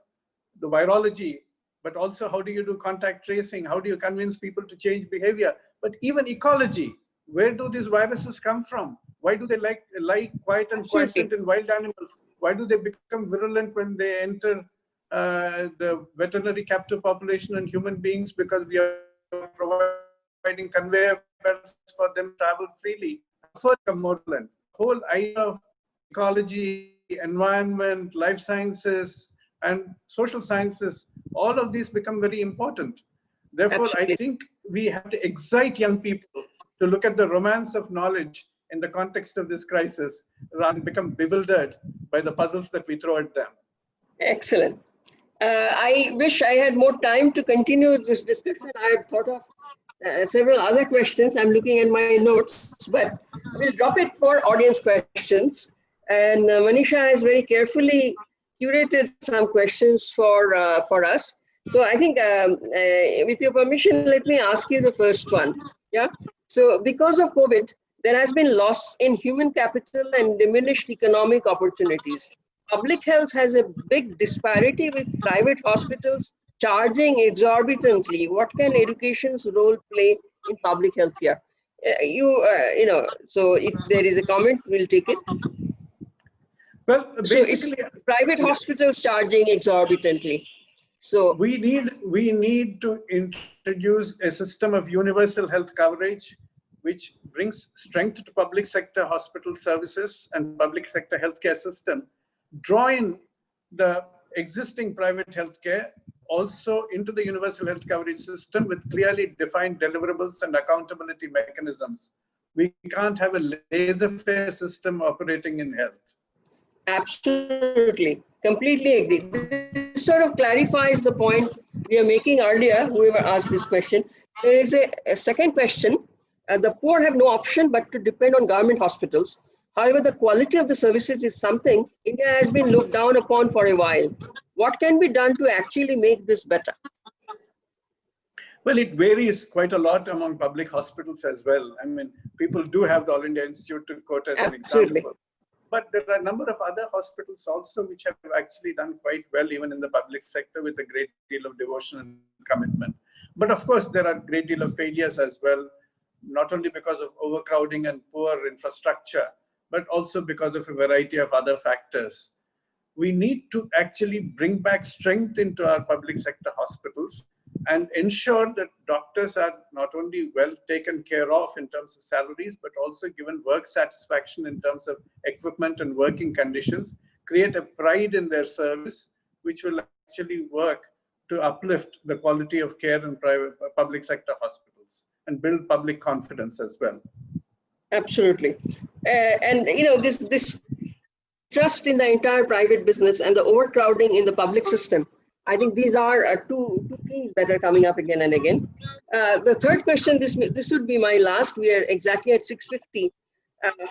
the virology, but also how do you do contact tracing? How do you convince people to change behavior? But even ecology, where do these viruses come from? Why do they lie quiet and quiescent in wild animals? Why do they become virulent when they enter the veterinary captive population and human beings? Because we are providing conveyor belts for them to travel freely. More than whole idea of ecology, environment, life sciences, and social sciences, all of these become very important. Therefore, I think we have to excite young people to look at the romance of knowledge in the context of this crisis, rather than become bewildered by the puzzles that we throw at them. Excellent. I wish I had more time to continue this discussion. I had thought of several other questions. I'm looking at my notes, but we'll drop it for audience questions. And Manisha has very carefully curated some questions for us. So I think with your permission, let me ask you the first one. Yeah. So because of COVID, there has been loss in human capital and diminished economic opportunities. Public health has a big disparity with private hospitals charging exorbitantly, what can education's role play in public health here? So if there is a comment, we'll take it. Well, So it's basically, private hospitals charging exorbitantly. So we need to introduce a system of universal health coverage, which brings strength to public sector hospital services and public sector healthcare system. Draw in the existing private healthcare also into the universal health coverage system with clearly defined deliverables and accountability mechanisms. We can't have a laissez-faire system operating in health. absolutely, completely agree. This sort of clarifies the point we are making earlier, whoever asked this question. There is a second question. The poor have no option but to depend on government hospitals. However, the quality of the services is something India has been looked down upon for a while. What can be done to actually make this better? Well, it varies quite a lot among public hospitals as well. I mean, people do have the All India Institute to quote as an example. But there are a number of other hospitals also which have actually done quite well, even in the public sector, with a great deal of devotion and commitment. But of course, there are a great deal of failures as well, not only because of overcrowding and poor infrastructure, but also because of a variety of other factors. We need to actually bring back strength into our public sector hospitals and ensure that doctors are not only well taken care of in terms of salaries, but also given work satisfaction in terms of equipment and working conditions, create a pride in their service, which will actually work to uplift the quality of care in public sector hospitals and build public confidence as well. Absolutely. And this trust in the entire private business and the overcrowding in the public system, I think these are two themes that are coming up again and again. The third question, this would be my last. We are exactly at 6:50.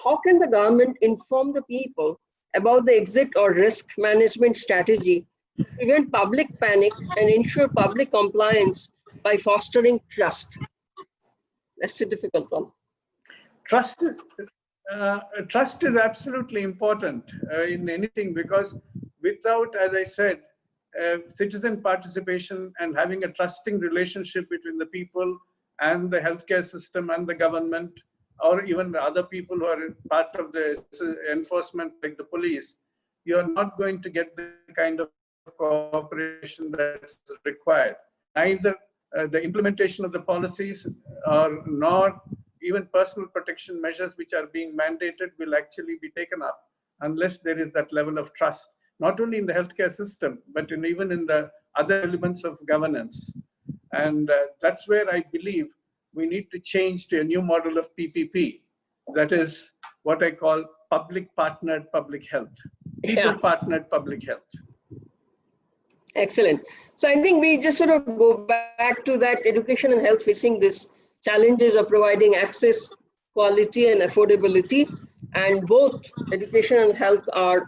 How can the government inform the people about the exit or risk management strategy to prevent public panic and ensure public compliance by fostering trust? That's a difficult one. Trust is absolutely important in anything, because without, as I said, citizen participation and having a trusting relationship between the people and the healthcare system and the government, or even the other people who are part of the enforcement, like the police, you are not going to get the kind of cooperation that's required. Neither the implementation of the policies nor even personal protection measures which are being mandated will actually be taken up unless there is that level of trust, not only in the healthcare system, but even in the other elements of governance. And that's where I believe we need to change to a new model of PPP. That is what I call public partnered public health, people partnered public health. Excellent. So I think we just sort of go back to that education and health facing this challenges of providing access, quality, and affordability. And both education and health are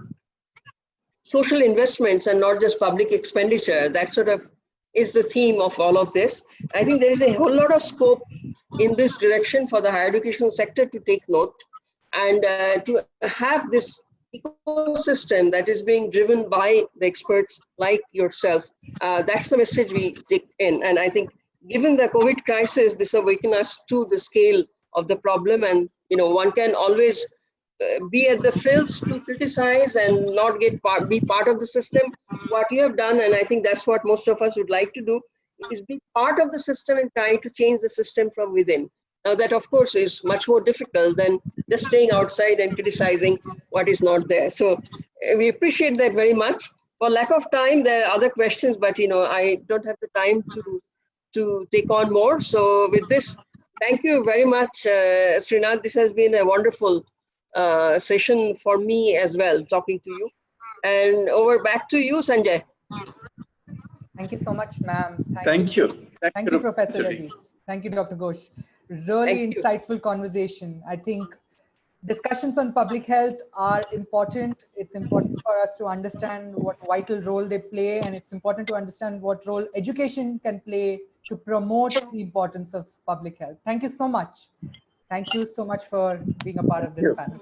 social investments and not just public expenditure. That sort of is the theme of all of this. I think there is a whole lot of scope in this direction for the higher education sector to take note and to have this ecosystem that is being driven by the experts like yourself. That's the message we take in. And I think given the COVID crisis, this awakened us to the scale of the problem. And one can always be at the frills to criticize and not be part of the system. What you have done, and I think that's what most of us would like to do, is be part of the system and try to change the system from within. Now that, of course, is much more difficult than just staying outside and criticizing what is not there. So we appreciate that very much. For lack of time, there are other questions, but I don't have the time to take on more. So with this, thank you very much, Srinath. This has been a wonderful session for me as well, talking to you. And over back to you, Sanjay. Thank you so much, ma'am. Thank you. Thank you, Professor Reddy. Thank you, Dr. Ghosh. Really insightful conversation. I think discussions on public health are important. It's important for us to understand what vital role they play, and it's important to understand what role education can play to promote the importance of public health. Thank you so much. Thank you so much for being a part of this panel.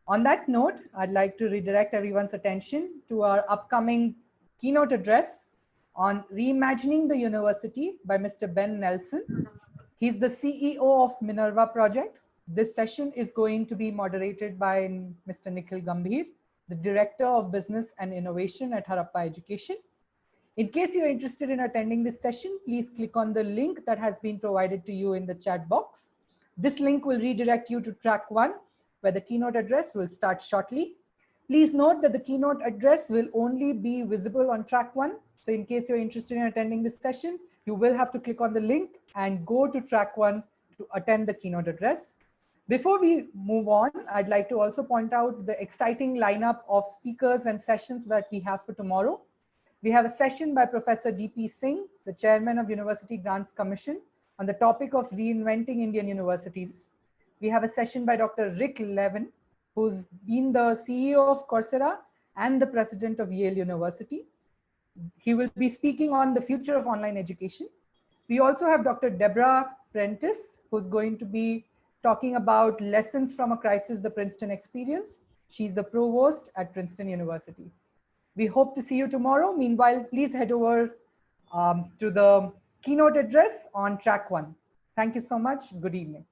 On that note, I'd like to redirect everyone's attention to our upcoming keynote address on Reimagining the University by Mr. Ben Nelson. He's the CEO of Minerva Project. This session is going to be moderated by Mr. Nikhil Gambhir, the Director of Business and Innovation at Harappa Education. In case you're interested in attending this session, please click on the link that has been provided to you in the chat box. This link will redirect you to track 1, where the keynote address will start shortly. Please note that the keynote address will only be visible on track 1. So in case you're interested in attending this session, you will have to click on the link and go to track 1 to attend the keynote address. Before we move on, I'd like to also point out the exciting lineup of speakers and sessions that we have for tomorrow. We have a session by Professor D.P. Singh, the Chairman of University Grants Commission, on the topic of reinventing Indian universities. We have a session by Dr. Rick Levin, who's been the CEO of Coursera and the President of Yale University. He will be speaking on the future of online education. We also have Dr. Deborah Prentice, who's going to be talking about lessons from a crisis, the Princeton experience. She's the provost at Princeton University. We hope to see you tomorrow. Meanwhile, please head over to the keynote address on track 1. Thank you so much. Good evening.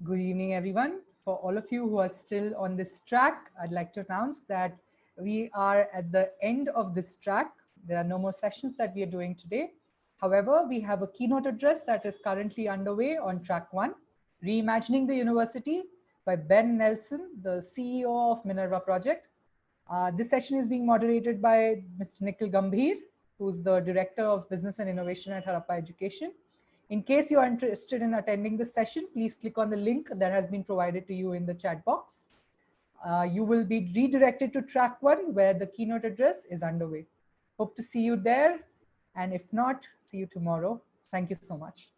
Good evening, everyone. For all of you who are still on this track, I'd like to announce that we are at the end of this track. There are no more sessions that we are doing today. However, we have a keynote address that is currently underway on track 1, Reimagining the University by Ben Nelson, the CEO of Minerva Project. This session is being moderated by Mr. Nikhil Gambhir, who's the Director of Business and Innovation at Harappa Education. In case you are interested in attending this session, please click on the link that has been provided to you in the chat box. You will be redirected to track 1 where the keynote address is underway. Hope to see you there. And if not, see you tomorrow. Thank you so much.